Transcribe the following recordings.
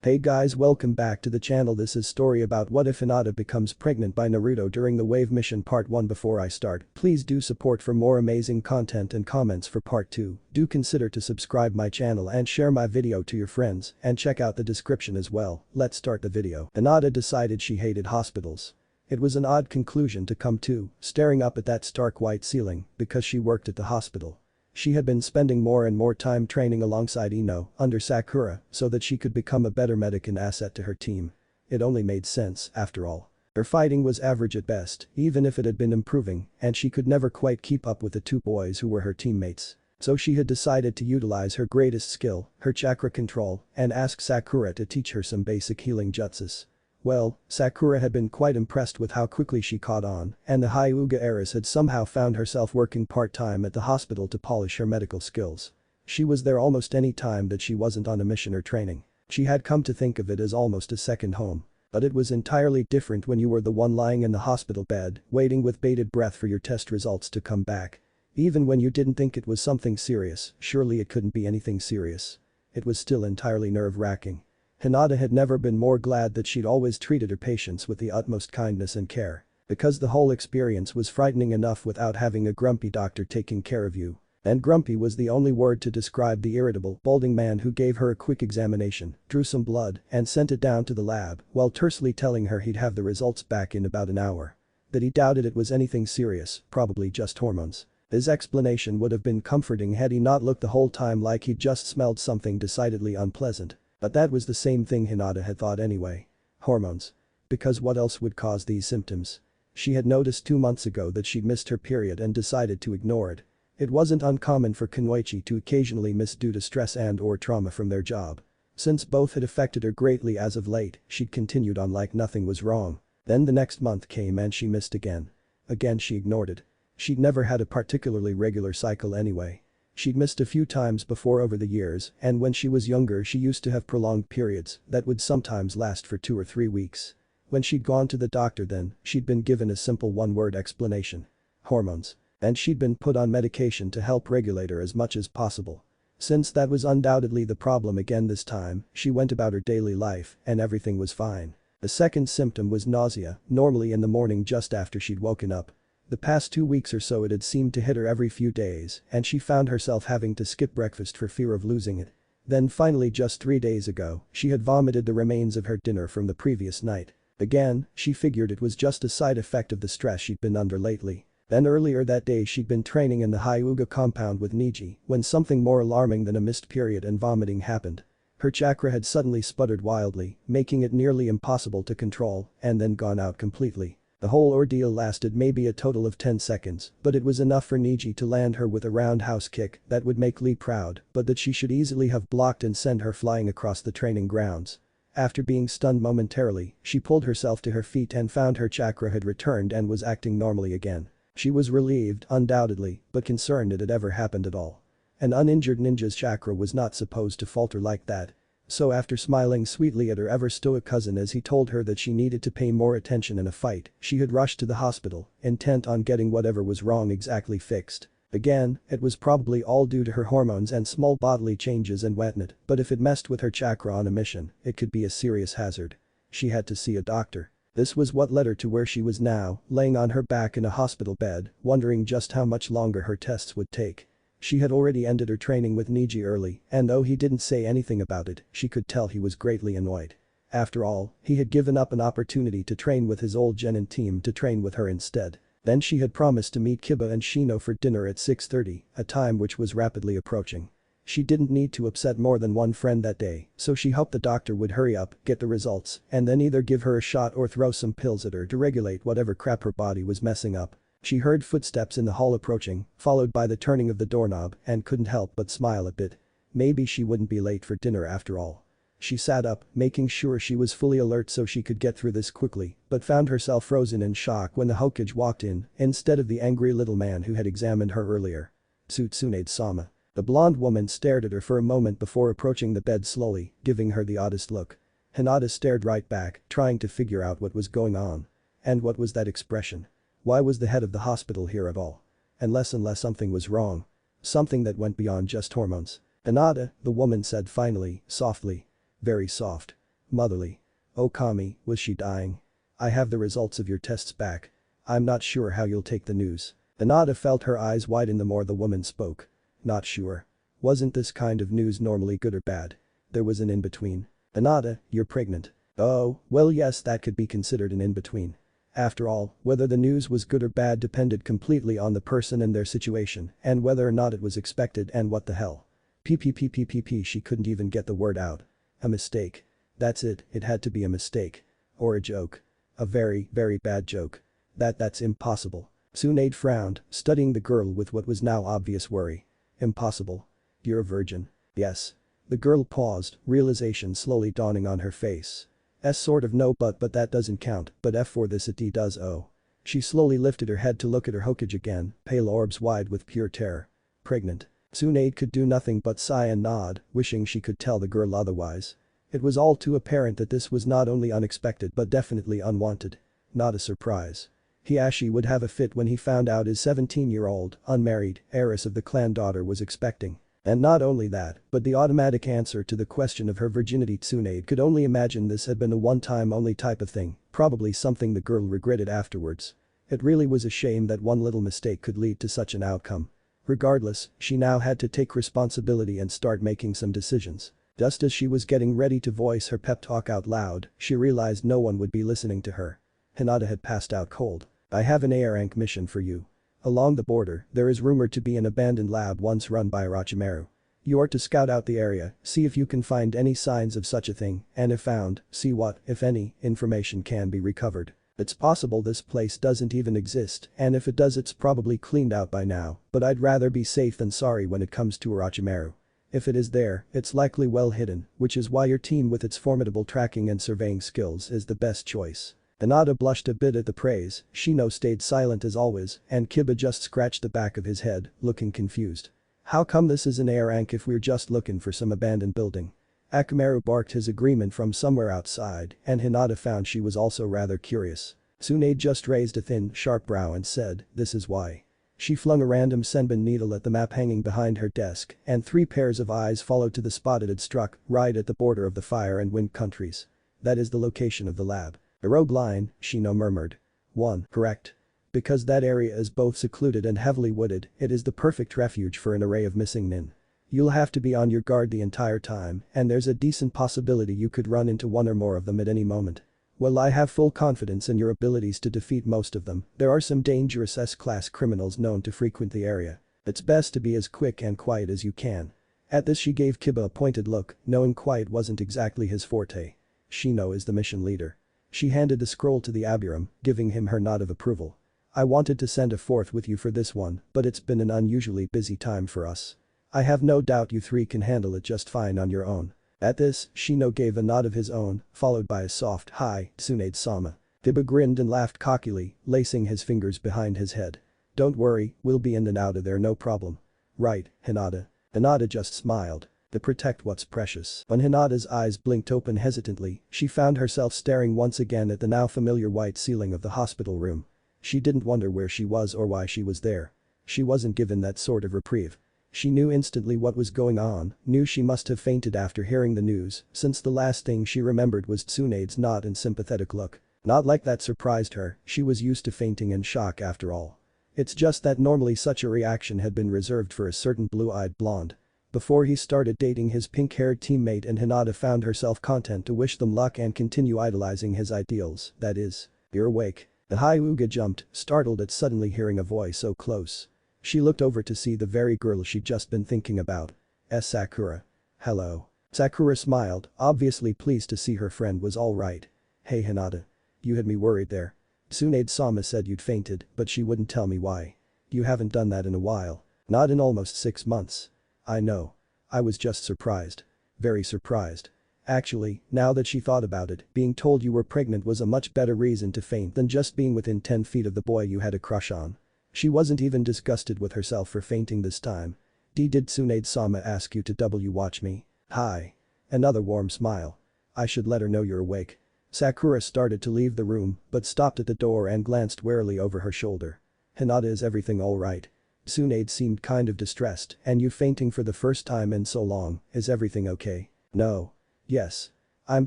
Hey guys, welcome back to the channel. This is story about what if Hinata becomes pregnant by Naruto during the wave mission part 1. Before I start, please do support for more amazing content and comments for part 2. Do consider to subscribe my channel and share my video to your friends and check out the description as well. Let's start the video. Hinata decided she hated hospitals. It was an odd conclusion to come to, staring up at that stark white ceiling, because she worked at the hospital. She had been spending more and more time training alongside Ino, under Sakura, so that she could become a better medic and asset to her team. It only made sense, after all. Her fighting was average at best, even if it had been improving, and she could never quite keep up with the two boys who were her teammates. So she had decided to utilize her greatest skill, her chakra control, and ask Sakura to teach her some basic healing jutsus. Well, Sakura had been quite impressed with how quickly she caught on, and the Hyuga heiress had somehow found herself working part-time at the hospital to polish her medical skills. She was there almost any time that she wasn't on a mission or training. She had come to think of it as almost a second home. But it was entirely different when you were the one lying in the hospital bed, waiting with bated breath for your test results to come back. Even when you didn't think it was something serious, surely it couldn't be anything serious. It was still entirely nerve-wracking. Hinata had never been more glad that she'd always treated her patients with the utmost kindness and care. Because the whole experience was frightening enough without having a grumpy doctor taking care of you. And grumpy was the only word to describe the irritable, balding man who gave her a quick examination, drew some blood, and sent it down to the lab, while tersely telling her he'd have the results back in about an hour. That he doubted it was anything serious, probably just hormones. His explanation would have been comforting had he not looked the whole time like he'd just smelled something decidedly unpleasant. But that was the same thing Hinata had thought anyway. Hormones. Because what else would cause these symptoms? She had noticed 2 months ago that she'd missed her period and decided to ignore it. It wasn't uncommon for Kunoichi to occasionally miss due to stress and/or trauma from their job. Since both had affected her greatly as of late, she'd continued on like nothing was wrong. Then the next month came and she missed again. Again she ignored it. She'd never had a particularly regular cycle anyway. She'd missed a few times before over the years, and when she was younger she used to have prolonged periods that would sometimes last for 2 or 3 weeks. When she'd gone to the doctor then, she'd been given a simple one-word explanation. Hormones. And she'd been put on medication to help regulate her as much as possible. Since that was undoubtedly the problem again this time, she went about her daily life and everything was fine. The second symptom was nausea, normally in the morning just after she'd woken up. The past 2 weeks or so it had seemed to hit her every few days, and she found herself having to skip breakfast for fear of losing it. Then finally just 3 days ago, she had vomited the remains of her dinner from the previous night. Again, she figured it was just a side effect of the stress she'd been under lately. Then earlier that day she'd been training in the Hyuga compound with Neji when something more alarming than a missed period and vomiting happened. Her chakra had suddenly sputtered wildly, making it nearly impossible to control, and then gone out completely. The whole ordeal lasted maybe a total of 10 seconds, but it was enough for Neji to land her with a roundhouse kick that would make Lee proud, but that she should easily have blocked and send her flying across the training grounds. After being stunned momentarily, she pulled herself to her feet and found her chakra had returned and was acting normally again. She was relieved, undoubtedly, but concerned it had ever happened at all. An uninjured ninja's chakra was not supposed to falter like that. So after smiling sweetly at her ever-stoic cousin as he told her that she needed to pay more attention in a fight, she had rushed to the hospital, intent on getting whatever was wrong exactly fixed. Again, it was probably all due to her hormones and small bodily changes and whatnot, but if it messed with her chakra on a mission, it could be a serious hazard. She had to see a doctor. This was what led her to where she was now, laying on her back in a hospital bed, wondering just how much longer her tests would take. She had already ended her training with Neji early, and though he didn't say anything about it, she could tell he was greatly annoyed. After all, he had given up an opportunity to train with his old genin team to train with her instead. Then she had promised to meet Kiba and Shino for dinner at 6:30, a time which was rapidly approaching. She didn't need to upset more than one friend that day, so she hoped the doctor would hurry up, get the results, and then either give her a shot or throw some pills at her to regulate whatever crap her body was messing up. She heard footsteps in the hall approaching, followed by the turning of the doorknob, and couldn't help but smile a bit. Maybe she wouldn't be late for dinner after all. She sat up, making sure she was fully alert so she could get through this quickly, but found herself frozen in shock when the Hokage walked in, instead of the angry little man who had examined her earlier. Tsutsune-sama. The blonde woman stared at her for a moment before approaching the bed slowly, giving her the oddest look. Hinata stared right back, trying to figure out what was going on. And what was that expression? Why was the head of the hospital here at all? Unless something was wrong. Something that went beyond just hormones. Hinata, the woman said finally, softly. Very soft. Motherly. Oh Kami, was she dying? I have the results of your tests back. I'm not sure how you'll take the news. HInata felt her eyes widen the more the woman spoke. Not sure. Wasn't this kind of news normally good or bad? There was an in-between. HInata, you're pregnant. Oh, well yes, that could be considered an in-between. After all, whether the news was good or bad depended completely on the person and their situation and whether or not it was expected and what the hell. Pppppp, she couldn't even get the word out. A mistake. That's it had to be a mistake. Or a joke. A very, very bad joke. That's impossible. Tsunade frowned, studying the girl with what was now obvious worry. Impossible. You're a virgin. Yes. The girl paused, realization slowly dawning on her face. Sort of no but that doesn't count, but F for this it does oh. She slowly lifted her head to look at her Hokage again, pale orbs wide with pure terror. Pregnant. Tsunade could do nothing but sigh and nod, wishing she could tell the girl otherwise. It was all too apparent that this was not only unexpected but definitely unwanted. Not a surprise. Hiashi would have a fit when he found out his 17-year-old, unmarried, heiress of the clan daughter was expecting. And not only that, but the automatic answer to the question of her virginity. Tsunade could only imagine this had been a one-time only type of thing, probably something the girl regretted afterwards. It really was a shame that one little mistake could lead to such an outcome. Regardless, she now had to take responsibility and start making some decisions. Just as she was getting ready to voice her pep talk out loud, she realized no one would be listening to her. HInata had passed out cold. I have an A rank mission for you. Along the border, there is rumored to be an abandoned lab once run by Orochimaru. You are to scout out the area, see if you can find any signs of such a thing, and if found, see what, if any, information can be recovered. It's possible this place doesn't even exist, and if it does it's probably cleaned out by now, but I'd rather be safe than sorry when it comes to Orochimaru. If it is there, it's likely well hidden, which is why your team with its formidable tracking and surveying skills is the best choice. HInata blushed a bit at the praise, Shino stayed silent as always, and Kiba just scratched the back of his head, looking confused. How come this is an A rank if we're just looking for some abandoned building? Akamaru barked his agreement from somewhere outside, and HInata found she was also rather curious. Tsunade just raised a thin, sharp brow and said, this is why. She flung a random senbon needle at the map hanging behind her desk, and 3 pairs of eyes followed to the spot it had struck, right at the border of the fire and wind countries. That is the location of the lab. A rogue line, Shino murmured. 1. Correct. Because that area is both secluded and heavily wooded, it is the perfect refuge for an array of missing nin. You'll have to be on your guard the entire time, and there's a decent possibility you could run into one or more of them at any moment. While I have full confidence in your abilities to defeat most of them, there are some dangerous S-class criminals known to frequent the area. It's best to be as quick and quiet as you can. At this she gave Kiba a pointed look, knowing quiet wasn't exactly his forte. Shino is the mission leader. She handed the scroll to the Abiram, giving him her nod of approval. I wanted to send a fourth with you for this one, but it's been an unusually busy time for us. I have no doubt you 3 can handle it just fine on your own. At this, Shino gave a nod of his own, followed by a soft hi, Tsunade-sama. Kiba grinned and laughed cockily, lacing his fingers behind his head. Don't worry, we'll be in and out of there no problem. Right, HInata. HInata just smiled. To protect what's precious. When HInata's eyes blinked open hesitantly, she found herself staring once again at the now familiar white ceiling of the hospital room. She didn't wonder where she was or why she was there. She wasn't given that sort of reprieve. She knew instantly what was going on, knew she must have fainted after hearing the news, since the last thing she remembered was Tsunade's nod and sympathetic look. Not like that surprised her, she was used to fainting in shock after all. It's just that normally such a reaction had been reserved for a certain blue-eyed blonde. Before he started dating his pink-haired teammate and HInata found herself content to wish them luck and continue idolizing his ideals, that is. You're awake. The Hyuga jumped, startled at suddenly hearing a voice so close. She looked over to see the very girl she'd just been thinking about. Sakura. Hello. Sakura smiled, obviously pleased to see her friend was alright. Hey HInata. You had me worried there. Tsunade-sama said you'd fainted, but she wouldn't tell me why. You haven't done that in a while. Not in almost 6 months. I know. I was just surprised. Very surprised. Actually, now that she thought about it, being told you were pregnant was a much better reason to faint than just being within 10 feet of the boy you had a crush on. She wasn't even disgusted with herself for fainting this time. Did Tsunade-sama ask you to watch me? Hi. Another warm smile. I should let her know you're awake. Sakura started to leave the room, but stopped at the door and glanced warily over her shoulder. HInata, is everything alright? Tsunade seemed kind of distressed, and you fainting for the first time in so long, is everything okay? No. Yes. I'm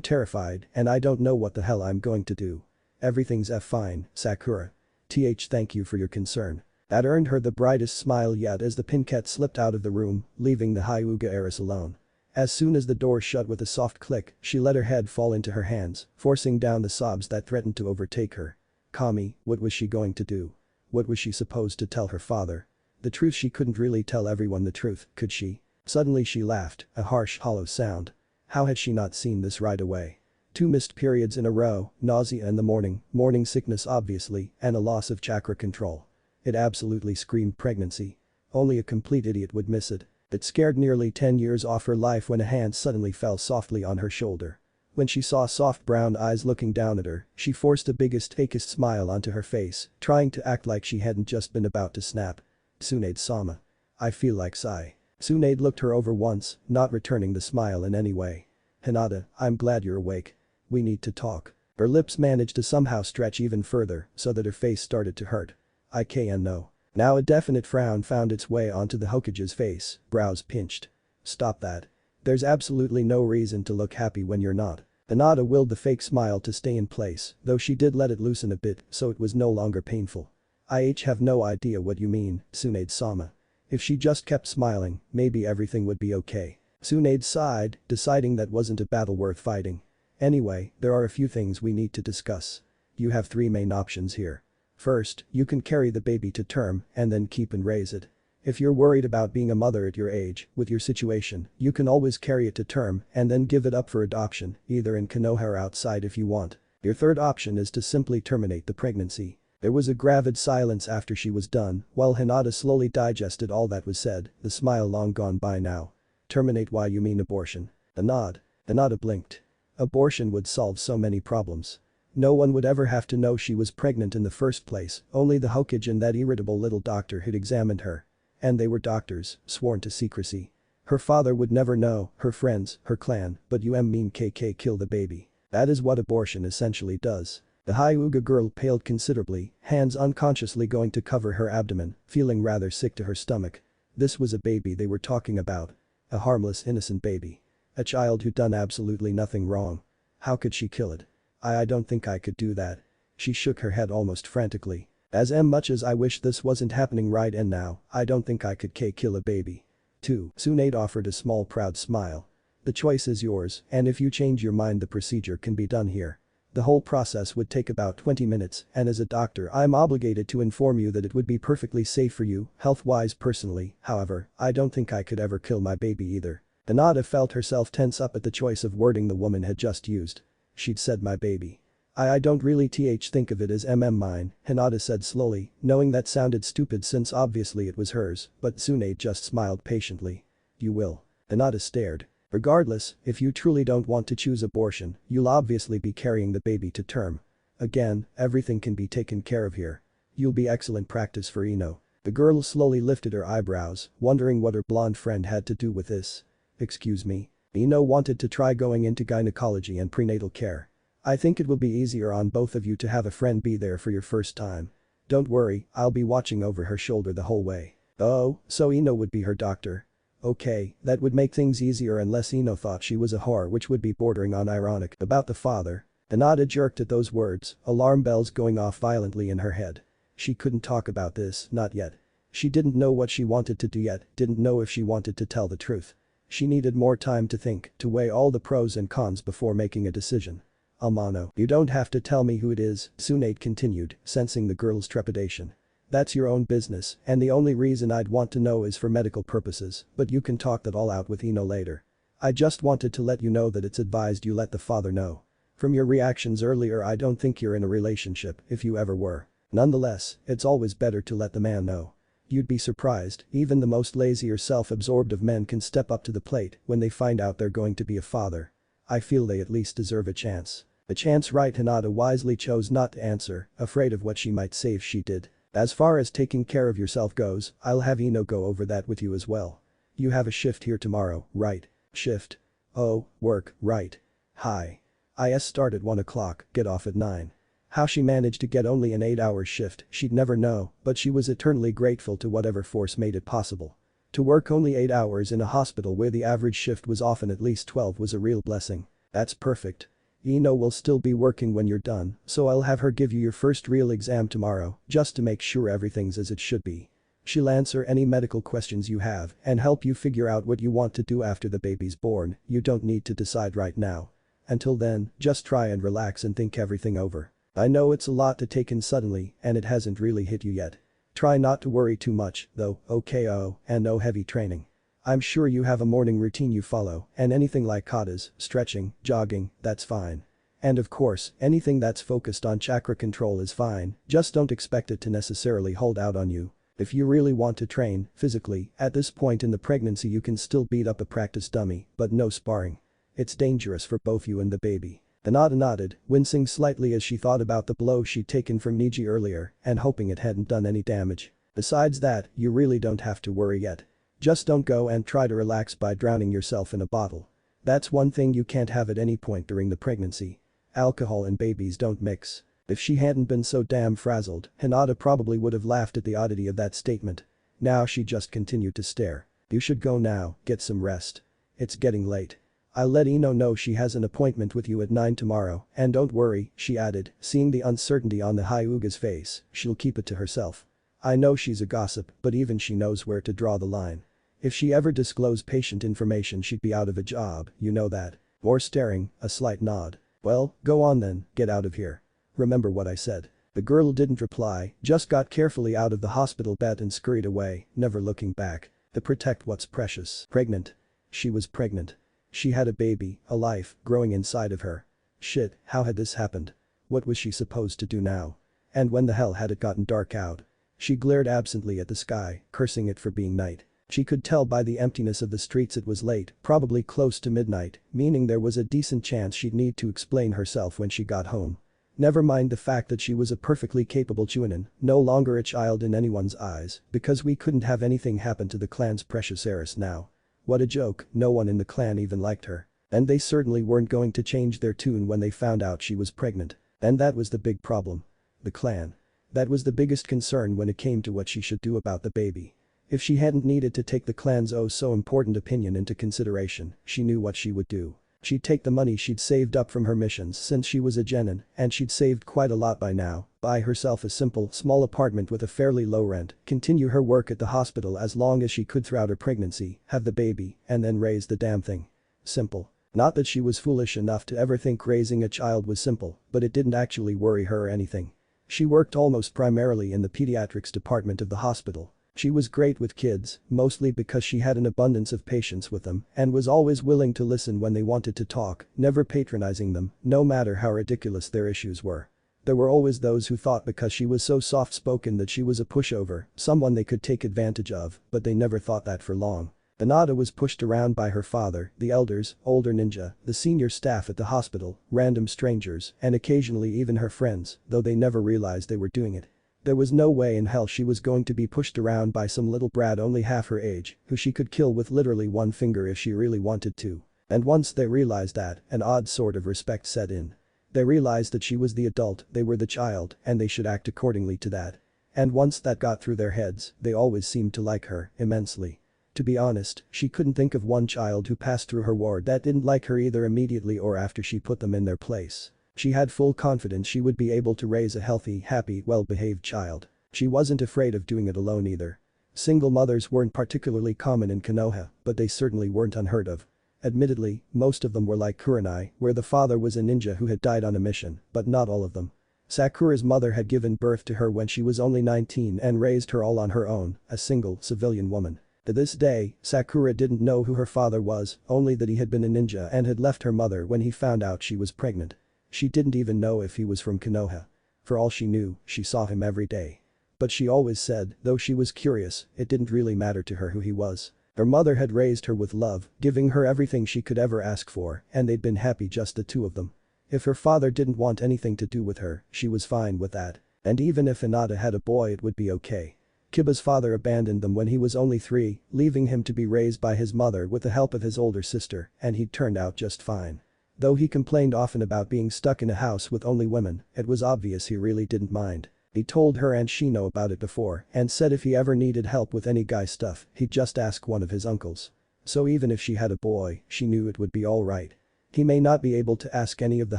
terrified and I don't know what the hell I'm going to do. Everything's fine, Sakura. Thank you for your concern. That earned her the brightest smile yet as the Pinkett slipped out of the room, leaving the Hyuga heiress alone. As soon as the door shut with a soft click, she let her head fall into her hands, forcing down the sobs that threatened to overtake her. Kami, what was she going to do? What was she supposed to tell her father? The truth. She couldn't really tell everyone the truth, could she? Suddenly she laughed, a harsh, hollow sound. How had she not seen this right away? 2 missed periods in a row, nausea in the morning sickness obviously, and a loss of chakra control. It absolutely screamed pregnancy. Only a complete idiot would miss it. It scared nearly 10 years off her life when a hand suddenly fell softly on her shoulder. When she saw soft brown eyes looking down at her, she forced the biggest fakest smile onto her face, trying to act like she hadn't just been about to snap. Tsunade-sama. I feel like sigh. Tsunade looked her over once, not returning the smile in any way. Hinata, I'm glad you're awake. We need to talk. Her lips managed to somehow stretch even further so that her face started to hurt. I can know. Now a definite frown found its way onto the Hokage's face, brows pinched. Stop that. There's absolutely no reason to look happy when you're not. Hinata willed the fake smile to stay in place, though she did let it loosen a bit so it was no longer painful. I have no idea what you mean, Tsunade-sama. If she just kept smiling, maybe everything would be okay. Tsunade sighed, deciding that wasn't a battle worth fighting. Anyway, there are a few things we need to discuss. You have 3 main options here. First, you can carry the baby to term and then keep and raise it. If you're worried about being a mother at your age, with your situation, you can always carry it to term and then give it up for adoption, either in Konoha or outside if you want. Your third option is to simply terminate the pregnancy. There was a gravid silence after she was done, while Hinata slowly digested all that was said, the smile long gone by now. Terminate? Why, you mean abortion? A nod. Hinata blinked. Abortion would solve so many problems. No one would ever have to know she was pregnant in the first place, only the Hokage and that irritable little doctor who'd examined her. And they were doctors, sworn to secrecy. Her father would never know, her friends, her clan, but you mean KK kill the baby. That is what abortion essentially does. The Hyuga girl paled considerably, hands unconsciously going to cover her abdomen, feeling rather sick to her stomach. This was a baby they were talking about. A harmless innocent baby. A child who'd done absolutely nothing wrong. How could she kill it? I don't think I could do that. She shook her head almost frantically. As much as I wish this wasn't happening right now, I don't think I could kill a baby. 2. Tsunade offered a small proud smile. The choice is yours, and if you change your mind the procedure can be done here. The whole process would take about 20 minutes, and as a doctor I'm obligated to inform you that it would be perfectly safe for you, health-wise personally, however, I don't think I could ever kill my baby either. Hinata felt herself tense up at the choice of wording the woman had just used. She'd said my baby. I don't really think of it as mine, Hinata said slowly, knowing that sounded stupid since obviously it was hers, but Tsunade just smiled patiently. You will. Hinata stared. Regardless, if you truly don't want to choose abortion, you'll obviously be carrying the baby to term. Again, everything can be taken care of here. You'll be excellent practice for Ino. The girl slowly lifted her eyebrows, wondering what her blonde friend had to do with this. Excuse me. Ino wanted to try going into gynecology and prenatal care. I think it will be easier on both of you to have a friend be there for your first time. Don't worry, I'll be watching over her shoulder the whole way. Oh, so Ino would be her doctor. Okay, that would make things easier unless Ino thought she was a whore, which would be bordering on ironic. About the father. Hinata jerked at those words, alarm bells going off violently in her head. She couldn't talk about this, not yet. She didn't know what she wanted to do yet, didn't know if she wanted to tell the truth. She needed more time to think, to weigh all the pros and cons before making a decision. Amano, you don't have to tell me who it is, Tsunade continued, sensing the girl's trepidation. That's your own business, and the only reason I'd want to know is for medical purposes, but you can talk that all out with Ino later. I just wanted to let you know that it's advised you let the father know. From your reactions earlier I don't think you're in a relationship, if you ever were. Nonetheless, it's always better to let the man know. You'd be surprised, even the most lazy or self-absorbed of men can step up to the plate when they find out they're going to be a father. I feel they at least deserve a chance. A chance, right? Hinata wisely chose not to answer, afraid of what she might say if she did. As far as taking care of yourself goes, I'll have Ino go over that with you as well. You have a shift here tomorrow, right? Shift. Oh, work, right. Hi. IS start at 1 o'clock, get off at 9. How she managed to get only an 8-hour shift, she'd never know, but she was eternally grateful to whatever force made it possible. To work only 8 hours in a hospital where the average shift was often at least 12 was a real blessing. That's perfect. Ino will still be working when you're done, so I'll have her give you your first real exam tomorrow, just to make sure everything's as it should be. She'll answer any medical questions you have and help you figure out what you want to do after the baby's born. You don't need to decide right now. Until then, just try and relax and think everything over. I know it's a lot to take in suddenly and it hasn't really hit you yet. Try not to worry too much, though, okay? Oh, and no heavy training. I'm sure you have a morning routine you follow, and anything like katas, stretching, jogging, that's fine. And of course, anything that's focused on chakra control is fine, just don't expect it to necessarily hold out on you. If you really want to train, physically, at this point in the pregnancy you can still beat up a practice dummy, but no sparring. It's dangerous for both you and the baby. Hinata nodded, wincing slightly as she thought about the blow she'd taken from Neji earlier and hoping it hadn't done any damage. Besides that, you really don't have to worry yet. Just don't go and try to relax by drowning yourself in a bottle. That's one thing you can't have at any point during the pregnancy. Alcohol and babies don't mix. If she hadn't been so damn frazzled, Hinata probably would have laughed at the oddity of that statement. Now she just continued to stare. You should go now, get some rest. It's getting late. I'll let Ino know she has an appointment with you at 9 tomorrow, and don't worry, she added, seeing the uncertainty on the Hyuga's face, she'll keep it to herself. I know she's a gossip, but even she knows where to draw the line. If she ever disclosed patient information she'd be out of a job, you know that. More staring, a slight nod. Well, go on then, get out of here. Remember what I said. The girl didn't reply, just got carefully out of the hospital bed and scurried away, never looking back. To protect what's precious. Pregnant. She was pregnant. She had a baby, a life, growing inside of her. Shit, how had this happened? What was she supposed to do now? And when the hell had it gotten dark out? She glared absently at the sky, cursing it for being night. She could tell by the emptiness of the streets it was late, probably close to midnight, meaning there was a decent chance she'd need to explain herself when she got home. Never mind the fact that she was a perfectly capable Chunin, no longer a child in anyone's eyes, because we couldn't have anything happen to the clan's precious heiress now. What a joke, no one in the clan even liked her. And they certainly weren't going to change their tune when they found out she was pregnant. And that was the big problem. The clan. That was the biggest concern when it came to what she should do about the baby. If she hadn't needed to take the clan's oh so important opinion into consideration, she knew what she would do. She'd take the money she'd saved up from her missions since she was a genin, and she'd saved quite a lot by now, buy herself a simple, small apartment with a fairly low rent, continue her work at the hospital as long as she could throughout her pregnancy, have the baby, and then raise the damn thing. Simple. Not that she was foolish enough to ever think raising a child was simple, but it didn't actually worry her or anything. She worked almost primarily in the pediatrics department of the hospital. She was great with kids, mostly because she had an abundance of patience with them and was always willing to listen when they wanted to talk, never patronizing them, no matter how ridiculous their issues were. There were always those who thought because she was so soft-spoken that she was a pushover, someone they could take advantage of, but they never thought that for long. Hinata was pushed around by her father, the elders, older ninja, the senior staff at the hospital, random strangers, and occasionally even her friends, though they never realized they were doing it. There was no way in hell she was going to be pushed around by some little brat only half her age, who she could kill with literally one finger if she really wanted to. And once they realized that, an odd sort of respect set in. They realized that she was the adult, they were the child, and they should act accordingly to that. And once that got through their heads, they always seemed to like her, immensely. To be honest, she couldn't think of one child who passed through her ward that didn't like her either immediately or after she put them in their place. She had full confidence she would be able to raise a healthy, happy, well-behaved child. She wasn't afraid of doing it alone either. Single mothers weren't particularly common in Konoha, but they certainly weren't unheard of. Admittedly, most of them were like Kurenai, where the father was a ninja who had died on a mission, but not all of them. Sakura's mother had given birth to her when she was only 19 and raised her all on her own, a single, civilian woman. To this day, Sakura didn't know who her father was, only that he had been a ninja and had left her mother when he found out she was pregnant. She didn't even know if he was from Konoha. For all she knew, she saw him every day. But she always said, though she was curious, it didn't really matter to her who he was. Her mother had raised her with love, giving her everything she could ever ask for, and they'd been happy just the two of them. If her father didn't want anything to do with her, she was fine with that. And even if Hinata had a boy it would be okay. Kiba's father abandoned them when he was only 3, leaving him to be raised by his mother with the help of his older sister, and he'd turned out just fine. Though he complained often about being stuck in a house with only women, it was obvious he really didn't mind. He told her and she knew about it before and said if he ever needed help with any guy stuff, he'd just ask one of his uncles. So even if she had a boy, she knew it would be alright. He may not be able to ask any of the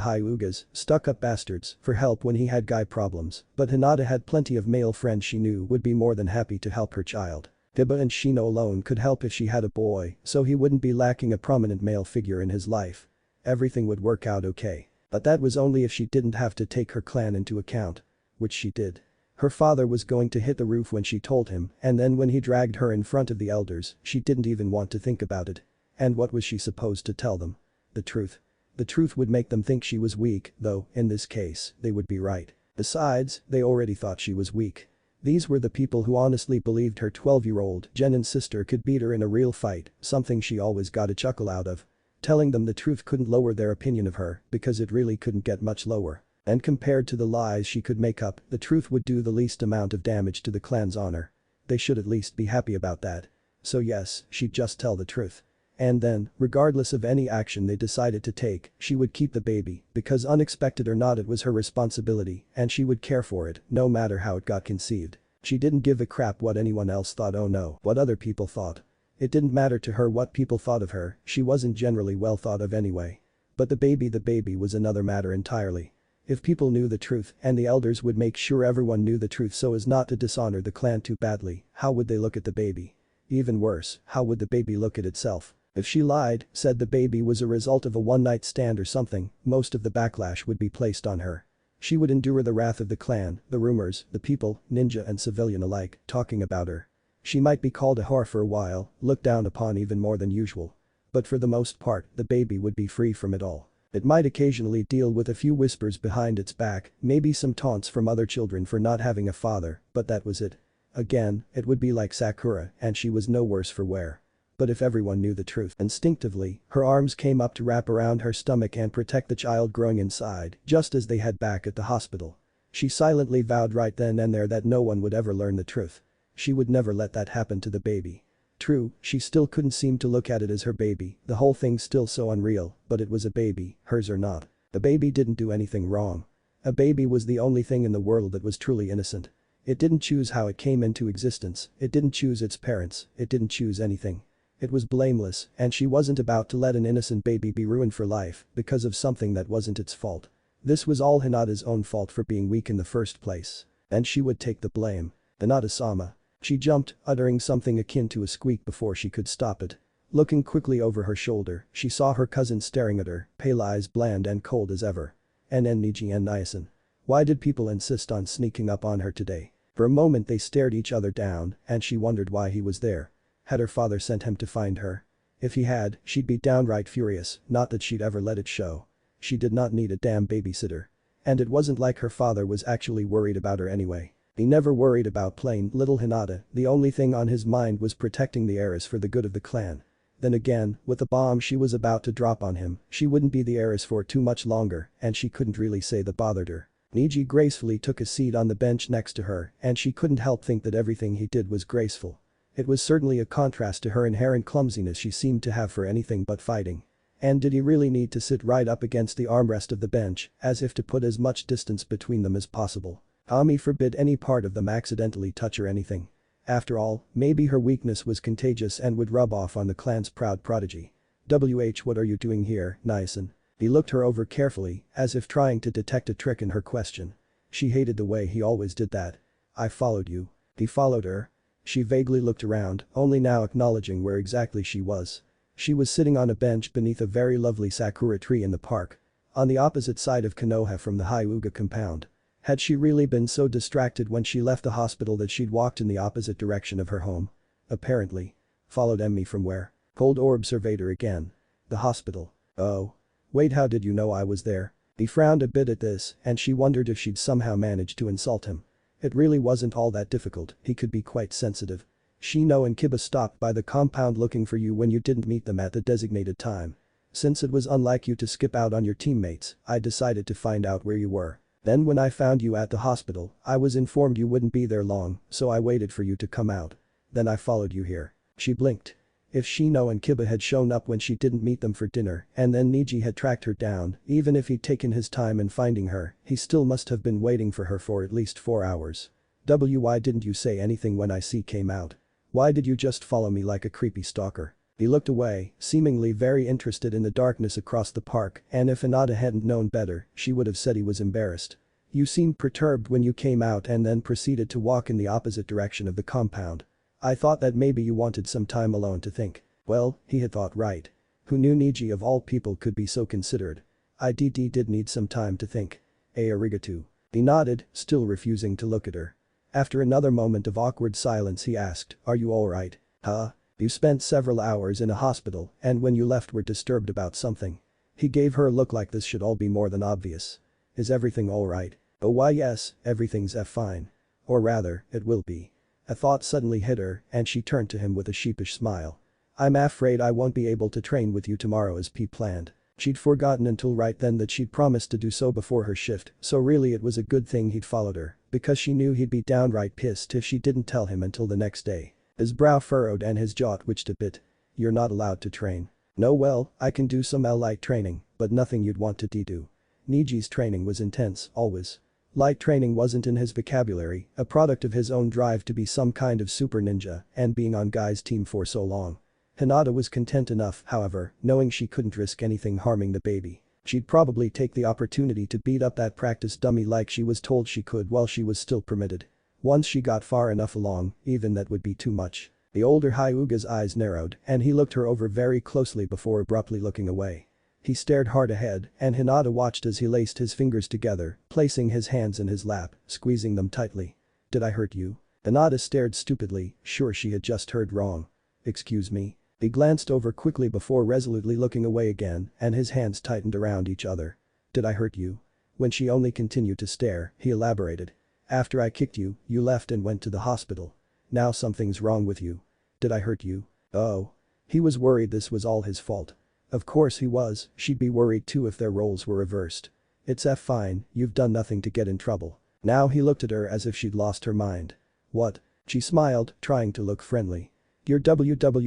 Hyugas, stuck-up bastards, for help when he had guy problems, but Hinata had plenty of male friends she knew would be more than happy to help her child. Kiba and Shino alone could help if she had a boy, so he wouldn't be lacking a prominent male figure in his life. Everything would work out okay. But that was only if she didn't have to take her clan into account. Which she did. Her father was going to hit the roof when she told him, and then when he dragged her in front of the elders, she didn't even want to think about it. And what was she supposed to tell them? The truth. The truth would make them think she was weak, though, in this case, they would be right. Besides, they already thought she was weak. These were the people who honestly believed her 12-year-old genin sister could beat her in a real fight, something she always got a chuckle out of. Telling them the truth couldn't lower their opinion of her, because it really couldn't get much lower. And compared to the lies she could make up, the truth would do the least amount of damage to the clan's honor. They should at least be happy about that. So yes, she'd just tell the truth. And then, regardless of any action they decided to take, she would keep the baby, because unexpected or not it was her responsibility, and she would care for it, no matter how it got conceived. She didn't give a crap what anyone else thought, oh no, what other people thought. It didn't matter to her what people thought of her, she wasn't generally well thought of anyway. But the baby was another matter entirely. If people knew the truth, and the elders would make sure everyone knew the truth so as not to dishonor the clan too badly, how would they look at the baby? Even worse, how would the baby look at itself? If she lied, said the baby was a result of a one-night stand or something, most of the backlash would be placed on her. She would endure the wrath of the clan, the rumors, the people, ninja and civilian alike, talking about her. She might be called a whore for a while, looked down upon even more than usual. But for the most part, the baby would be free from it all. It might occasionally deal with a few whispers behind its back, maybe some taunts from other children for not having a father, but that was it. Again, it would be like Sakura, and she was no worse for wear. But if everyone knew the truth, instinctively, her arms came up to wrap around her stomach and protect the child growing inside, just as they had back at the hospital. She silently vowed right then and there that no one would ever learn the truth. She would never let that happen to the baby. True, she still couldn't seem to look at it as her baby, the whole thing still so unreal, but it was a baby, hers or not. The baby didn't do anything wrong. A baby was the only thing in the world that was truly innocent. It didn't choose how it came into existence, it didn't choose its parents, it didn't choose anything. It was blameless, and she wasn't about to let an innocent baby be ruined for life because of something that wasn't its fault. This was all Hinata's own fault for being weak in the first place. And she would take the blame. Hinata-sama. She jumped, uttering something akin to a squeak before she could stop it. Looking quickly over her shoulder, she saw her cousin staring at her, pale eyes bland and cold as ever. Neji and Niacin. Why did people insist on sneaking up on her today? For a moment they stared each other down, and she wondered why he was there. Had her father sent him to find her? If he had, she'd be downright furious, not that she'd ever let it show. She did not need a damn babysitter. And it wasn't like her father was actually worried about her anyway. He never worried about plain little Hinata, the only thing on his mind was protecting the heiress for the good of the clan. Then again, with the bomb she was about to drop on him, she wouldn't be the heiress for too much longer, and she couldn't really say that bothered her. Neji gracefully took a seat on the bench next to her, and she couldn't help think that everything he did was graceful. It was certainly a contrast to her inherent clumsiness she seemed to have for anything but fighting. And did he really need to sit right up against the armrest of the bench, as if to put as much distance between them as possible? Ami forbid any part of them accidentally touch or anything. After all, maybe her weakness was contagious and would rub off on the clan's proud prodigy. What are you doing here, Niacin? He looked her over carefully, as if trying to detect a trick in her question. She hated the way he always did that. I followed you. He followed her. She vaguely looked around, only now acknowledging where exactly she was. She was sitting on a bench beneath a very lovely sakura tree in the park. On the opposite side of Konoha from the Hyuga compound. Had she really been so distracted when she left the hospital that she'd walked in the opposite direction of her home? Apparently. Followed me from where? Cold orb surveyed her again. The hospital. Oh. Wait, how did you know I was there? He frowned a bit at this, and she wondered if she'd somehow managed to insult him. It really wasn't all that difficult, he could be quite sensitive. Shino and Kiba stopped by the compound looking for you when you didn't meet them at the designated time. Since it was unlike you to skip out on your teammates, I decided to find out where you were. Then when I found you at the hospital, I was informed you wouldn't be there long, so I waited for you to come out. Then I followed you here. She blinked. If Shino and Kiba had shown up when she didn't meet them for dinner and then Neji had tracked her down, even if he'd taken his time in finding her, he still must have been waiting for her for at least 4 hours. Why didn't you say anything when I came out? Why did you just follow me like a creepy stalker? He looked away, seemingly very interested in the darkness across the park, and if HInata hadn't known better, she would have said he was embarrassed. You seemed perturbed when you came out and then proceeded to walk in the opposite direction of the compound. I thought that maybe you wanted some time alone to think. Well, he had thought right. Who knew Neji of all people could be so considerate? I did need some time to think. Arigato. He nodded, still refusing to look at her. After another moment of awkward silence he asked, are you alright? Huh? You spent several hours in a hospital and when you left were disturbed about something. He gave her a look like this should all be more than obvious. Is everything alright? Oh why yes, everything's fine. Or rather, it will be. A thought suddenly hit her and she turned to him with a sheepish smile. I'm afraid I won't be able to train with you tomorrow as P planned. She'd forgotten until right then that she'd promised to do so before her shift, so really it was a good thing he'd followed her, because she knew he'd be downright pissed if she didn't tell him until the next day. His brow furrowed and his jaw twitched a bit. You're not allowed to train. No well, I can do some light training, but nothing you'd want to do. Neji's training was intense, always. Light training wasn't in his vocabulary, a product of his own drive to be some kind of super ninja and being on Guy's team for so long. HInata was content enough, however, knowing she couldn't risk anything harming the baby. She'd probably take the opportunity to beat up that practice dummy like she was told she could while she was still permitted. Once she got far enough along, even that would be too much. The older Hyuga's eyes narrowed and he looked her over very closely before abruptly looking away. He stared hard ahead and HInata watched as he laced his fingers together, placing his hands in his lap, squeezing them tightly. Did I hurt you? HInata stared stupidly, sure she had just heard wrong. Excuse me? He glanced over quickly before resolutely looking away again and his hands tightened around each other. Did I hurt you? When she only continued to stare, he elaborated. After I kicked you, you left and went to the hospital. Now something's wrong with you. Did I hurt you? Oh. He was worried this was all his fault. Of course he was, she'd be worried too if their roles were reversed. It's fine, you've done nothing to get in trouble. Now he looked at her as if she'd lost her mind. What? She smiled, trying to look friendly. You're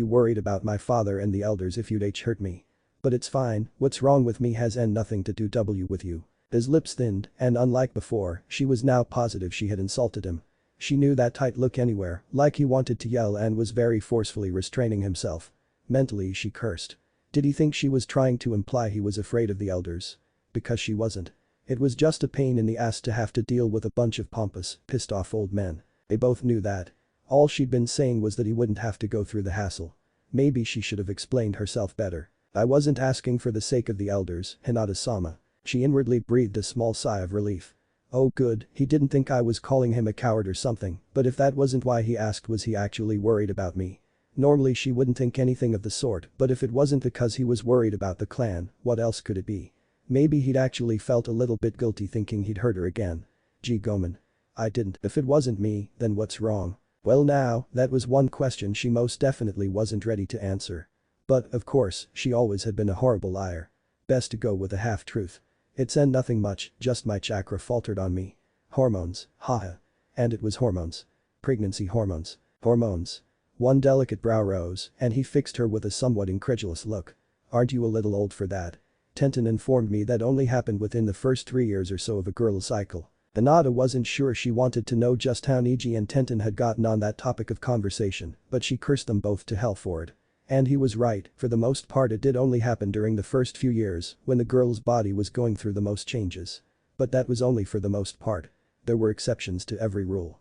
worried about my father and the elders if you'd hurt me. But it's fine, what's wrong with me has nothing to do with you. His lips thinned and unlike before, she was now positive she had insulted him. She knew that tight look anywhere, like he wanted to yell and was very forcefully restraining himself. Mentally she cursed. Did he think she was trying to imply he was afraid of the elders? Because she wasn't. It was just a pain in the ass to have to deal with a bunch of pompous, pissed off old men. They both knew that. All she'd been saying was that he wouldn't have to go through the hassle. Maybe she should have explained herself better. I wasn't asking for the sake of the elders, Hinata-sama. She inwardly breathed a small sigh of relief. Oh good, he didn't think I was calling him a coward or something, but if that wasn't why he asked was he actually worried about me? Normally she wouldn't think anything of the sort, but if it wasn't because he was worried about the clan, what else could it be? Maybe he'd actually felt a little bit guilty thinking he'd hurt her again. Gee Gomen. I didn't. If it wasn't me, then what's wrong? Well now, that was one question she most definitely wasn't ready to answer. But, of course, she always had been a horrible liar. Best to go with a half-truth. It's nothing much, just my chakra faltered on me. Hormones, haha. And it was hormones. Pregnancy hormones. Hormones. One delicate brow rose, and he fixed her with a somewhat incredulous look. Aren't you a little old for that? Tenten informed me that only happened within the first 3 years or so of a girl's cycle. HInata wasn't sure she wanted to know just how Neji and Tenten had gotten on that topic of conversation, but she cursed them both to hell for it. And he was right, for the most part it did only happen during the first few years, when the girl's body was going through the most changes. But that was only for the most part. There were exceptions to every rule.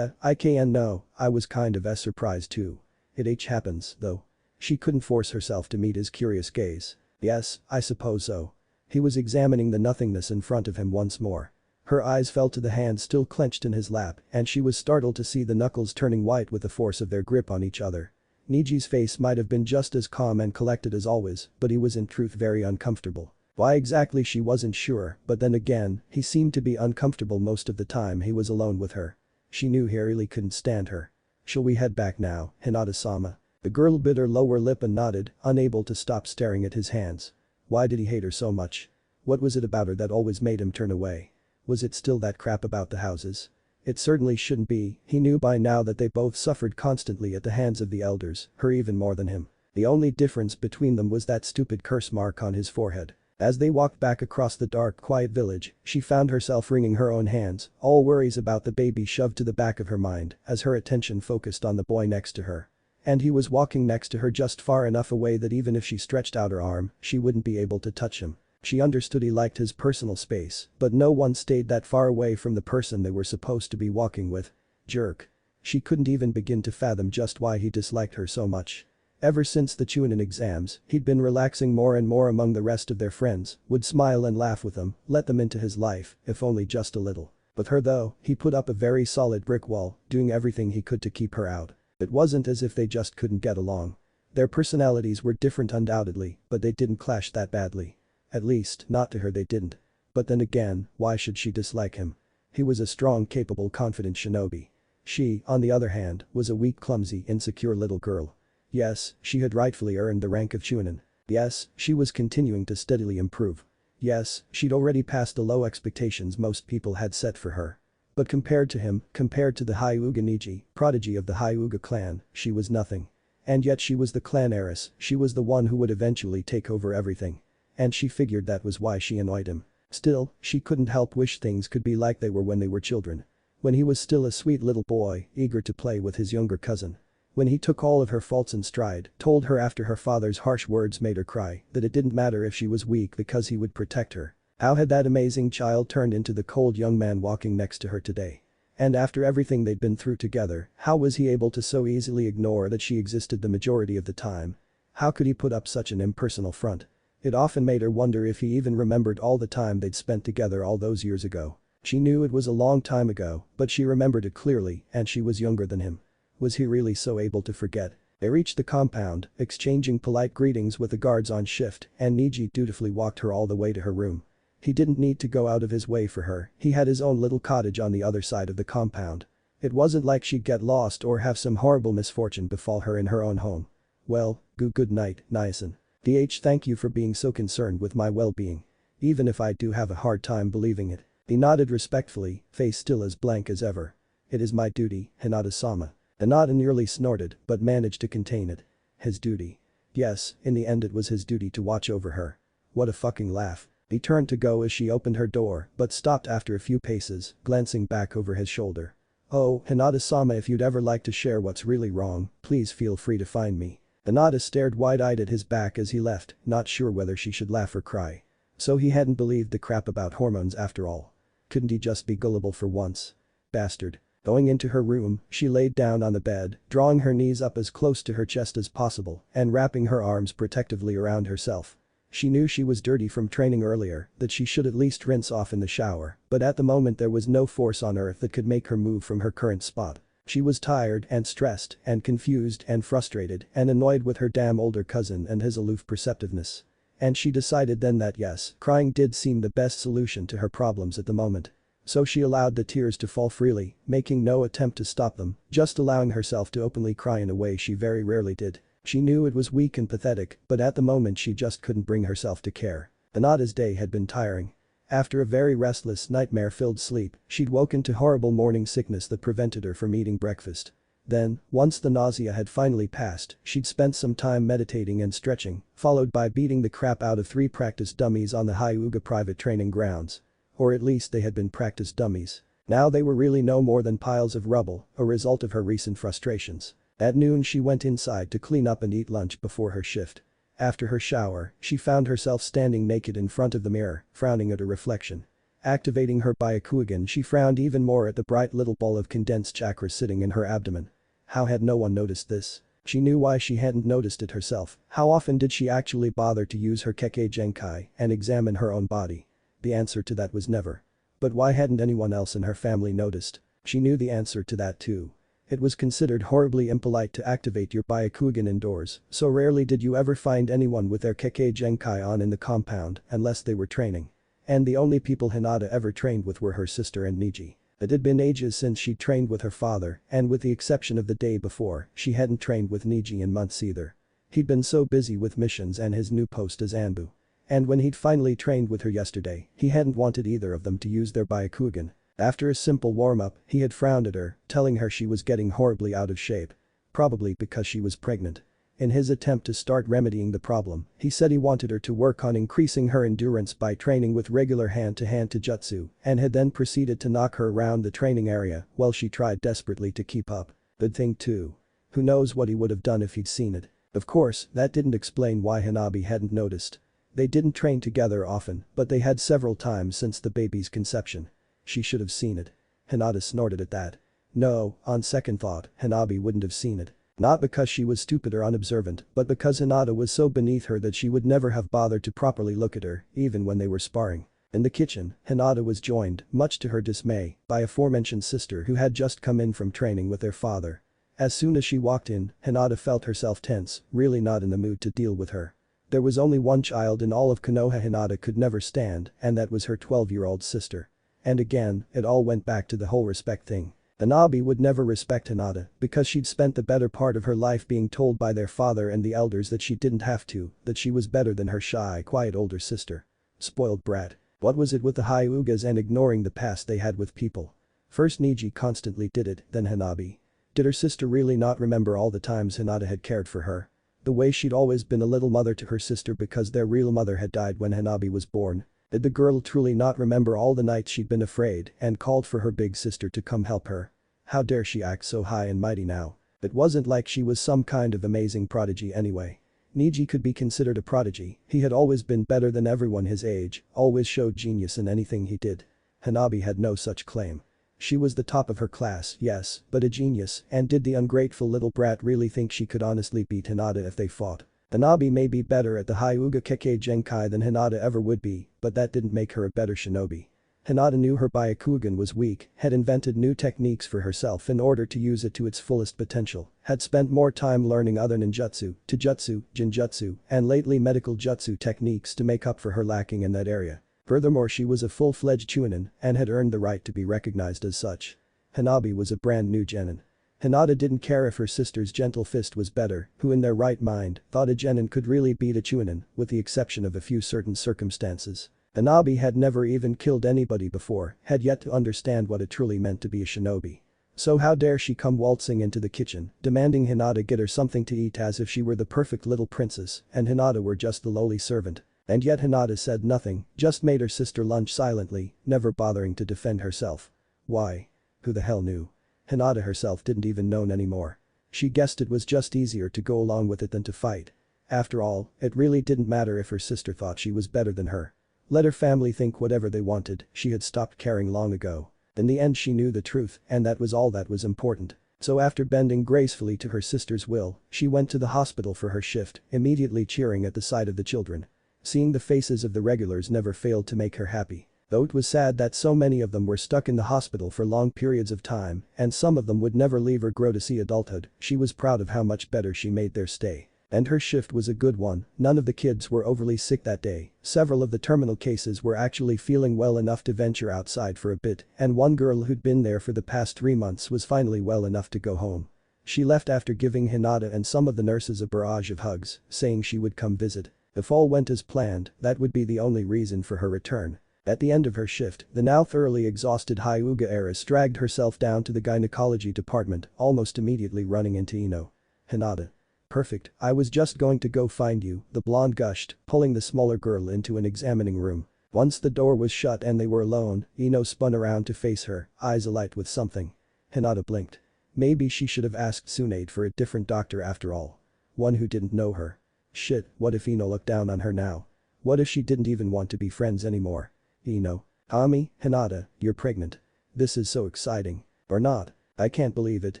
I can know, I was kind of surprised too. It happens, though. She couldn't force herself to meet his curious gaze. Yes, I suppose so. He was examining the nothingness in front of him once more. Her eyes fell to the hand still clenched in his lap and she was startled to see the knuckles turning white with the force of their grip on each other. Neji's face might have been just as calm and collected as always, but he was in truth very uncomfortable. Why exactly she wasn't sure, but then again, he seemed to be uncomfortable most of the time he was alone with her. She knew he really couldn't stand her. Shall we head back now, Hinata-sama? The girl bit her lower lip and nodded, unable to stop staring at his hands. Why did he hate her so much? What was it about her that always made him turn away? Was it still that crap about the houses? It certainly shouldn't be, he knew by now that they both suffered constantly at the hands of the elders, her even more than him. The only difference between them was that stupid curse mark on his forehead. As they walked back across the dark quiet village, she found herself wringing her own hands, all worries about the baby shoved to the back of her mind as her attention focused on the boy next to her. And he was walking next to her just far enough away that even if she stretched out her arm, she wouldn't be able to touch him. She understood he liked his personal space, but no one stayed that far away from the person they were supposed to be walking with. Jerk. She couldn't even begin to fathom just why he disliked her so much. Ever since the Chunin exams, he'd been relaxing more and more among the rest of their friends, would smile and laugh with them, let them into his life, if only just a little. With her though, he put up a very solid brick wall, doing everything he could to keep her out. It wasn't as if they just couldn't get along. Their personalities were different undoubtedly, but they didn't clash that badly. At least, not to her they didn't. But then again, why should she dislike him? He was a strong, capable, confident shinobi. She, on the other hand, was a weak, clumsy, insecure little girl. Yes, she had rightfully earned the rank of Chunin. Yes, she was continuing to steadily improve. Yes, she'd already passed the low expectations most people had set for her. But compared to him, compared to the Hyuga Neji, prodigy of the Hyuga clan, she was nothing. And yet she was the clan heiress, she was the one who would eventually take over everything. And she figured that was why she annoyed him. Still, she couldn't help wish things could be like they were when they were children. When he was still a sweet little boy, eager to play with his younger cousin. When he took all of her faults in stride, told her after her father's harsh words made her cry, that it didn't matter if she was weak because he would protect her. How had that amazing child turned into the cold young man walking next to her today? And after everything they'd been through together, how was he able to so easily ignore that she existed the majority of the time? How could he put up such an impersonal front? It often made her wonder if he even remembered all the time they'd spent together all those years ago. She knew it was a long time ago, but she remembered it clearly, and she was younger than him. Was he really so able to forget? They reached the compound, exchanging polite greetings with the guards on shift, and Neji dutifully walked her all the way to her room. He didn't need to go out of his way for her, he had his own little cottage on the other side of the compound. It wasn't like she'd get lost or have some horrible misfortune befall her in her own home. Well, good night, Niacin. Thank you for being so concerned with my well-being. Even if I do have a hard time believing it. He nodded respectfully, face still as blank as ever. It is my duty, Hinata-sama. Hinata nearly snorted, but managed to contain it. His duty. Yes, in the end it was his duty to watch over her. What a fucking laugh. He turned to go as she opened her door, but stopped after a few paces, glancing back over his shoulder. Oh, Hinata-sama, if you'd ever like to share what's really wrong, please feel free to find me. Hinata stared wide-eyed at his back as he left, not sure whether she should laugh or cry. So he hadn't believed the crap about hormones after all. Couldn't he just be gullible for once? Bastard. Going into her room, she laid down on the bed, drawing her knees up as close to her chest as possible and wrapping her arms protectively around herself. She knew she was dirty from training earlier, that she should at least rinse off in the shower, but at the moment there was no force on earth that could make her move from her current spot. She was tired and stressed and confused and frustrated and annoyed with her damn older cousin and his aloof perceptiveness. And she decided then that yes, crying did seem the best solution to her problems at the moment. So she allowed the tears to fall freely, making no attempt to stop them, just allowing herself to openly cry in a way she very rarely did. She knew it was weak and pathetic, but at the moment she just couldn't bring herself to care. Hinata's day had been tiring. After a very restless, nightmare-filled sleep, she'd woken to horrible morning sickness that prevented her from eating breakfast. Then, once the nausea had finally passed, she'd spent some time meditating and stretching, followed by beating the crap out of 3 practice dummies on the Hyuga private training grounds. Or at least they had been practice dummies. Now they were really no more than piles of rubble, a result of her recent frustrations. At noon she went inside to clean up and eat lunch before her shift. After her shower, she found herself standing naked in front of the mirror, frowning at her reflection. Activating her Byakugan, she frowned even more at the bright little ball of condensed chakra sitting in her abdomen. How had no one noticed this? She knew why she hadn't noticed it herself. How often did she actually bother to use her Kekkei Genkai and examine her own body? The answer to that was never. But why hadn't anyone else in her family noticed? She knew the answer to that too. It was considered horribly impolite to activate your Byakugan indoors, so rarely did you ever find anyone with their Kekkei Genkai on in the compound unless they were training. And the only people Hinata ever trained with were her sister and Neji. It had been ages since she'd trained with her father, and with the exception of the day before, she hadn't trained with Neji in months either. He'd been so busy with missions and his new post as Anbu. And when he'd finally trained with her yesterday, he hadn't wanted either of them to use their Byakugan. After a simple warm-up, he had frowned at her, telling her she was getting horribly out of shape. Probably because she was pregnant. In his attempt to start remedying the problem, he said he wanted her to work on increasing her endurance by training with regular hand-to-hand taijutsu, and had then proceeded to knock her around the training area while she tried desperately to keep up. Good thing too. Who knows what he would have done if he'd seen it. Of course, that didn't explain why Hanabi hadn't noticed. They didn't train together often, but they had several times since the baby's conception. She should have seen it. Hinata snorted at that. No, on second thought, Hanabi wouldn't have seen it. Not because she was stupid or unobservant, but because Hinata was so beneath her that she would never have bothered to properly look at her, even when they were sparring. In the kitchen, Hinata was joined, much to her dismay, by aforementioned sister who had just come in from training with their father. As soon as she walked in, Hinata felt herself tense, really not in the mood to deal with her. There was only one child in all of Konoha Hinata could never stand, and that was her 12-year-old sister. And again, it all went back to the whole respect thing. Hanabi would never respect Hinata because she'd spent the better part of her life being told by their father and the elders that she didn't have to, that she was better than her shy, quiet older sister. Spoiled brat. What was it with the Hyugas and ignoring the past they had with people? First Neji constantly did it, then Hanabi. Did her sister really not remember all the times Hinata had cared for her? The way she'd always been a little mother to her sister because their real mother had died when Hanabi was born? Did the girl truly not remember all the nights she'd been afraid and called for her big sister to come help her? How dare she act so high and mighty now? It wasn't like she was some kind of amazing prodigy anyway. Neji could be considered a prodigy, he had always been better than everyone his age, always showed genius in anything he did. Hanabi had no such claim. She was the top of her class, yes, but a genius, and did the ungrateful little brat really think she could honestly beat Hinata if they fought? Hanabi may be better at the Hyuga Kekkei Genkai than Hinata ever would be, but that didn't make her a better shinobi. Hinata knew her Byakugan was weak, had invented new techniques for herself in order to use it to its fullest potential, had spent more time learning other ninjutsu, taijutsu, jinjutsu, and lately medical jutsu techniques to make up for her lacking in that area. Furthermore, she was a full-fledged chunin and had earned the right to be recognized as such. Hanabi was a brand new genin. Hinata didn't care if her sister's gentle fist was better, who in their right mind thought a genin could really beat a chunin, with the exception of a few certain circumstances. Hanabi had never even killed anybody before, had yet to understand what it truly meant to be a shinobi. So how dare she come waltzing into the kitchen, demanding Hinata get her something to eat as if she were the perfect little princess and Hinata were just the lowly servant. And yet Hinata said nothing, just made her sister lunch silently, never bothering to defend herself. Why? Who the hell knew? Hinata herself didn't even know anymore. She guessed it was just easier to go along with it than to fight. After all, it really didn't matter if her sister thought she was better than her. Let her family think whatever they wanted, she had stopped caring long ago. In the end she knew the truth, and that was all that was important. So after bending gracefully to her sister's will, she went to the hospital for her shift, immediately cheering at the sight of the children. Seeing the faces of the regulars never failed to make her happy. Though it was sad that so many of them were stuck in the hospital for long periods of time, and some of them would never leave or grow to see adulthood, she was proud of how much better she made their stay. And her shift was a good one, none of the kids were overly sick that day, several of the terminal cases were actually feeling well enough to venture outside for a bit, and one girl who'd been there for the past 3 months was finally well enough to go home. She left after giving Hinata and some of the nurses a barrage of hugs, saying she would come visit. If all went as planned, that would be the only reason for her return. At the end of her shift, the now thoroughly exhausted Hyuga heiress dragged herself down to the gynecology department, almost immediately running into Ino. Hinata. Perfect, I was just going to go find you, the blonde gushed, pulling the smaller girl into an examining room. Once the door was shut and they were alone, Ino spun around to face her, eyes alight with something. Hinata blinked. Maybe she should have asked Tsunade for a different doctor after all. One who didn't know her. Shit, what if Ino looked down on her now? What if she didn't even want to be friends anymore? Ino. Ami, Hinata, you're pregnant. This is so exciting. Or not. I can't believe it.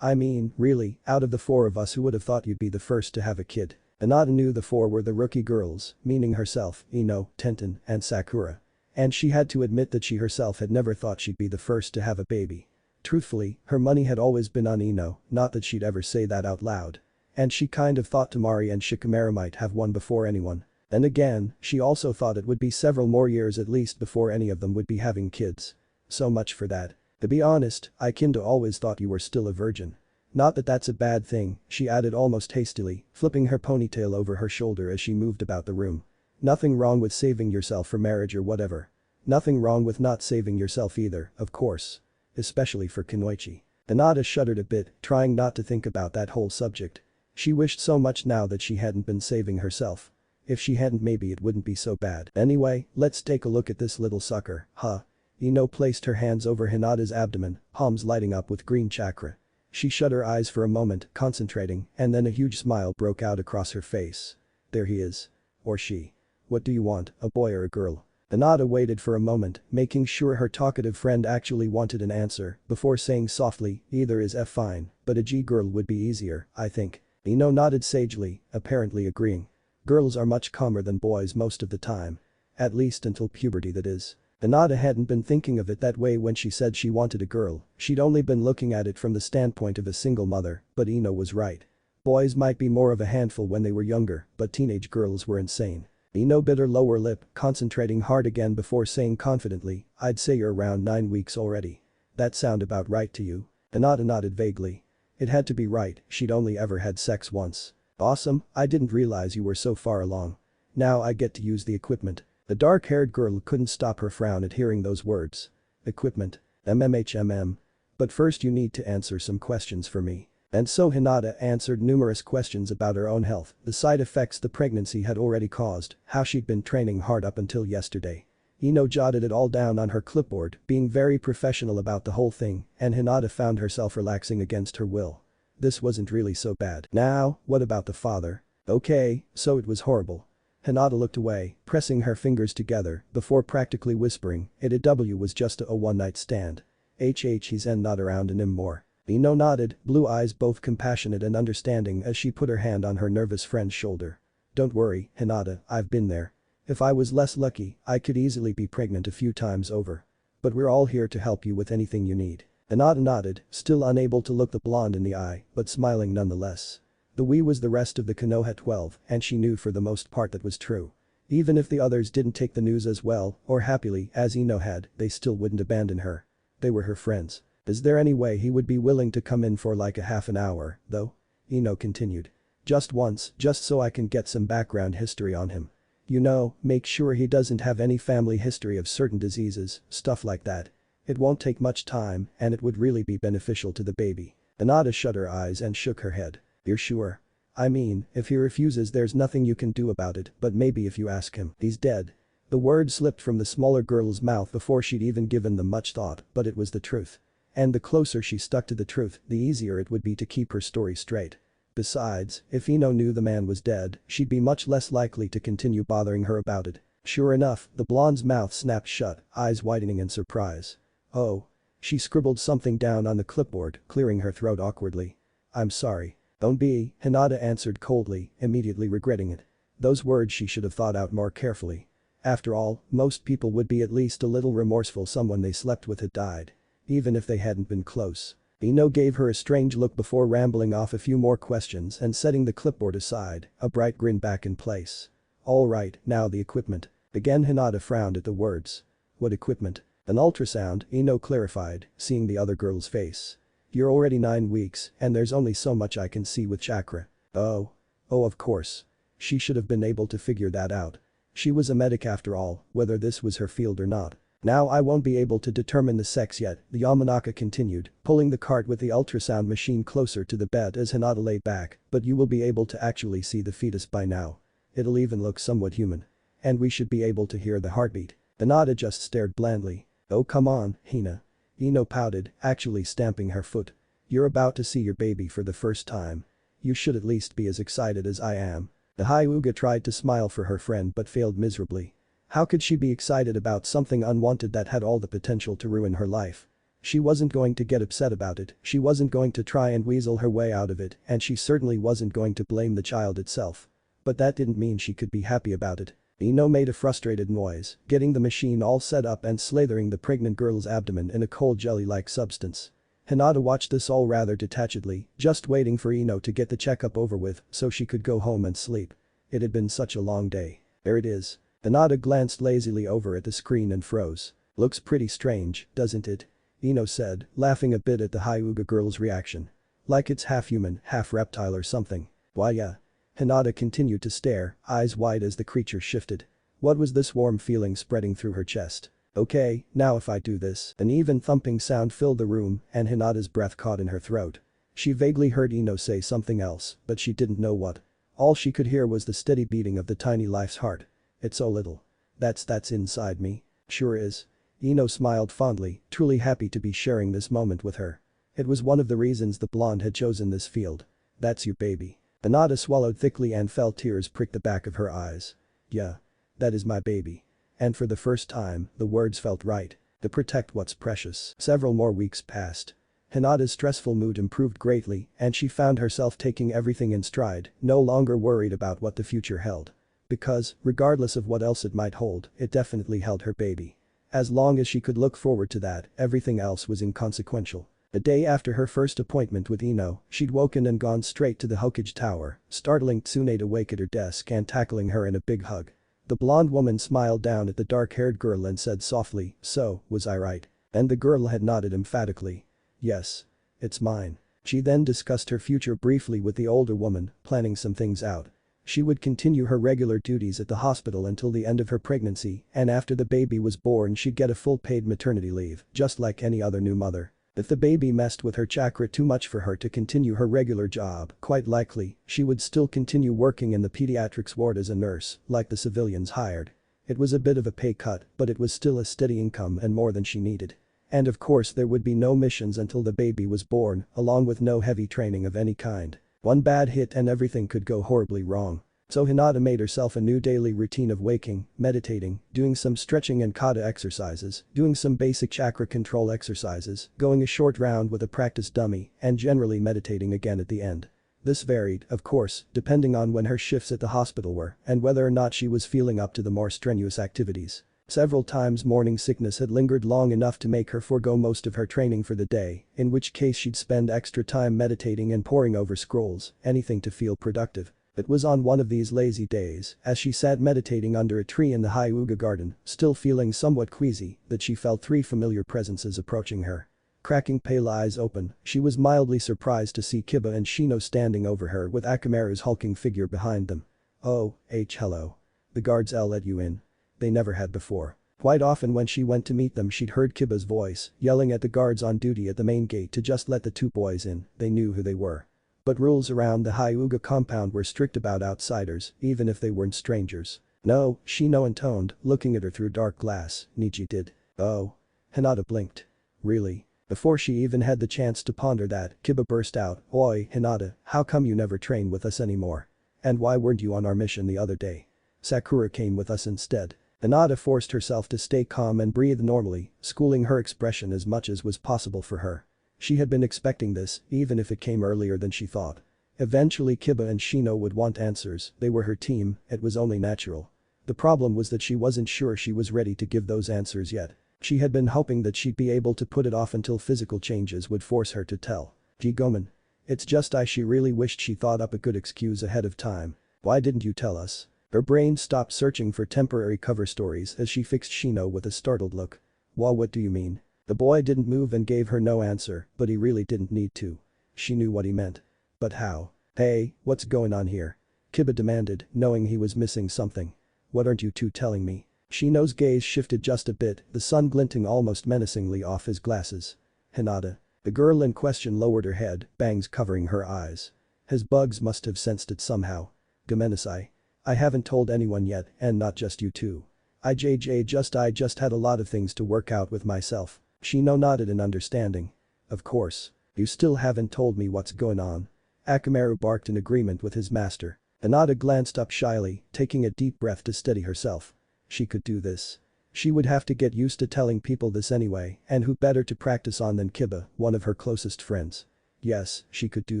I mean, really, out of the 4 of us who would have thought you'd be the first to have a kid? Hinata knew the 4 were the rookie girls, meaning herself, Ino, Tenten, and Sakura. And she had to admit that she herself had never thought she'd be the first to have a baby. Truthfully, her money had always been on Ino, not that she'd ever say that out loud. And she kind of thought Temari and Shikamaru might have one before anyone. Then again, she also thought it would be several more years at least before any of them would be having kids. So much for that. To be honest, I kinda always thought you were still a virgin. Not that that's a bad thing, she added almost hastily, flipping her ponytail over her shoulder as she moved about the room. Nothing wrong with saving yourself for marriage or whatever. Nothing wrong with not saving yourself either, of course. Especially for Kunoichi. Hinata shuddered a bit, trying not to think about that whole subject. She wished so much now that she hadn't been saving herself. If she hadn't, maybe it wouldn't be so bad. Anyway, let's take a look at this little sucker, huh? Ino placed her hands over Hinata's abdomen, palms lighting up with green chakra. She shut her eyes for a moment, concentrating, and then a huge smile broke out across her face. There he is. Or she. What do you want, a boy or a girl? HInata waited for a moment, making sure her talkative friend actually wanted an answer, before saying softly, either is fine, but a G-girl would be easier, I think. Ino nodded sagely, apparently agreeing. Girls are much calmer than boys most of the time. At least until puberty, that is. HInata hadn't been thinking of it that way when she said she wanted a girl, she'd only been looking at it from the standpoint of a single mother, but Ino was right. Boys might be more of a handful when they were younger, but teenage girls were insane. Ino bit her lower lip, concentrating hard again before saying confidently, I'd say you're around 9 weeks already. That sound about right to you? HInata nodded vaguely. It had to be right, she'd only ever had sex once. Awesome, I didn't realize you were so far along. Now I get to use the equipment. The dark-haired girl couldn't stop her frown at hearing those words. Equipment. MMHMM. But first you need to answer some questions for me. And so HInata answered numerous questions about her own health, the side effects the pregnancy had already caused, how she'd been training hard up until yesterday. Ino jotted it all down on her clipboard, being very professional about the whole thing, and HInata found herself relaxing against her will. This wasn't really so bad. Now, what about the father? Okay, so it was horrible. HInata looked away, pressing her fingers together, before practically whispering, it was just a one-night stand. He's not around anymore. Ino nodded, blue eyes both compassionate and understanding as she put her hand on her nervous friend's shoulder. Don't worry, HInata, I've been there. If I was less lucky, I could easily be pregnant a few times over. But we're all here to help you with anything you need. HInata nodded, still unable to look the blonde in the eye, but smiling nonetheless. The we was the rest of the Konoha 12, and she knew for the most part that was true. Even if the others didn't take the news as well, or happily, as Ino had, they still wouldn't abandon her. They were her friends. Is there any way he would be willing to come in for like a half an hour, though? Ino continued. Just once, just so I can get some background history on him. You know, make sure he doesn't have any family history of certain diseases, stuff like that. It won't take much time, and it would really be beneficial to the baby. HInata shut her eyes and shook her head. You're sure? I mean, if he refuses there's nothing you can do about it, but maybe if you ask him, he's dead. The word slipped from the smaller girl's mouth before she'd even given them much thought, but it was the truth. And the closer she stuck to the truth, the easier it would be to keep her story straight. Besides, if Ino knew the man was dead, she'd be much less likely to continue bothering her about it. Sure enough, the blonde's mouth snapped shut, eyes widening in surprise. Oh. She scribbled something down on the clipboard, clearing her throat awkwardly. I'm sorry. Don't be, HInata answered coldly, immediately regretting it. Those words she should have thought out more carefully. After all, most people would be at least a little remorseful someone they slept with had died. Even if they hadn't been close. Ino gave her a strange look before rambling off a few more questions and setting the clipboard aside, a bright grin back in place. Alright, now the equipment. Again HInata frowned at the words. What equipment? An ultrasound, Ino clarified, seeing the other girl's face. You're already 9 weeks, and there's only so much I can see with chakra. Oh. Oh, of course. She should have been able to figure that out. She was a medic after all, whether this was her field or not. Now I won't be able to determine the sex yet, the Yamanaka continued, pulling the cart with the ultrasound machine closer to the bed as HInata lay back, but you will be able to actually see the fetus by now. It'll even look somewhat human. And we should be able to hear the heartbeat. HInata just stared blandly. Oh come on, Hina. Ino pouted, actually stamping her foot. You're about to see your baby for the first time. You should at least be as excited as I am. The Hyuga tried to smile for her friend but failed miserably. How could she be excited about something unwanted that had all the potential to ruin her life? She wasn't going to get upset about it, she wasn't going to try and weasel her way out of it, and she certainly wasn't going to blame the child itself. But that didn't mean she could be happy about it. Ino made a frustrated noise, getting the machine all set up and slathering the pregnant girl's abdomen in a cold jelly-like substance. HInata watched this all rather detachedly, just waiting for Ino to get the checkup over with so she could go home and sleep. It had been such a long day. There it is. HInata glanced lazily over at the screen and froze. Looks pretty strange, doesn't it? Ino said, laughing a bit at the Hyuga girl's reaction. Like it's half human, half reptile or something. Why yeah. HInata continued to stare, eyes wide as the creature shifted. What was this warm feeling spreading through her chest? Okay, now if I do this. An even thumping sound filled the room and Hinata's breath caught in her throat. She vaguely heard Ino say something else, but she didn't know what. All she could hear was the steady beating of the tiny life's heart. It's so little. That's inside me. Sure is. Ino smiled fondly, truly happy to be sharing this moment with her. It was one of the reasons the blonde had chosen this field. That's your baby. HInata swallowed thickly and felt tears prick the back of her eyes. Yeah. That is my baby. And for the first time, the words felt right. To protect what's precious. Several more weeks passed. Hinata's stressful mood improved greatly and she found herself taking everything in stride, no longer worried about what the future held. Because, regardless of what else it might hold, it definitely held her baby. As long as she could look forward to that, everything else was inconsequential. A day after her first appointment with Ino, she'd woken and gone straight to the Hokage Tower, startling Tsunade awake at her desk and tackling her in a big hug. The blonde woman smiled down at the dark-haired girl and said softly, "So, was I right?" And the girl had nodded emphatically. "Yes. It's mine." She then discussed her future briefly with the older woman, planning some things out. She would continue her regular duties at the hospital until the end of her pregnancy, and after the baby was born she'd get a full paid maternity leave, just like any other new mother. If the baby messed with her chakra too much for her to continue her regular job, quite likely, she would still continue working in the pediatrics ward as a nurse, like the civilians hired. It was a bit of a pay cut, but it was still a steady income and more than she needed. And of course there would be no missions until the baby was born, along with no heavy training of any kind. One bad hit and everything could go horribly wrong. So Hinata made herself a new daily routine of waking, meditating, doing some stretching and kata exercises, doing some basic chakra control exercises, going a short round with a practice dummy, and generally meditating again at the end. This varied, of course, depending on when her shifts at the hospital were and whether or not she was feeling up to the more strenuous activities. Several times morning sickness had lingered long enough to make her forego most of her training for the day, in which case she'd spend extra time meditating and poring over scrolls, anything to feel productive. It was on one of these lazy days, as she sat meditating under a tree in the Hyuga garden, still feeling somewhat queasy, that she felt three familiar presences approaching her. Cracking pale eyes open, she was mildly surprised to see Kiba and Shino standing over her with Akamaru's hulking figure behind them. "Oh, hello. The guards let you in." They never had before. Quite often when she went to meet them she'd heard Kiba's voice, yelling at the guards on duty at the main gate to just let the two boys in, they knew who they were. But rules around the Hyuga compound were strict about outsiders, even if they weren't strangers. "No," Shino intoned, looking at her through dark glass, Neji did. "Oh." Hinata blinked. "Really?" Before she even had the chance to ponder that, Kiba burst out, "Oi, Hinata, how come you never train with us anymore? And why weren't you on our mission the other day? Sakura came with us instead." Hinata forced herself to stay calm and breathe normally, schooling her expression as much as was possible for her. She had been expecting this, even if it came earlier than she thought. Eventually Kiba and Shino would want answers, they were her team, it was only natural. The problem was that she wasn't sure she was ready to give those answers yet. She had been hoping that she'd be able to put it off until physical changes would force her to tell. "Jigomen. It's just she really wished she thought up a good excuse ahead of time. Why didn't you tell us?" Her brain stopped searching for temporary cover stories as she fixed Shino with a startled look. What do you mean?" The boy didn't move and gave her no answer, but he really didn't need to. She knew what he meant. But how? "Hey, what's going on here?" Kiba demanded, knowing he was missing something. "What aren't you two telling me?" Shino's gaze shifted just a bit, the sun glinting almost menacingly off his glasses. "Hinata." The girl in question lowered her head, bangs covering her eyes. His bugs must have sensed it somehow. "Gomenasai. I haven't told anyone yet, and not just you two. I just had a lot of things to work out with myself." Shino nodded in understanding. "Of course. You still haven't told me what's going on." Akamaru barked in agreement with his master. Hinata glanced up shyly, taking a deep breath to steady herself. She could do this. She would have to get used to telling people this anyway, and who better to practice on than Kiba, one of her closest friends. Yes, she could do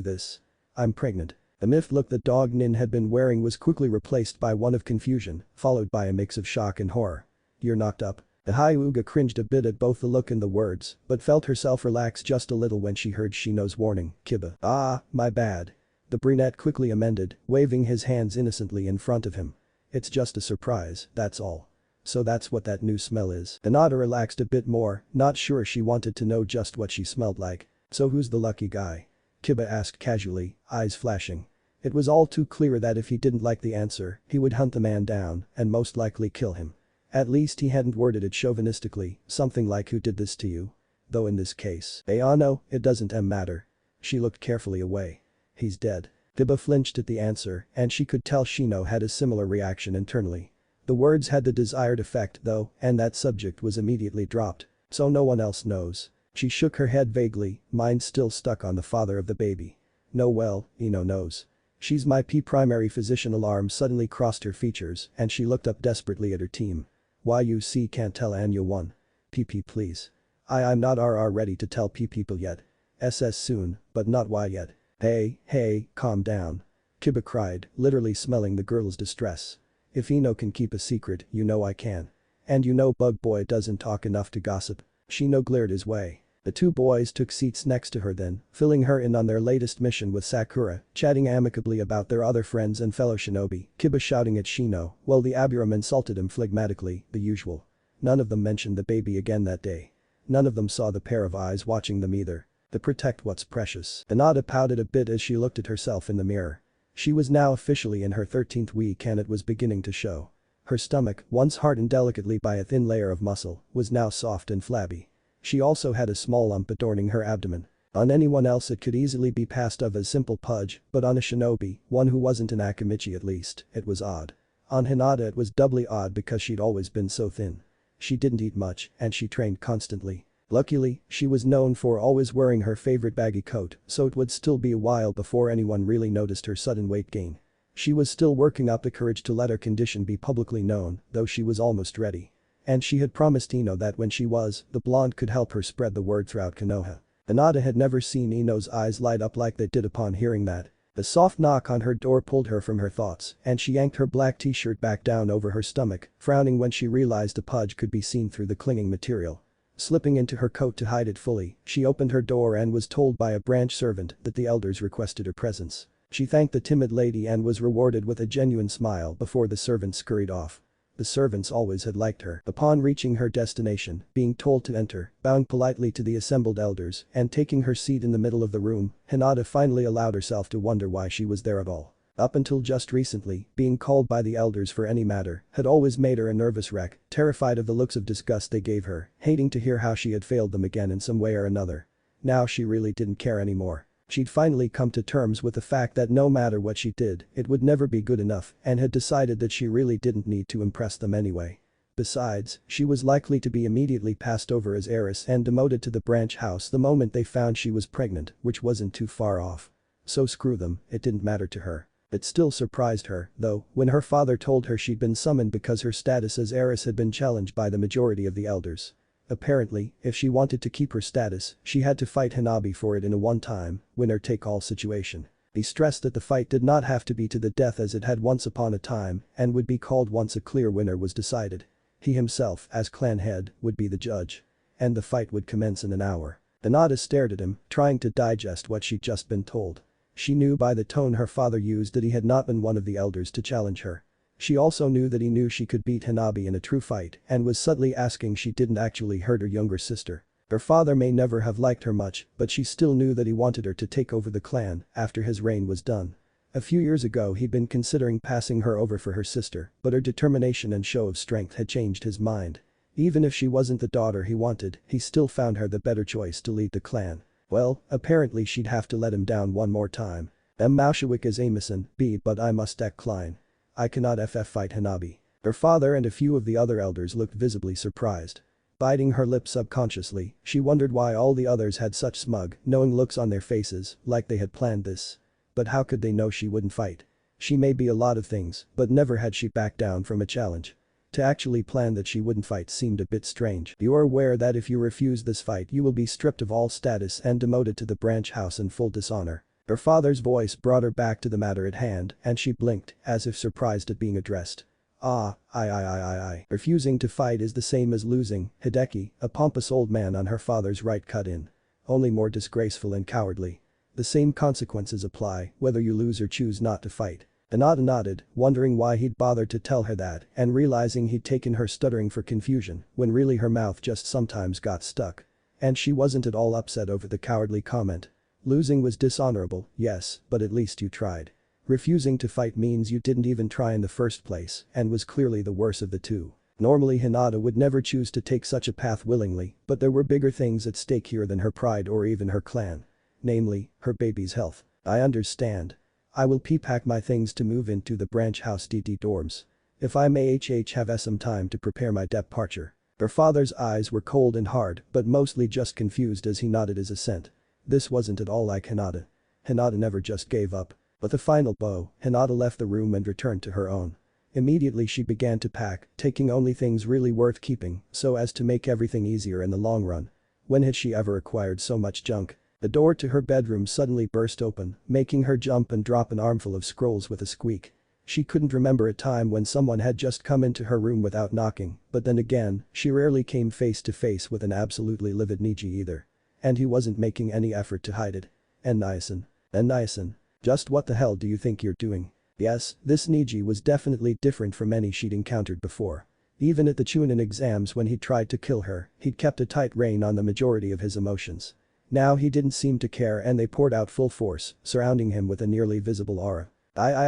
this. "I'm pregnant." The miffed look that Dog Nin had been wearing was quickly replaced by one of confusion, followed by a mix of shock and horror. "You're knocked up." The Hyuga cringed a bit at both the look and the words, but felt herself relax just a little when she heard Shino's warning, "Kiba." "Ah, my bad." The brunette quickly amended, waving his hands innocently in front of him. "It's just a surprise, that's all." "So that's what that new smell is." Hinata relaxed a bit more, not sure she wanted to know just what she smelled like. "So who's the lucky guy?" Kiba asked casually, eyes flashing. It was all too clear that if he didn't like the answer, he would hunt the man down and most likely kill him. At least he hadn't worded it chauvinistically, something like "who did this to you?" Though in this case, no, it doesn't matter. She looked carefully away. "He's dead." Kiba flinched at the answer, and she could tell Shino had a similar reaction internally. The words had the desired effect though, and that subject was immediately dropped. "So no one else knows." She shook her head vaguely, mind still stuck on the father of the baby. No well, Ino knows. She's my primary physician. Alarm suddenly crossed her features and she looked up desperately at her team. Why you see can't tell Anya one. PP please. I'm not ready to tell people yet. SS soon, but not why yet. Hey, calm down. Kiba cried, literally smelling the girl's distress. If Ino can keep a secret, you know I can. And you know Bug Boy doesn't talk enough to gossip. Shino glared his way. The two boys took seats next to her then, filling her in on their latest mission with Sakura, chatting amicably about their other friends and fellow shinobi, Kiba shouting at Shino, while the Aburam insulted him phlegmatically, the usual. None of them mentioned the baby again that day. None of them saw the pair of eyes watching them either. To protect what's precious. HInata pouted a bit as she looked at herself in the mirror. She was now officially in her 13th week and it was beginning to show. Her stomach, once hardened delicately by a thin layer of muscle, was now soft and flabby. She also had a small lump adorning her abdomen. On anyone else it could easily be passed off as simple pudge, but on a shinobi, one who wasn't an Akamichi at least, it was odd. On HInata it was doubly odd because she'd always been so thin. She didn't eat much and she trained constantly. Luckily, she was known for always wearing her favorite baggy coat, so it would still be a while before anyone really noticed her sudden weight gain. She was still working up the courage to let her condition be publicly known, though she was almost ready. And she had promised Ino that when she was, the blonde could help her spread the word throughout Konoha. HInata had never seen Ino's eyes light up like they did upon hearing that. A soft knock on her door pulled her from her thoughts and she yanked her black t-shirt back down over her stomach, frowning when she realized the pudge could be seen through the clinging material. Slipping into her coat to hide it fully, she opened her door and was told by a branch servant that the elders requested her presence. She thanked the timid lady and was rewarded with a genuine smile before the servant scurried off. The servants always had liked her. Upon reaching her destination, being told to enter, bowing politely to the assembled elders, and taking her seat in the middle of the room, HInata finally allowed herself to wonder why she was there at all. Up until just recently, being called by the elders for any matter had always made her a nervous wreck, terrified of the looks of disgust they gave her, hating to hear how she had failed them again in some way or another. Now she really didn't care anymore. She'd finally come to terms with the fact that no matter what she did, it would never be good enough and had decided that she really didn't need to impress them anyway. Besides, she was likely to be immediately passed over as heiress and demoted to the branch house the moment they found she was pregnant, which wasn't too far off. So screw them, it didn't matter to her. It still surprised her, though, when her father told her she'd been summoned because her status as heiress had been challenged by the majority of the elders. Apparently, if she wanted to keep her status, she had to fight Hanabi for it in a one-time, winner-take-all situation. He stressed that the fight did not have to be to the death as it had once upon a time and would be called once a clear winner was decided. He himself, as clan head, would be the judge. And the fight would commence in an hour. HInata stared at him, trying to digest what she'd just been told. She knew by the tone her father used that he had not been one of the elders to challenge her. She also knew that he knew she could beat Hanabi in a true fight and was subtly asking she didn't actually hurt her younger sister. Her father may never have liked her much, but she still knew that he wanted her to take over the clan after his reign was done. A few years ago he'd been considering passing her over for her sister, but her determination and show of strength had changed his mind. Even if she wasn't the daughter he wanted, he still found her the better choice to lead the clan. Well, apparently she'd have to let him down one more time. Maushawik is Amison, B but I must decline. I cannot fight Hanabi. Her father and a few of the other elders looked visibly surprised. Biting her lip subconsciously, she wondered why all the others had such smug, knowing looks on their faces, like they had planned this. But how could they know she wouldn't fight? She may be a lot of things, but never had she backed down from a challenge. To actually plan that she wouldn't fight seemed a bit strange. You are aware that if you refuse this fight you will be stripped of all status and demoted to the branch house in full dishonor. Her father's voice brought her back to the matter at hand and she blinked, as if surprised at being addressed. I. Refusing to fight is the same as losing, Hideki, a pompous old man on her father's right cut in. Only more disgraceful and cowardly. The same consequences apply, whether you lose or choose not to fight. HInata nodded, wondering why he'd bothered to tell her that and realizing he'd taken her stuttering for confusion when really her mouth just sometimes got stuck. And she wasn't at all upset over the cowardly comment. Losing was dishonorable, yes, but at least you tried. Refusing to fight means you didn't even try in the first place and was clearly the worse of the two. Normally HInata would never choose to take such a path willingly, but there were bigger things at stake here than her pride or even her clan. Namely, her baby's health. I understand. I will pack my things to move into the branch house DD dorms. If I may have some time to prepare my departure. Her father's eyes were cold and hard but mostly just confused as he nodded his assent. This wasn't at all like Hinata. Hinata never just gave up. With a final bow, Hinata left the room and returned to her own. Immediately she began to pack, taking only things really worth keeping so as to make everything easier in the long run. When had she ever acquired so much junk? The door to her bedroom suddenly burst open, making her jump and drop an armful of scrolls with a squeak. She couldn't remember a time when someone had just come into her room without knocking, but then again, she rarely came face to face with an absolutely livid Neji either. And he wasn't making any effort to hide it. And Niacin. Just what the hell do you think you're doing? Yes, this Neji was definitely different from any she'd encountered before. Even at the Chunin exams when he tried to kill her, he'd kept a tight rein on the majority of his emotions. Now he didn't seem to care and they poured out full force, surrounding him with a nearly visible aura.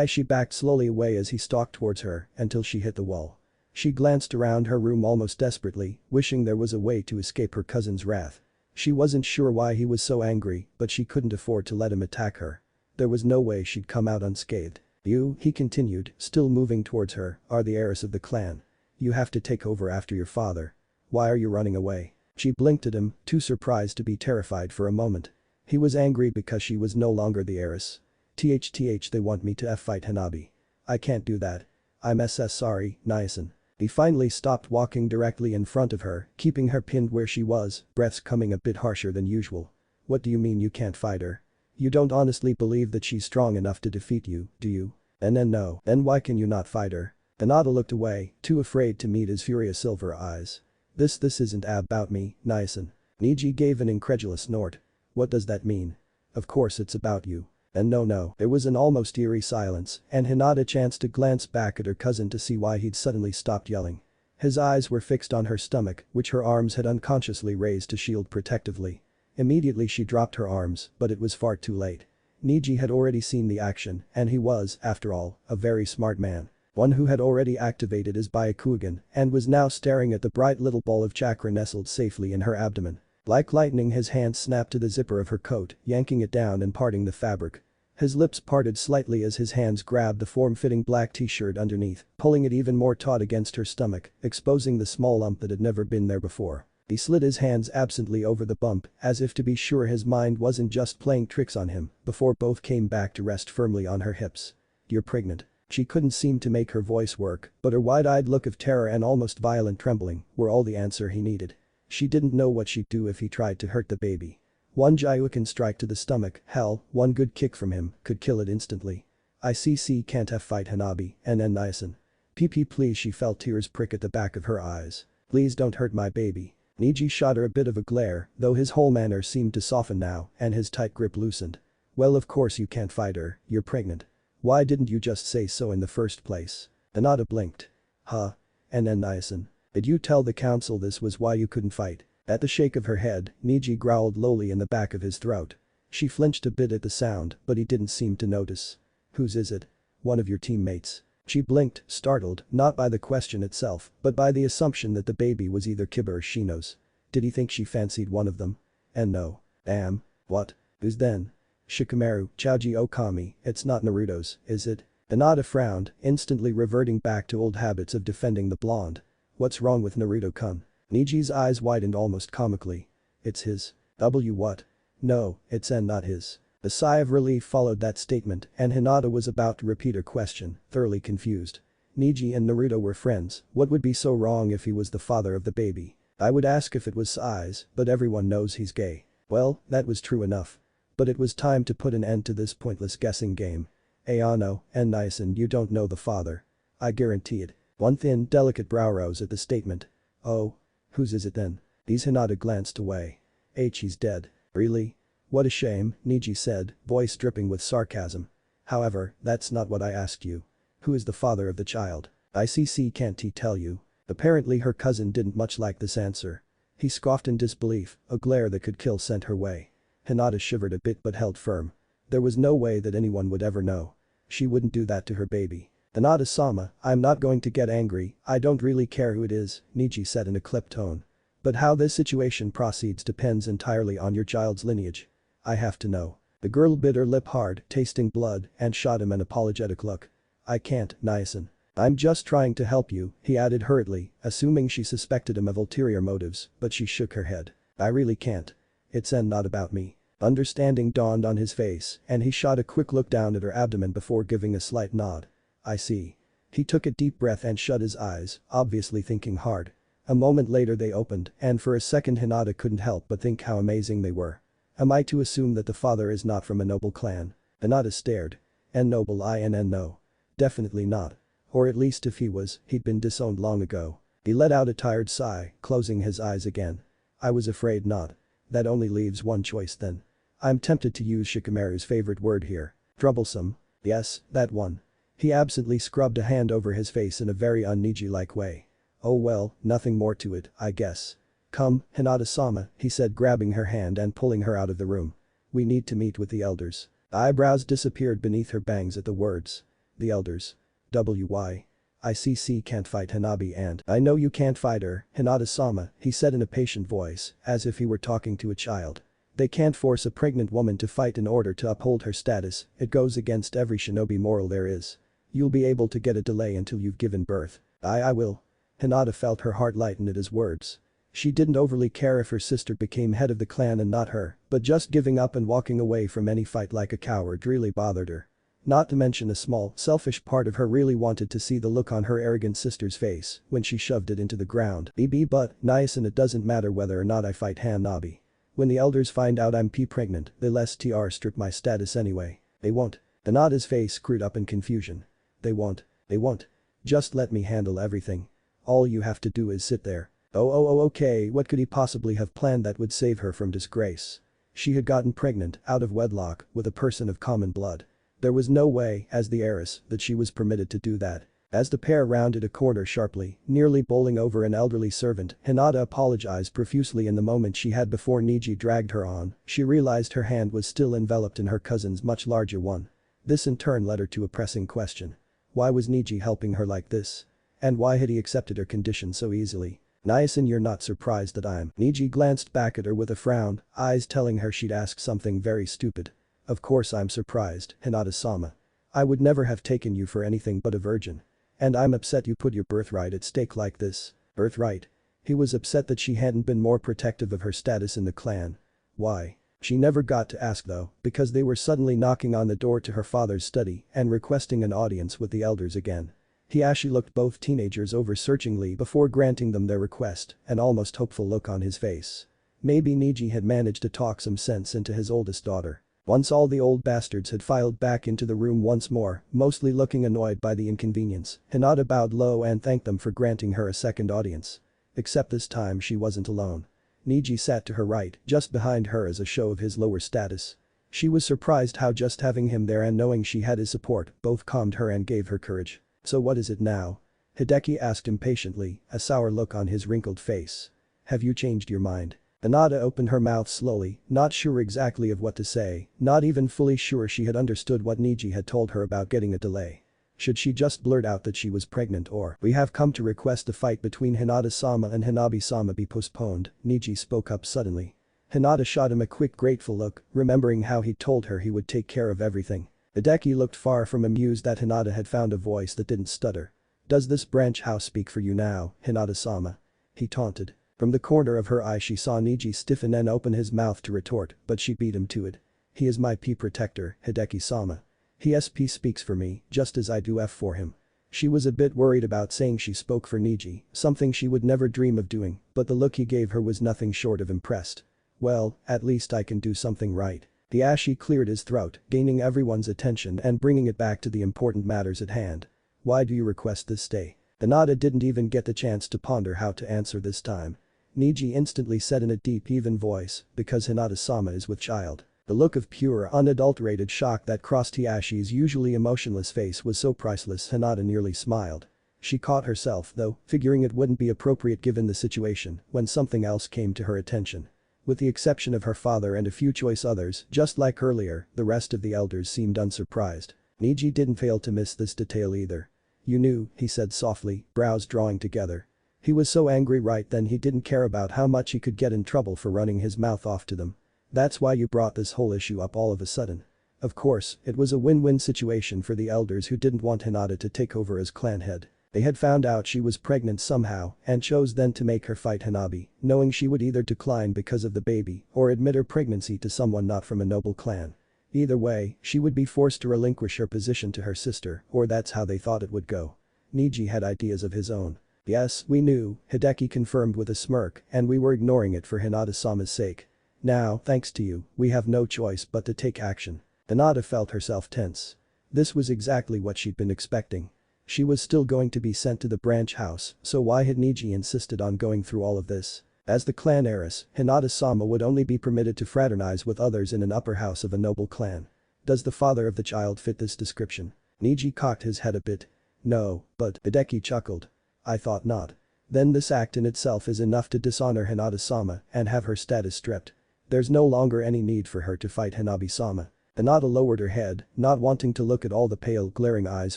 She backed slowly away as he stalked towards her until she hit the wall. She glanced around her room almost desperately, wishing there was a way to escape her cousin's wrath. She wasn't sure why he was so angry, but she couldn't afford to let him attack her. There was no way she'd come out unscathed. You, he continued, still moving towards her, are the heiress of the clan. You have to take over after your father. Why are you running away? She blinked at him, too surprised to be terrified for a moment. He was angry because she was no longer the heiress. They want me to fight Hanabi. I can't do that. I'm sorry, Niacin. He finally stopped walking directly in front of her, keeping her pinned where she was, breaths coming a bit harsher than usual. What do you mean you can't fight her? You don't honestly believe that she's strong enough to defeat you, do you? And then no, then why can you not fight her? Hinata looked away, too afraid to meet his furious silver eyes. This isn't about me, Niacin. Neji gave an incredulous snort. What does that mean? Of course it's about you. And no. There was an almost eerie silence, and Hinata chanced to glance back at her cousin to see why he'd suddenly stopped yelling. His eyes were fixed on her stomach, which her arms had unconsciously raised to shield protectively. Immediately she dropped her arms, but it was far too late. Neji had already seen the action, and he was, after all, a very smart man. One who had already activated his Byakugan and was now staring at the bright little ball of chakra nestled safely in her abdomen. Like lightning his hand snapped to the zipper of her coat, yanking it down and parting the fabric. His lips parted slightly as his hands grabbed the form-fitting black t-shirt underneath, pulling it even more taut against her stomach, exposing the small lump that had never been there before. He slid his hands absently over the bump, as if to be sure his mind wasn't just playing tricks on him, before both came back to rest firmly on her hips. You're pregnant. She couldn't seem to make her voice work, but her wide-eyed look of terror and almost violent trembling were all the answer he needed. She didn't know what she'd do if he tried to hurt the baby. One Jyoken strike to the stomach, hell, one good kick from him could kill it instantly. Can't fight Hanabi, and Niacin. Please, she felt tears prick at the back of her eyes. Please don't hurt my baby. Neji shot her a bit of a glare, though his whole manner seemed to soften now and his tight grip loosened. Well, of course you can't fight her, you're pregnant. Why didn't you just say so in the first place? Hinata blinked. Huh? And Niacin. Did you tell the council this was why you couldn't fight? At the shake of her head, Neji growled lowly in the back of his throat. She flinched a bit at the sound, but he didn't seem to notice. Whose is it? One of your teammates. She blinked, startled, not by the question itself, but by the assumption that the baby was either Kiba or Shino's. Did he think she fancied one of them? And no. Damn. What? Who's then? Shikamaru, Choji Okami, it's not Naruto's, is it? Hinata frowned, instantly reverting back to old habits of defending the blonde. What's wrong with Naruto-kun? Neji's eyes widened almost comically. It's his. What? No, it's not his. A sigh of relief followed that statement and Hinata was about to repeat her question, thoroughly confused. Neji and Naruto were friends, what would be so wrong if he was the father of the baby? I would ask if it was Sai's, but everyone knows he's gay. Well, that was true enough. But it was time to put an end to this pointless guessing game. Ayano and Niacin, you don't know the father. I guarantee it. One thin, delicate brow rose at the statement. Oh. Whose is it then? Hinata glanced away. He's dead. Really? What a shame, Neji said, voice dripping with sarcasm. However, that's not what I asked you. Who is the father of the child? Can't he tell you? Apparently her cousin didn't much like this answer. He scoffed in disbelief, a glare that could kill sent her way. Hinata shivered a bit but held firm. There was no way that anyone would ever know. She wouldn't do that to her baby. Hinata-sama, I'm not going to get angry, I don't really care who it is, Neji said in a clipped tone. But how this situation proceeds depends entirely on your child's lineage. I have to know. The girl bit her lip hard, tasting blood, and shot him an apologetic look. I can't, Niacin. I'm just trying to help you, he added hurriedly, assuming she suspected him of ulterior motives, but she shook her head. I really can't. It's not about me. Understanding dawned on his face, and he shot a quick look down at her abdomen before giving a slight nod. I see. He took a deep breath and shut his eyes, obviously thinking hard. A moment later they opened, and for a second Hinata couldn't help but think how amazing they were. Am I to assume that the father is not from a noble clan? Hinata stared. And noble no. Definitely not. Or at least if he was, he'd been disowned long ago. He let out a tired sigh, closing his eyes again. I was afraid not. That only leaves one choice then. I'm tempted to use Shikamaru's favorite word here. Troublesome. Yes, that one. He absently scrubbed a hand over his face in a very un-Neji-like way. Oh well, nothing more to it, I guess. Come, Hinata-sama, he said grabbing her hand and pulling her out of the room. We need to meet with the elders. Eyebrows disappeared beneath her bangs at the words. The elders. Why? ICC can't fight Hanabi and I know you can't fight her, Hinata-sama, he said in a patient voice, as if he were talking to a child. They can't force a pregnant woman to fight in order to uphold her status, it goes against every shinobi moral there is. You'll be able to get a delay until you've given birth. I will. Hinata felt her heart lighten at his words. She didn't overly care if her sister became head of the clan and not her, but just giving up and walking away from any fight like a coward really bothered her. Not to mention a small, selfish part of her really wanted to see the look on her arrogant sister's face when she shoved it into the ground. But, nice, and it doesn't matter whether or not I fight Hanabi. When the elders find out I'm pregnant, they'll strip my status anyway. They won't. Hinata's face screwed up in confusion. They won't. Just let me handle everything. All you have to do is sit there. Okay, what could he possibly have planned that would save her from disgrace? She had gotten pregnant, out of wedlock, with a person of common blood. There was no way, as the heiress, that she was permitted to do that. As the pair rounded a corner sharply, nearly bowling over an elderly servant, Hinata apologized profusely in the moment she had before Neji dragged her on, she realized her hand was still enveloped in her cousin's much larger one. This in turn led her to a pressing question. Why was Neji helping her like this? And why had he accepted her condition so easily? Niacin, you're not surprised that I'm. Neji glanced back at her with a frown, eyes telling her she'd asked something very stupid. Of course I'm surprised, Hinata-sama. I would never have taken you for anything but a virgin. And I'm upset you put your birthright at stake like this. Birthright? He was upset that she hadn't been more protective of her status in the clan. Why? She never got to ask though, because they were suddenly knocking on the door to her father's study and requesting an audience with the elders again. Hiashi looked both teenagers over searchingly before granting them their request, an almost hopeful look on his face. Maybe Neji had managed to talk some sense into his oldest daughter. Once all the old bastards had filed back into the room once more, mostly looking annoyed by the inconvenience, Hinata bowed low and thanked them for granting her a second audience. Except this time she wasn't alone. Neji sat to her right, just behind her as a show of his lower status. She was surprised how just having him there and knowing she had his support both calmed her and gave her courage. So what is it now? Hideki asked impatiently, a sour look on his wrinkled face. Have you changed your mind? Hinata opened her mouth slowly, not sure exactly of what to say, not even fully sure she had understood what Neji had told her about getting a delay. Should she just blurt out that she was pregnant or we have come to request the fight between Hinata-sama and Hanabi-sama be postponed, Neji spoke up suddenly. Hinata shot him a quick grateful look, remembering how he told her he would take care of everything. Hideki looked far from amused that Hinata had found a voice that didn't stutter. Does this branch house speak for you now, Hinata-sama? He taunted. From the corner of her eye she saw Neji stiffen and open his mouth to retort, but she beat him to it. He is my protector, Hideki-sama. He speaks for me, just as I do for him. She was a bit worried about saying she spoke for Neji, something she would never dream of doing, but the look he gave her was nothing short of impressed. Well, at least I can do something right. Hiashi cleared his throat, gaining everyone's attention and bringing it back to the important matters at hand. Why do you request this stay? Hinata didn't even get the chance to ponder how to answer this time. Neji instantly said in a deep even voice, because Hinata-sama is with child. The look of pure, unadulterated shock that crossed Hiashi's usually emotionless face was so priceless Hinata nearly smiled. She caught herself, though, figuring it wouldn't be appropriate given the situation, when something else came to her attention. With the exception of her father and a few choice others, just like earlier, the rest of the elders seemed unsurprised. Neji didn't fail to miss this detail either. You knew, he said softly, brows drawing together. He was so angry right then he didn't care about how much he could get in trouble for running his mouth off to them. That's why you brought this whole issue up all of a sudden. Of course, it was a win-win situation for the elders who didn't want Hinata to take over as clan head. They had found out she was pregnant somehow and chose then to make her fight Hanabi, knowing she would either decline because of the baby or admit her pregnancy to someone not from a noble clan. Either way, she would be forced to relinquish her position to her sister, or that's how they thought it would go. Neji had ideas of his own. Yes, we knew, Hideki confirmed with a smirk, and we were ignoring it for Hinata-sama's sake. Now, thanks to you, we have no choice but to take action. Hinata felt herself tense. This was exactly what she'd been expecting. She was still going to be sent to the branch house, so why had Neji insisted on going through all of this? As the clan heiress, Hinata-sama would only be permitted to fraternize with others in an upper house of a noble clan. Does the father of the child fit this description? Neji cocked his head a bit. No, but Hideki chuckled. I thought not. Then this act in itself is enough to dishonor Hinata-sama and have her status stripped. There's no longer any need for her to fight Hanabi-sama. Hinata lowered her head, not wanting to look at all the pale, glaring eyes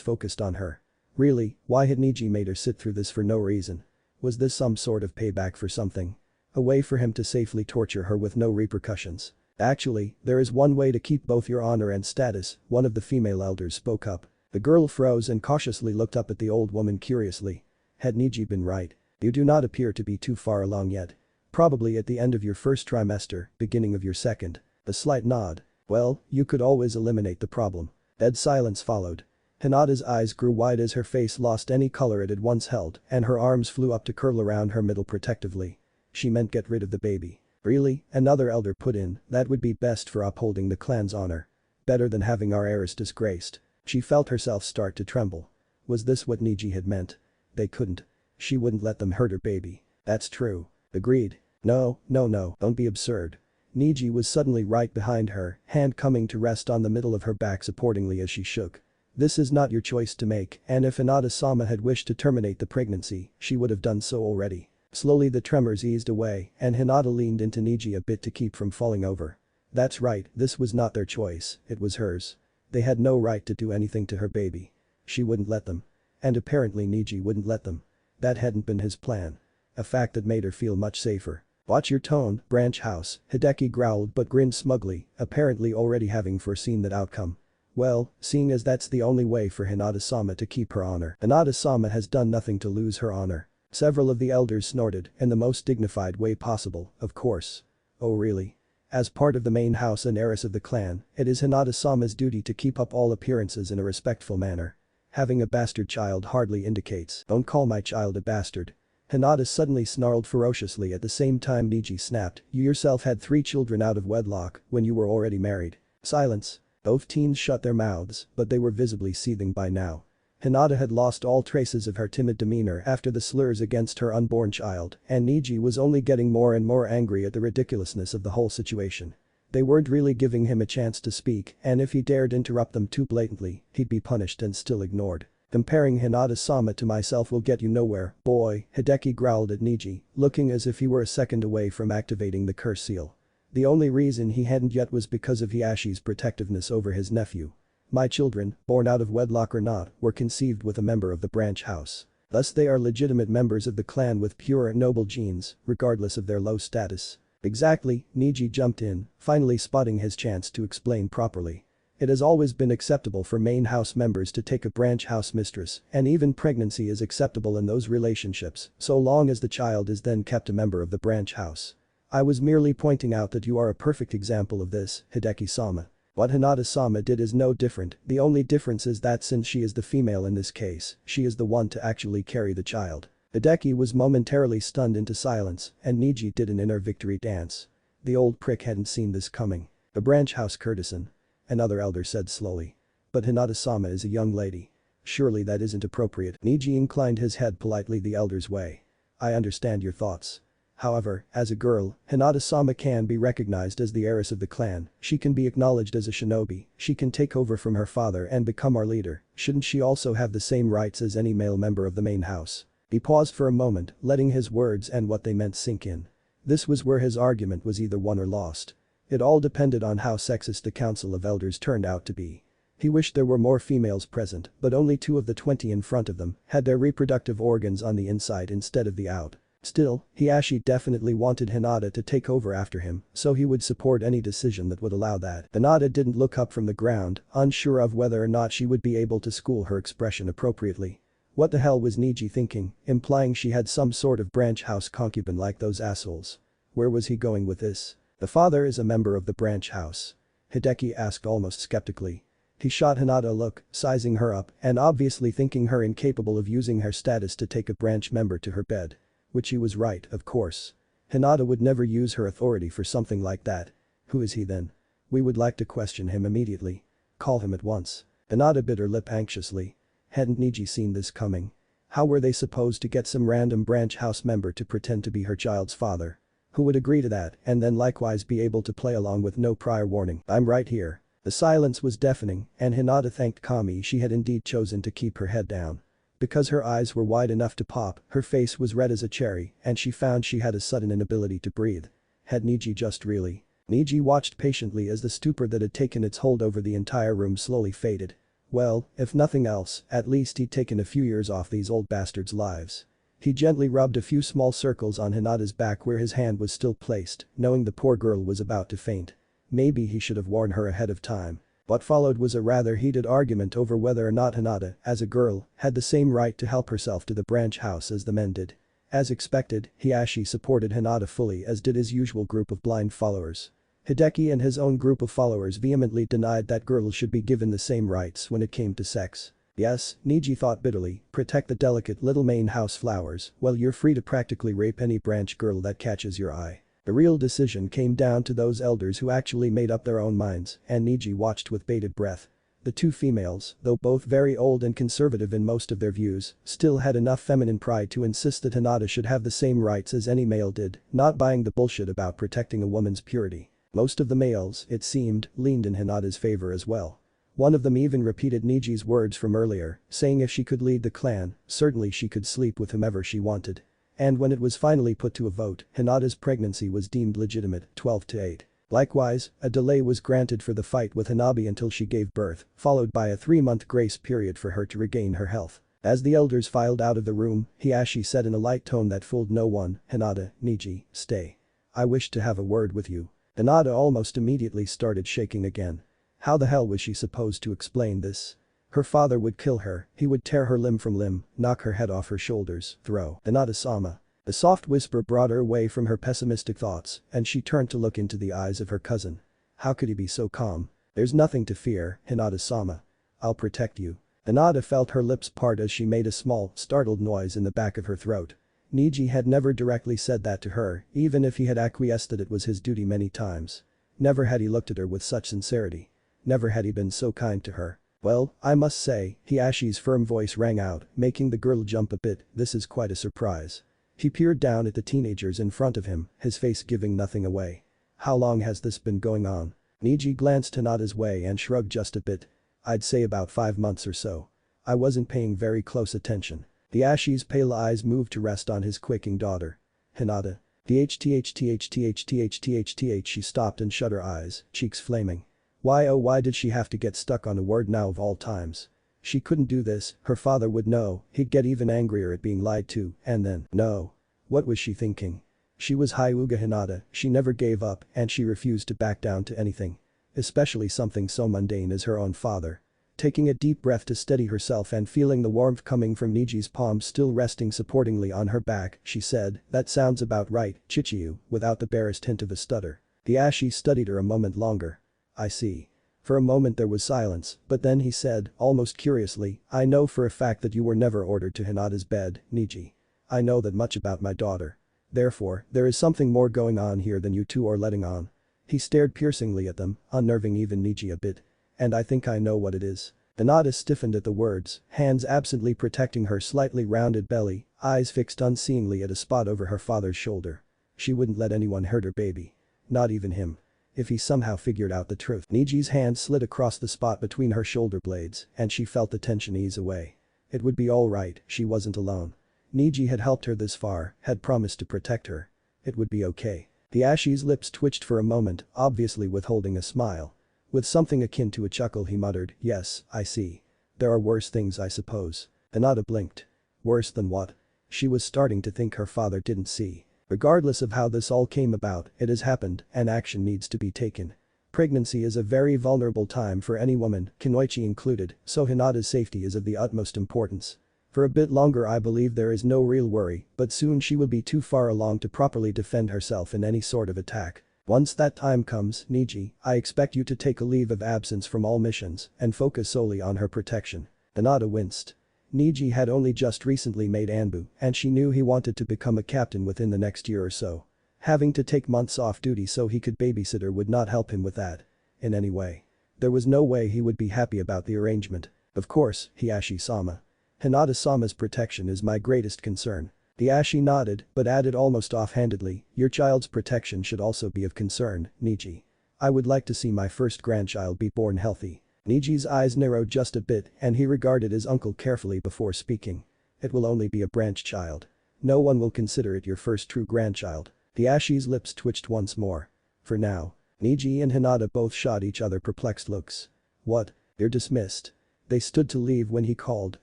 focused on her. Really, why had Neji made her sit through this for no reason? Was this some sort of payback for something? A way for him to safely torture her with no repercussions? Actually, there is one way to keep both your honor and status, one of the female elders spoke up. The girl froze and cautiously looked up at the old woman curiously. Had Neji been right? You do not appear to be too far along yet. Probably at the end of your first trimester, beginning of your second. A slight nod. Well, you could always eliminate the problem. Dead silence followed. Hinata's eyes grew wide as her face lost any color it had once held and her arms flew up to curl around her middle protectively. She meant get rid of the baby. Really? Another elder put in, that would be best for upholding the clan's honor. Better than having our heiress disgraced. She felt herself start to tremble. Was this what Neji had meant? They couldn't. She wouldn't let them hurt her baby. That's true. Agreed. No, don't be absurd. Neji was suddenly right behind her, hand coming to rest on the middle of her back supportingly as she shook. This is not your choice to make, and if Hinata-sama had wished to terminate the pregnancy, she would have done so already. Slowly the tremors eased away and Hinata leaned into Neji a bit to keep from falling over. That's right, this was not their choice, it was hers. They had no right to do anything to her baby. She wouldn't let them. And apparently Neji wouldn't let them. That hadn't been his plan. A fact that made her feel much safer. Watch your tone, branch house, Hideki growled but grinned smugly, apparently already having foreseen that outcome. Well, seeing as that's the only way for Hinata-sama to keep her honor. Hinata-sama has done nothing to lose her honor. Several of the elders snorted in the most dignified way possible, of course. Oh really? As part of the main house and heiress of the clan, it is Hinata-sama's duty to keep up all appearances in a respectful manner. Having a bastard child hardly indicates, don't call my child a bastard. Hinata suddenly snarled ferociously at the same time Neji snapped, you yourself had 3 children out of wedlock when you were already married. Silence. Both teens shut their mouths, but they were visibly seething by now. Hinata had lost all traces of her timid demeanor after the slurs against her unborn child, and Neji was only getting more and more angry at the ridiculousness of the whole situation. They weren't really giving him a chance to speak, and if he dared interrupt them too blatantly, he'd be punished and still ignored. Comparing Hinata-sama to myself will get you nowhere, boy, Hideki growled at Neji, looking as if he were a second away from activating the curse seal. The only reason he hadn't yet was because of Hiyashi's protectiveness over his nephew. My children, born out of wedlock or not, were conceived with a member of the branch house. Thus they are legitimate members of the clan with pure and noble genes, regardless of their low status. Exactly, Neji jumped in, finally spotting his chance to explain properly. It has always been acceptable for main house members to take a branch house mistress, and even pregnancy is acceptable in those relationships, so long as the child is then kept a member of the branch house. I was merely pointing out that you are a perfect example of this, Hideki-sama. What Hinata-sama did is no different, the only difference is that since she is the female in this case, she is the one to actually carry the child. Hideki was momentarily stunned into silence, and Neji did an inner victory dance. The old prick hadn't seen this coming. A branch house courtesan. Another elder said slowly. But Hinata-sama is a young lady. Surely that isn't appropriate. Neji inclined his head politely the elder's way. I understand your thoughts. However, as a girl, Hinata-sama can be recognized as the heiress of the clan, she can be acknowledged as a shinobi, she can take over from her father and become our leader, shouldn't she also have the same rights as any male member of the main house? He paused for a moment, letting his words and what they meant sink in. This was where his argument was either won or lost. It all depended on how sexist the council of elders turned out to be. He wished there were more females present, but only 2 of the 20 in front of them had their reproductive organs on the inside instead of the out. Still, Hiashi definitely wanted Hinata to take over after him, so he would support any decision that would allow that. Hinata didn't look up from the ground, unsure of whether or not she would be able to school her expression appropriately. What the hell was Neji thinking, implying she had some sort of branch house concubine like those assholes? Where was he going with this? The father is a member of the branch house. Hideki asked almost skeptically. He shot Hinata a look, sizing her up and obviously thinking her incapable of using her status to take a branch member to her bed. Which he was right, of course. Hinata would never use her authority for something like that. Who is he then? We would like to question him immediately. Call him at once. Hinata bit her lip anxiously. Hadn't Neji seen this coming? How were they supposed to get some random branch house member to pretend to be her child's father? Who would agree to that and then likewise be able to play along with no prior warning? I'm right here. The silence was deafening and Hinata thanked Kami she had indeed chosen to keep her head down. Because her eyes were wide enough to pop, her face was red as a cherry and she found she had a sudden inability to breathe. Had Neji just really? Neji watched patiently as the stupor that had taken its hold over the entire room slowly faded. Well, if nothing else, at least he'd taken a few years off these old bastards' lives. He gently rubbed a few small circles on Hinata's back where his hand was still placed, knowing the poor girl was about to faint. Maybe he should have warned her ahead of time. What followed was a rather heated argument over whether or not Hinata, as a girl, had the same right to help herself to the branch house as the men did. As expected, Hiashi supported Hinata fully as did his usual group of blind followers. Hideki and his own group of followers vehemently denied that girls should be given the same rights when it came to sex. Yes, Neji thought bitterly, protect the delicate little main house flowers, well you're free to practically rape any branch girl that catches your eye. The real decision came down to those elders who actually made up their own minds and Neji watched with bated breath. The two females, though both very old and conservative in most of their views, still had enough feminine pride to insist that Hinata should have the same rights as any male did, not buying the bullshit about protecting a woman's purity. Most of the males, it seemed, leaned in Hinata's favor as well. One of them even repeated Neji's words from earlier, saying if she could lead the clan, certainly she could sleep with whomever she wanted. And when it was finally put to a vote, Hinata's pregnancy was deemed legitimate, 12-8. Likewise, a delay was granted for the fight with Hanabi until she gave birth, followed by a 3-month grace period for her to regain her health. As the elders filed out of the room, Hiashi said in a light tone that fooled no one, Hinata, Neji, stay. I wish to have a word with you. Hinata almost immediately started shaking again. How the hell was she supposed to explain this? Her father would kill her, he would tear her limb from limb, knock her head off her shoulders, throw. Hinata-sama. The soft whisper brought her away from her pessimistic thoughts and she turned to look into the eyes of her cousin. How could he be so calm? There's nothing to fear, Hinata-sama. I'll protect you. Hinata felt her lips part as she made a small, startled noise in the back of her throat. Neji had never directly said that to her, even if he had acquiesced that it was his duty many times. Never had he looked at her with such sincerity. Never had he been so kind to her. Well, I must say, Hiashi's firm voice rang out, making the girl jump a bit, this is quite a surprise. He peered down at the teenagers in front of him, his face giving nothing away. How long has this been going on? Neji glanced Hinata's way and shrugged just a bit. I'd say about 5 months or so. I wasn't paying very close attention. Hiashi's pale eyes moved to rest on his quaking daughter. Hinata. THTHTHTHTHTHTH she stopped and shut her eyes, cheeks flaming. Why oh why did she have to get stuck on a word now of all times? She couldn't do this, her father would know, he'd get even angrier at being lied to, and then, no. What was she thinking? She was Hyuga Hinata, she never gave up and she refused to back down to anything. Especially something so mundane as her own father. Taking a deep breath to steady herself and feeling the warmth coming from Neji's palms still resting supportingly on her back, she said, that sounds about right, Chichiyu, without the barest hint of a stutter. Hiashi studied her a moment longer. I see. For a moment there was silence, but then he said, almost curiously, I know for a fact that you were never ordered to Hinata's bed, Neji. I know that much about my daughter. Therefore, there is something more going on here than you two are letting on. He stared piercingly at them, unnerving even Neji a bit. And I think I know what it is. Hinata stiffened at the words, hands absently protecting her slightly rounded belly, eyes fixed unseeingly at a spot over her father's shoulder. She wouldn't let anyone hurt her baby. Not even him. If he somehow figured out the truth. Neji's hand slid across the spot between her shoulder blades and she felt the tension ease away. It would be alright, she wasn't alone. Neji had helped her this far, had promised to protect her. It would be okay. Hiashi's lips twitched for a moment, obviously withholding a smile. With something akin to a chuckle he muttered, yes, I see. There are worse things I suppose. Hinata blinked. Worse than what? She was starting to think her father didn't see. Regardless of how this all came about, it has happened and action needs to be taken. Pregnancy is a very vulnerable time for any woman, Kunoichi included, so Hinata's safety is of the utmost importance. For a bit longer I believe there is no real worry, but soon she will be too far along to properly defend herself in any sort of attack. Once that time comes, Neji, I expect you to take a leave of absence from all missions and focus solely on her protection. Hinata winced. Neji had only just recently made Anbu, and she knew he wanted to become a captain within the next year or so. Having to take months off duty so he could babysit her would not help him with that. In any way. There was no way he would be happy about the arrangement. Of course, Hiashi-sama. Hinata-sama's protection is my greatest concern. Hiashi nodded, but added almost offhandedly, your child's protection should also be of concern, Neji. I would like to see my first grandchild be born healthy. Neji's eyes narrowed just a bit and he regarded his uncle carefully before speaking. It will only be a branch child. No one will consider it your first true grandchild. Hiashi's lips twitched once more. For now. Neji and Hinata both shot each other perplexed looks. What? You're dismissed. They stood to leave when he called,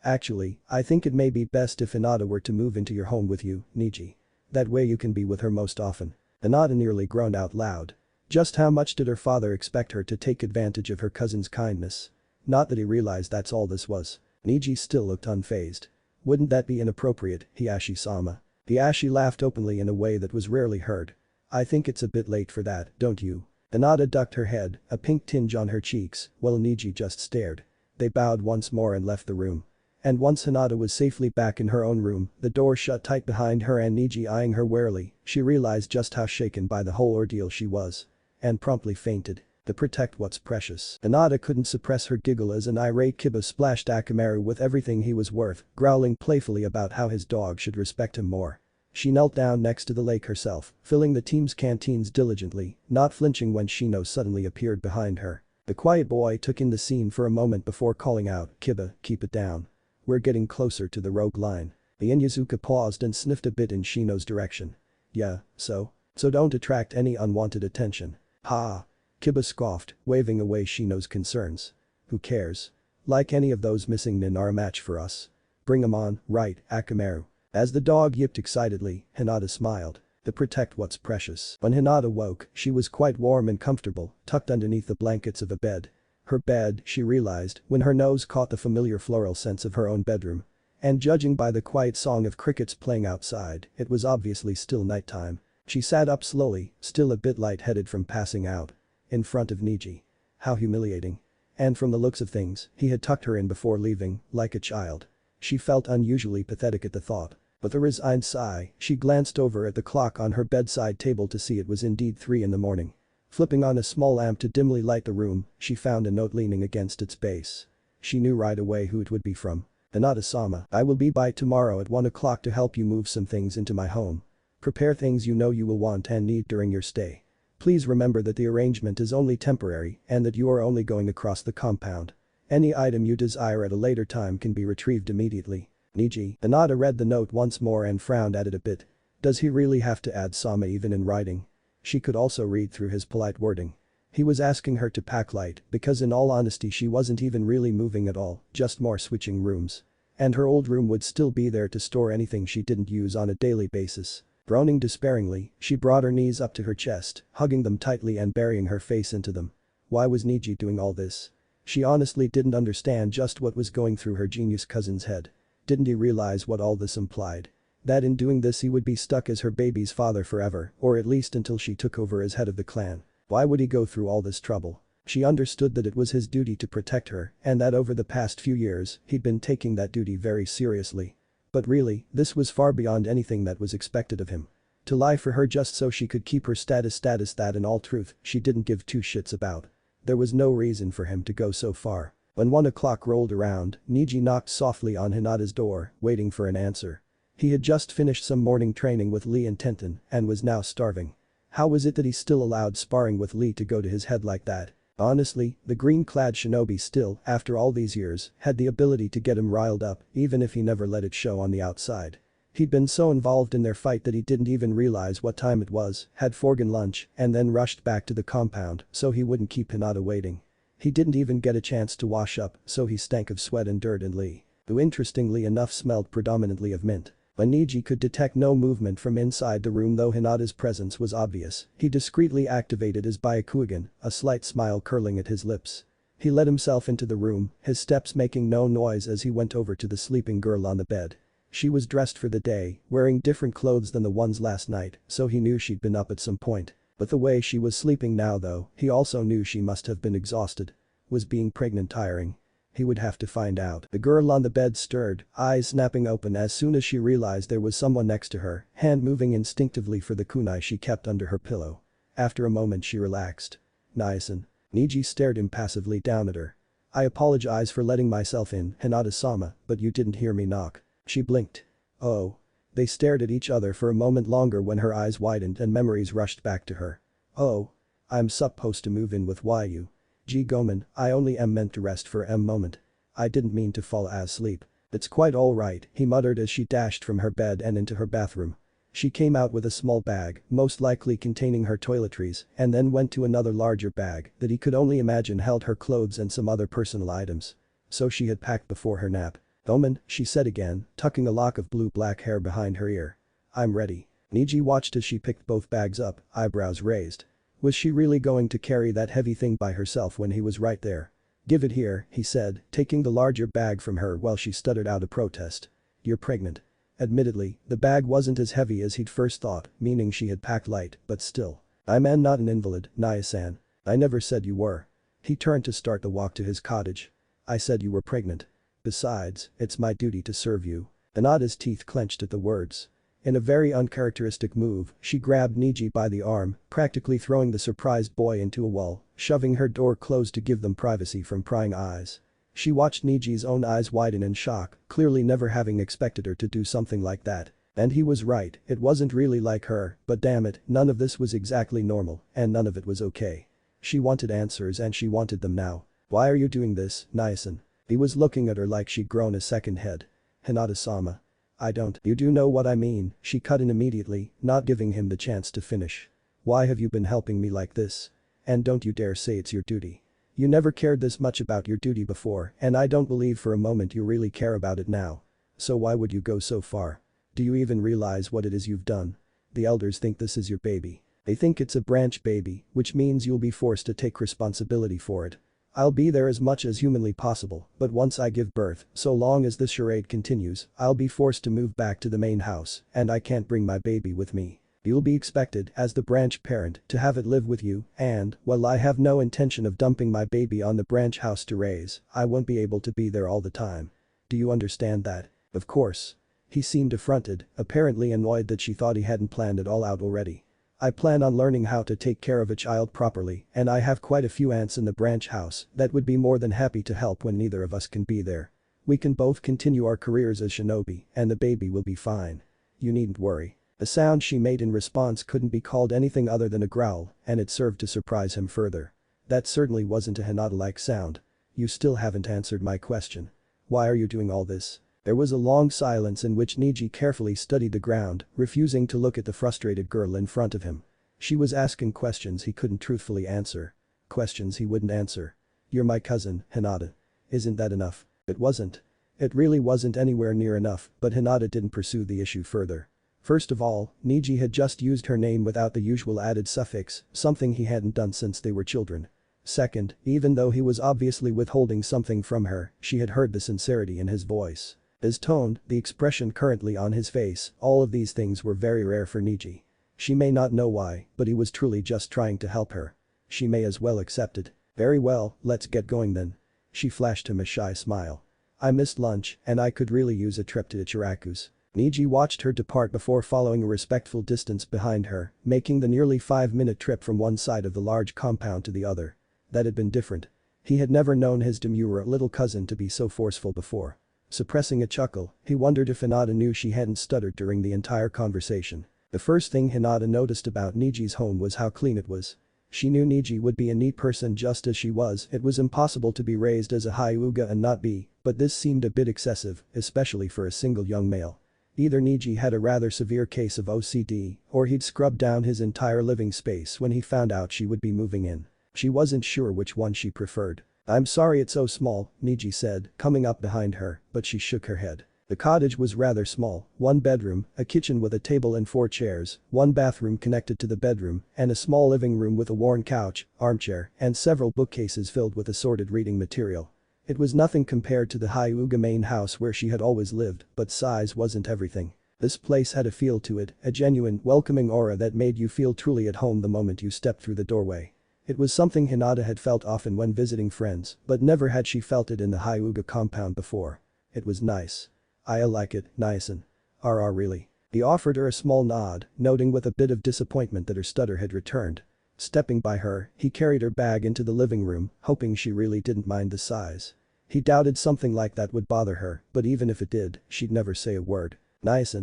actually, I think it may be best if Hinata were to move into your home with you, Neji. That way you can be with her most often. Hinata nearly groaned out loud. Just how much did her father expect her to take advantage of her cousin's kindness? Not that he realized that's all this was. Neji still looked unfazed. Wouldn't that be inappropriate, Hiashi-sama? Hiashi laughed openly in a way that was rarely heard. I think it's a bit late for that, don't you? Hinata ducked her head, a pink tinge on her cheeks, while Neji just stared. They bowed once more and left the room. And once Hinata was safely back in her own room, the door shut tight behind her and Neji eyeing her warily, she realized just how shaken by the whole ordeal she was. And promptly fainted. To protect what's precious. Hinata couldn't suppress her giggle as an irate Kiba splashed Akamaru with everything he was worth, growling playfully about how his dog should respect him more. She knelt down next to the lake herself, filling the team's canteens diligently, not flinching when Shino suddenly appeared behind her. The quiet boy took in the scene for a moment before calling out, Kiba, keep it down. We're getting closer to the rogue line. The Inyazuka paused and sniffed a bit in Shino's direction. Yeah, so? So don't attract any unwanted attention. Ha! Kiba scoffed, waving away Shino's concerns. Who cares? Like any of those missing nin are a match for us. Bring 'em on, right, Akamaru. As the dog yipped excitedly, Hinata smiled. To protect what's precious. When Hinata woke, she was quite warm and comfortable, tucked underneath the blankets of a bed. Her bed, she realized, when her nose caught the familiar floral scents of her own bedroom. And judging by the quiet song of crickets playing outside, it was obviously still nighttime. She sat up slowly, still a bit lightheaded from passing out. In front of Neji. How humiliating. And from the looks of things, he had tucked her in before leaving, like a child. She felt unusually pathetic at the thought. With a resigned sigh, she glanced over at the clock on her bedside table to see it was indeed 3 in the morning. Flipping on a small lamp to dimly light the room, she found a note leaning against its base. She knew right away who it would be from. Hinata-sama, I will be by tomorrow at 1 o'clock to help you move some things into my home. Prepare things you know you will want and need during your stay. Please remember that the arrangement is only temporary and that you are only going across the compound. Any item you desire at a later time can be retrieved immediately. Neji. Hinata read the note once more and frowned at it a bit. Does he really have to add Sama even in writing? She could also read through his polite wording. He was asking her to pack light because in all honesty she wasn't even really moving at all, just more switching rooms. And her old room would still be there to store anything she didn't use on a daily basis. Groaning despairingly, she brought her knees up to her chest, hugging them tightly and burying her face into them. Why was Neji doing all this? She honestly didn't understand just what was going through her genius cousin's head. Didn't he realize what all this implied? That in doing this he would be stuck as her baby's father forever, or at least until she took over as head of the clan. Why would he go through all this trouble? She understood that it was his duty to protect her and that over the past few years he'd been taking that duty very seriously. But really, this was far beyond anything that was expected of him. To lie for her just so she could keep her status that in all truth she didn't give two shits about. There was no reason for him to go so far. When 1 o'clock rolled around, Neji knocked softly on Hinata's door, waiting for an answer. He had just finished some morning training with Lee and Tenten and was now starving. How was it that he still allowed sparring with Lee to go to his head like that? Honestly, the green-clad shinobi still, after all these years, had the ability to get him riled up, even if he never let it show on the outside. He'd been so involved in their fight that he didn't even realize what time it was, had forgotten lunch, and then rushed back to the compound so he wouldn't keep Hinata waiting. He didn't even get a chance to wash up, so he stank of sweat and dirt and Lee, who interestingly enough smelled predominantly of mint. But Neji could detect no movement from inside the room though Hinata's presence was obvious. He discreetly activated his Byakugan, a slight smile curling at his lips. He let himself into the room, his steps making no noise as he went over to the sleeping girl on the bed. She was dressed for the day, wearing different clothes than the ones last night, so he knew she'd been up at some point. But the way she was sleeping now though, he also knew she must have been exhausted. Was being pregnant tiring? He would have to find out. The girl on the bed stirred, eyes snapping open as soon as she realized there was someone next to her, hand moving instinctively for the kunai she kept under her pillow. After a moment she relaxed. Niacin. Neji stared impassively down at her. I apologize for letting myself in, Hinata-sama, but you didn't hear me knock. She blinked. Oh. They stared at each other for a moment longer when her eyes widened and memories rushed back to her. Oh. I'm supposed to move in with Yu. Gee Gomen, I only am meant to rest for a moment. I didn't mean to fall asleep. It's quite alright, he muttered as she dashed from her bed and into her bathroom. She came out with a small bag, most likely containing her toiletries, and then went to another larger bag that he could only imagine held her clothes and some other personal items. So she had packed before her nap. Gomen, she said again, tucking a lock of blue-black hair behind her ear. I'm ready. Neji watched as she picked both bags up, eyebrows raised. Was she really going to carry that heavy thing by herself when he was right there? Give it here, he said, taking the larger bag from her while she stuttered out a protest. You're pregnant. Admittedly, the bag wasn't as heavy as he'd first thought, meaning she had packed light, but still. I'm not an invalid, Nia-san. I never said you were. He turned to start the walk to his cottage. I said you were pregnant. Besides, it's my duty to serve you. Hinata's teeth clenched at the words. In a very uncharacteristic move, she grabbed Neji by the arm, practically throwing the surprised boy into a wall, shoving her door closed to give them privacy from prying eyes. She watched Neji's own eyes widen in shock, clearly never having expected her to do something like that. And he was right, it wasn't really like her, but damn it, none of this was exactly normal, and none of it was okay. She wanted answers and she wanted them now. Why are you doing this, Niacin? He was looking at her like she'd grown a second head. Hinata-sama. I don't. You do know what I mean, she cut in immediately, not giving him the chance to finish. Why have you been helping me like this? And don't you dare say it's your duty. You never cared this much about your duty before, and I don't believe for a moment you really care about it now. So why would you go so far? Do you even realize what it is you've done? The elders think this is your baby. They think it's a branch baby, which means you'll be forced to take responsibility for it. I'll be there as much as humanly possible, but once I give birth, so long as this charade continues, I'll be forced to move back to the main house, and I can't bring my baby with me. You'll be expected, as the branch parent, to have it live with you, and, while I have no intention of dumping my baby on the branch house to raise, I won't be able to be there all the time. Do you understand that? Of course. He seemed affronted, apparently annoyed that she thought he hadn't planned it all out already. I plan on learning how to take care of a child properly, and I have quite a few aunts in the branch house that would be more than happy to help when neither of us can be there. We can both continue our careers as shinobi, and the baby will be fine. You needn't worry. The sound she made in response couldn't be called anything other than a growl, and it served to surprise him further. That certainly wasn't a Hinata-like sound. You still haven't answered my question. Why are you doing all this? There was a long silence in which Neji carefully studied the ground, refusing to look at the frustrated girl in front of him. She was asking questions he couldn't truthfully answer. Questions he wouldn't answer. You're my cousin, Hinata. Isn't that enough? It wasn't. It really wasn't anywhere near enough, but Hinata didn't pursue the issue further. First of all, Neji had just used her name without the usual added suffix, something he hadn't done since they were children. Second, even though he was obviously withholding something from her, she had heard the sincerity in his voice. His tone, the expression currently on his face, all of these things were very rare for Neji. She may not know why, but he was truly just trying to help her. She may as well accept it. Very well, let's get going then. She flashed him a shy smile. I missed lunch, and I could really use a trip to Ichiraku's. Neji watched her depart before following a respectful distance behind her, making the nearly 5-minute trip from one side of the large compound to the other. That had been different. He had never known his demure little cousin to be so forceful before. Suppressing a chuckle, he wondered if Hinata knew she hadn't stuttered during the entire conversation. The first thing Hinata noticed about Neji's home was how clean it was. She knew Neji would be a neat person just as she was, it was impossible to be raised as a Hyuga and not be, but this seemed a bit excessive, especially for a single young male. Either Neji had a rather severe case of OCD, or he'd scrubbed down his entire living space when he found out she would be moving in. She wasn't sure which one she preferred. I'm sorry it's so small, Neji said, coming up behind her, but she shook her head. The cottage was rather small, one bedroom, a kitchen with a table and 4 chairs, one bathroom connected to the bedroom, and a small living room with a worn couch, armchair, and several bookcases filled with assorted reading material. It was nothing compared to the Hyuga main house where she had always lived, but size wasn't everything. This place had a feel to it, a genuine, welcoming aura that made you feel truly at home the moment you stepped through the doorway. It was something Hinata had felt often when visiting friends, but never had she felt it in the Hyuga compound before. It was nice. I like it, nice. Really. He offered her a small nod, noting with a bit of disappointment that her stutter had returned. Stepping by her, he carried her bag into the living room, hoping she really didn't mind the size. He doubted something like that would bother her, but even if it did, she'd never say a word. Nice.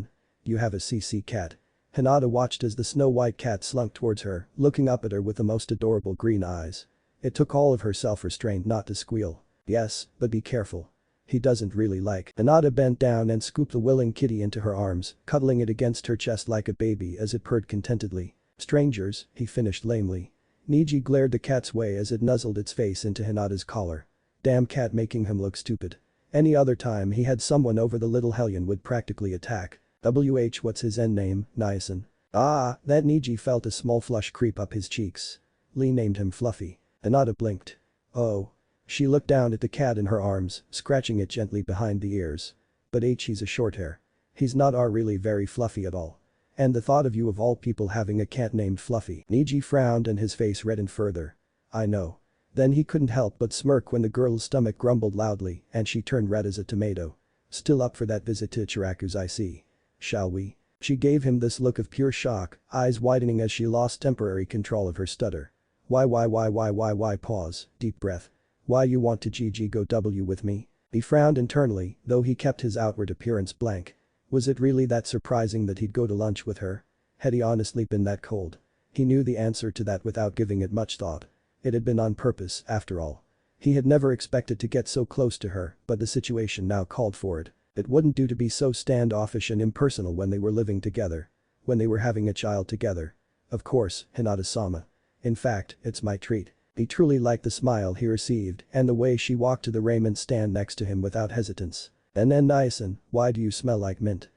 You have a CC cat. Hinata watched as the snow-white cat slunk towards her, looking up at her with the most adorable green eyes. It took all of her self-restraint not to squeal. Yes, but be careful. He doesn't really like. Hinata bent down and scooped the willing kitty into her arms, cuddling it against her chest like a baby as it purred contentedly. Strangers, he finished lamely. Neji glared the cat's way as it nuzzled its face into Hinata's collar. Damn cat making him look stupid. Any other time he had someone over the little hellion would practically attack. What's his end name, Niacin? Ah, that Neji felt a small flush creep up his cheeks. Lee named him Fluffy. Hinata blinked. Oh. She looked down at the cat in her arms, scratching it gently behind the ears. But he's a short hair. He's not really very fluffy at all. And the thought of you of all people having a cat named Fluffy. Neji frowned and his face reddened further. I know. Then he couldn't help but smirk when the girl's stomach grumbled loudly and she turned red as a tomato. Still up for that visit to Ichiraku's, I see. Shall we? She gave him this look of pure shock, eyes widening as she lost temporary control of her stutter. Why pause, deep breath. Why you want to go with me? He frowned internally, though he kept his outward appearance blank. Was it really that surprising that he'd go to lunch with her? Had he honestly been that cold? He knew the answer to that without giving it much thought. It had been on purpose, after all. He had never expected to get so close to her, but the situation now called for it. It wouldn't do to be so standoffish and impersonal when they were living together. When they were having a child together. Of course, Hinata-sama. In fact, it's my treat. He truly liked the smile he received and the way she walked to the raiment stand next to him without hesitance. And then Niacin, why do you smell like mint?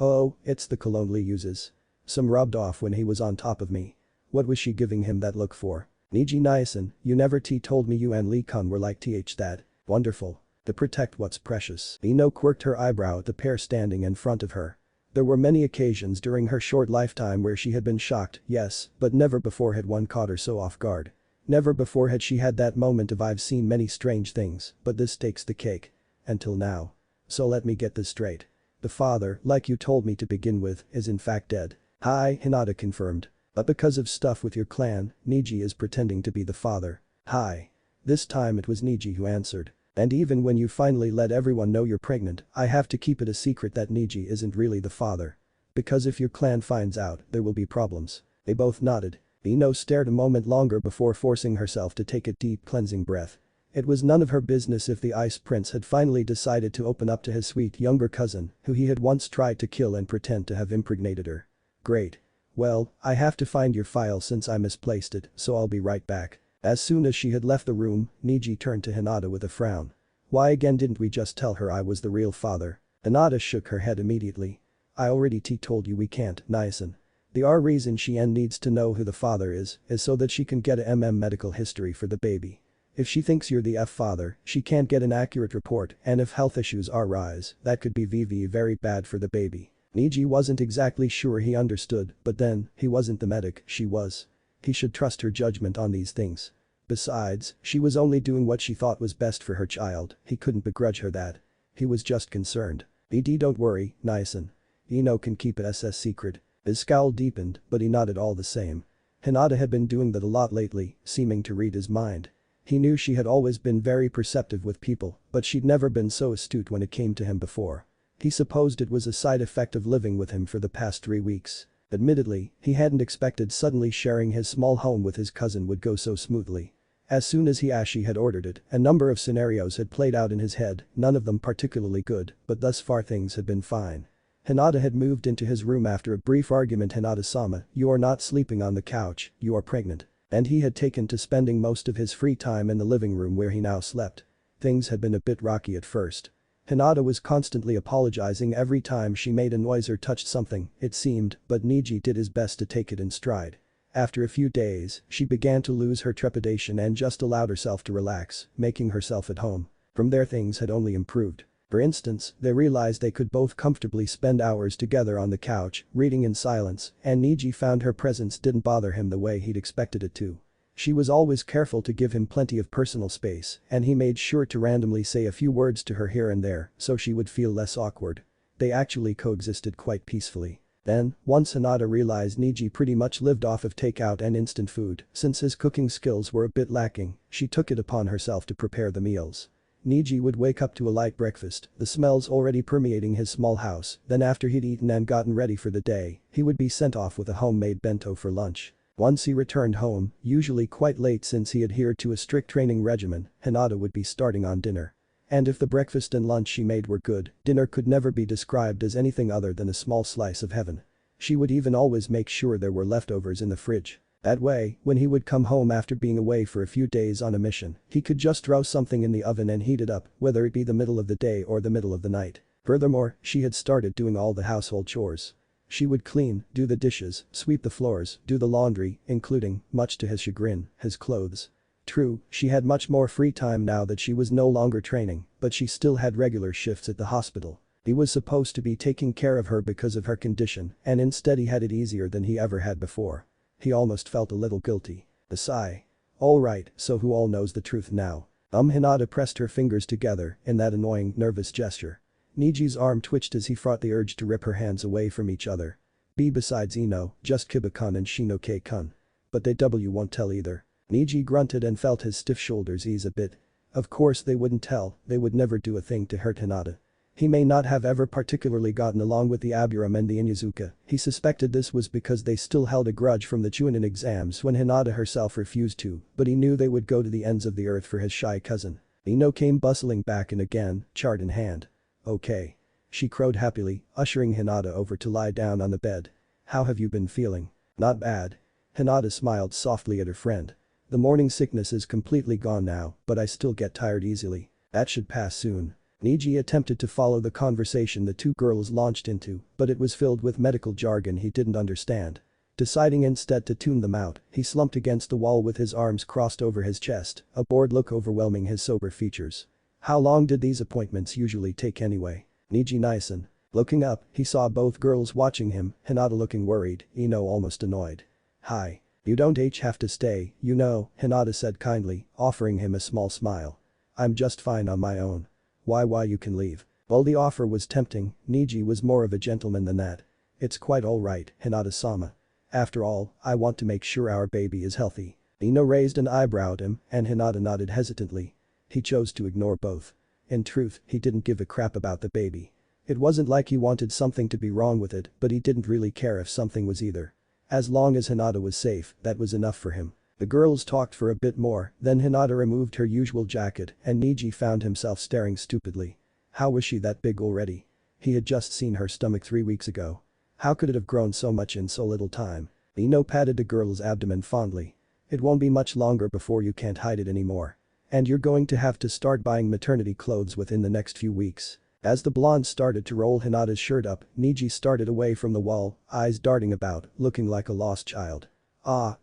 Oh, it's the cologne Lee uses. Some rubbed off when he was on top of me. What was she giving him that look for? Neji Niacin, you never told me you and Lee-kun were like that. Wonderful. To protect what's precious. Ino quirked her eyebrow at the pair standing in front of her. There were many occasions during her short lifetime where she had been shocked, yes, but never before had one caught her so off guard. Never before had she had that moment of I've seen many strange things, but this takes the cake. Until now. So let me get this straight. The father, like you told me to begin with, is in fact dead. Hi, Hinata confirmed. But because of stuff with your clan, Neji is pretending to be the father. Hi. This time it was Neji who answered. And even when you finally let everyone know you're pregnant, I have to keep it a secret that Neji isn't really the father. Because if your clan finds out, there will be problems. They both nodded. Ino stared a moment longer before forcing herself to take a deep cleansing breath. It was none of her business if the Ice Prince had finally decided to open up to his sweet younger cousin, who he had once tried to kill and pretend to have impregnated her. Great. Well, I have to find your file since I misplaced it, so I'll be right back. As soon as she had left the room, Neji turned to Hinata with a frown. Why again didn't we just tell her I was the real father? Hinata shook her head immediately. I already told you we can't, Niacin. The reason she needs to know who the father is so that she can get a medical history for the baby. If she thinks you're the father, she can't get an accurate report and if health issues arise, that could be very bad for the baby. Neji wasn't exactly sure he understood, but then, he wasn't the medic, she was. He should trust her judgment on these things. Besides, she was only doing what she thought was best for her child, he couldn't begrudge her that. He was just concerned. Don't worry, Niacin. Ino can keep it secret. His scowl deepened, but he nodded all the same. Hinata had been doing that a lot lately, seeming to read his mind. He knew she had always been very perceptive with people, but she'd never been so astute when it came to him before. He supposed it was a side effect of living with him for the past 3 weeks. Admittedly, he hadn't expected suddenly sharing his small home with his cousin would go so smoothly. As soon as she had ordered it, a number of scenarios had played out in his head, none of them particularly good, but thus far things had been fine. Hinata had moved into his room after a brief argument. Hinata-sama, you are not sleeping on the couch, you are pregnant. And he had taken to spending most of his free time in the living room where he now slept. Things had been a bit rocky at first. Hinata was constantly apologizing every time she made a noise or touched something, it seemed, but Neji did his best to take it in stride. After a few days, she began to lose her trepidation and just allowed herself to relax, making herself at home. From there things had only improved. For instance, they realized they could both comfortably spend hours together on the couch, reading in silence, and Neji found her presence didn't bother him the way he'd expected it to. She was always careful to give him plenty of personal space, and he made sure to randomly say a few words to her here and there so she would feel less awkward. They actually coexisted quite peacefully. Then, once Hinata realized Neji pretty much lived off of takeout and instant food, since his cooking skills were a bit lacking, she took it upon herself to prepare the meals. Neji would wake up to a light breakfast, the smells already permeating his small house, then after he'd eaten and gotten ready for the day, he would be sent off with a homemade bento for lunch. Once he returned home, usually quite late since he adhered to a strict training regimen, Hinata would be starting on dinner. And if the breakfast and lunch she made were good, dinner could never be described as anything other than a small slice of heaven. She would even always make sure there were leftovers in the fridge. That way, when he would come home after being away for a few days on a mission, he could just throw something in the oven and heat it up, whether it be the middle of the day or the middle of the night. Furthermore, she had started doing all the household chores. She would clean, do the dishes, sweep the floors, do the laundry, including, much to his chagrin, his clothes. True, she had much more free time now that she was no longer training, but she still had regular shifts at the hospital. He was supposed to be taking care of her because of her condition, and instead he had it easier than he ever had before. He almost felt a little guilty. A sigh. Alright, so who all knows the truth now? Hinata pressed her fingers together in that annoying, nervous gesture. Neji's arm twitched as he fought the urge to rip her hands away from each other. Besides just Kiba-kun and Shinoke-kun. But they won't tell either. Neji grunted and felt his stiff shoulders ease a bit. Of course they wouldn't tell, they would never do a thing to hurt Hinata. He may not have ever particularly gotten along with the Aburam and the Inyazuka, he suspected this was because they still held a grudge from the Chunin exams when Hinata herself refused to, but he knew they would go to the ends of the earth for his shy cousin. Ino came bustling back in again, chart in hand. Okay. She crowed happily, ushering Hinata over to lie down on the bed. How have you been feeling? Not bad. Hinata smiled softly at her friend. The morning sickness is completely gone now, but I still get tired easily. That should pass soon. Neji attempted to follow the conversation the two girls launched into, but it was filled with medical jargon he didn't understand. Deciding instead to tune them out, he slumped against the wall with his arms crossed over his chest, a bored look overwhelming his sober features. How long did these appointments usually take anyway? Neji Nison. Looking up, he saw both girls watching him, Hinata looking worried, Ino almost annoyed. Hi. You don't have to stay, you know, Hinata said kindly, offering him a small smile. I'm just fine on my own. Why you can leave. While the offer was tempting, Neji was more of a gentleman than that. It's quite alright, Hinata-sama. After all, I want to make sure our baby is healthy. Ino raised an eyebrow at him and Hinata nodded hesitantly. He chose to ignore both. In truth, he didn't give a crap about the baby. It wasn't like he wanted something to be wrong with it, but he didn't really care if something was either. As long as Hinata was safe, that was enough for him. The girls talked for a bit more, then Hinata removed her usual jacket and Neji found himself staring stupidly. How was she that big already? He had just seen her stomach 3 weeks ago. How could it have grown so much in so little time? Ino patted the girl's abdomen fondly. It won't be much longer before you can't hide it anymore. And you're going to have to start buying maternity clothes within the next few weeks. As the blonde started to roll Hinata's shirt up, Neji started away from the wall, eyes darting about, looking like a lost child.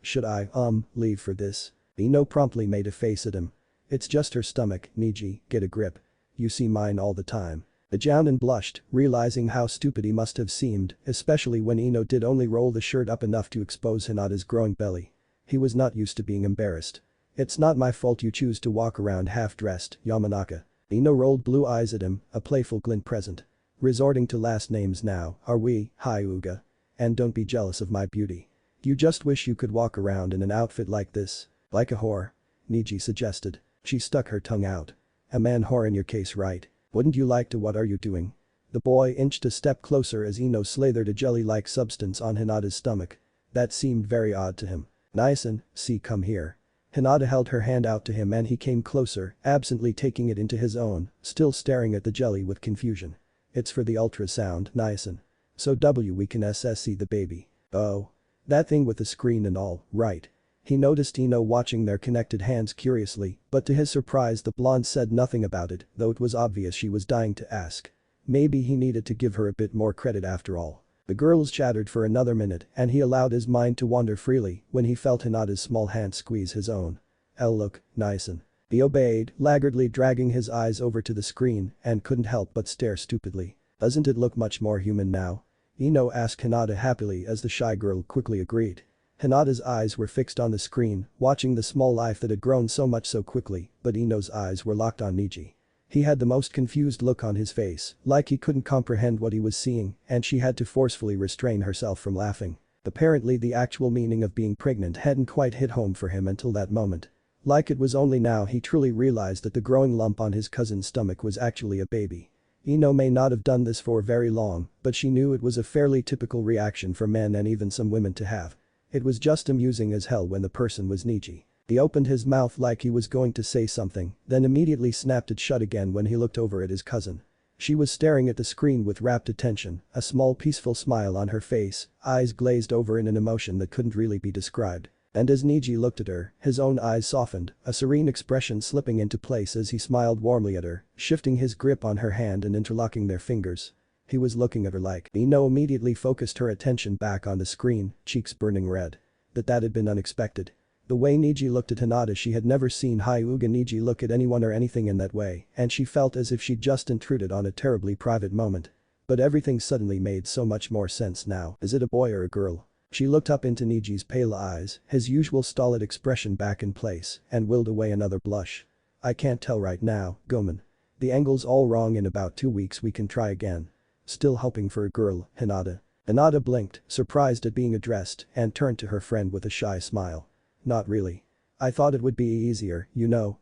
Should I, leave for this? Ino promptly made a face at him. It's just her stomach, Neji, get a grip. You see mine all the time. The Jounin blushed, realizing how stupid he must have seemed, especially when Ino did only roll the shirt up enough to expose Hinata's growing belly. He was not used to being embarrassed. It's not my fault you choose to walk around half-dressed, Yamanaka. Ino rolled blue eyes at him, a playful glint present. Resorting to last names now, are we, Hyuga? And don't be jealous of my beauty. You just wish you could walk around in an outfit like this. Like a whore? Neji suggested. She stuck her tongue out. A man whore in your case, right? Wouldn't you like to? What are you doing? The boy inched a step closer as Ino slathered a jelly-like substance on Hinata's stomach. That seemed very odd to him. Nice-and, see, come here. Hinata held her hand out to him and he came closer, absently taking it into his own, still staring at the jelly with confusion. It's for the ultrasound, nice-and. So we can see the baby. Oh. That thing with the screen and all, right. He noticed Ino watching their connected hands curiously, but to his surprise the blonde said nothing about it, though it was obvious she was dying to ask. Maybe he needed to give her a bit more credit after all. The girls chattered for another minute and he allowed his mind to wander freely when he felt Hinata's small hand squeeze his own. Look, Nyson." He obeyed, laggardly dragging his eyes over to the screen and couldn't help but stare stupidly. "Doesn't it look much more human now?" Ino asked Hinata happily as the shy girl quickly agreed. Hinata's eyes were fixed on the screen, watching the small life that had grown so much so quickly, but Ino's eyes were locked on Neji. He had the most confused look on his face, like he couldn't comprehend what he was seeing, and she had to forcefully restrain herself from laughing. Apparently the actual meaning of being pregnant hadn't quite hit home for him until that moment. Like it was only now he truly realized that the growing lump on his cousin's stomach was actually a baby. Ino may not have done this for very long, but she knew it was a fairly typical reaction for men and even some women to have. It was just amusing as hell when the person was Neji. He opened his mouth like he was going to say something, then immediately snapped it shut again when he looked over at his cousin. She was staring at the screen with rapt attention, a small peaceful smile on her face, eyes glazed over in an emotion that couldn't really be described. And as Neji looked at her, his own eyes softened, a serene expression slipping into place as he smiled warmly at her, shifting his grip on her hand and interlocking their fingers. He was looking at her like. Ino immediately focused her attention back on the screen, cheeks burning red. That had been unexpected. The way Neji looked at Hinata, she had never seen Hyuga Neji look at anyone or anything in that way, and she felt as if she'd just intruded on a terribly private moment. But everything suddenly made so much more sense now. Is it a boy or a girl? She looked up into Neji's pale eyes, his usual stolid expression back in place, and willed away another blush. "I can't tell right now, Gomen. The angle's all wrong. In about 2 weeks we can try again." "Still hoping for a girl, Hinata?" Hinata blinked, surprised at being addressed, and turned to her friend with a shy smile. "Not really. I thought it would be easier,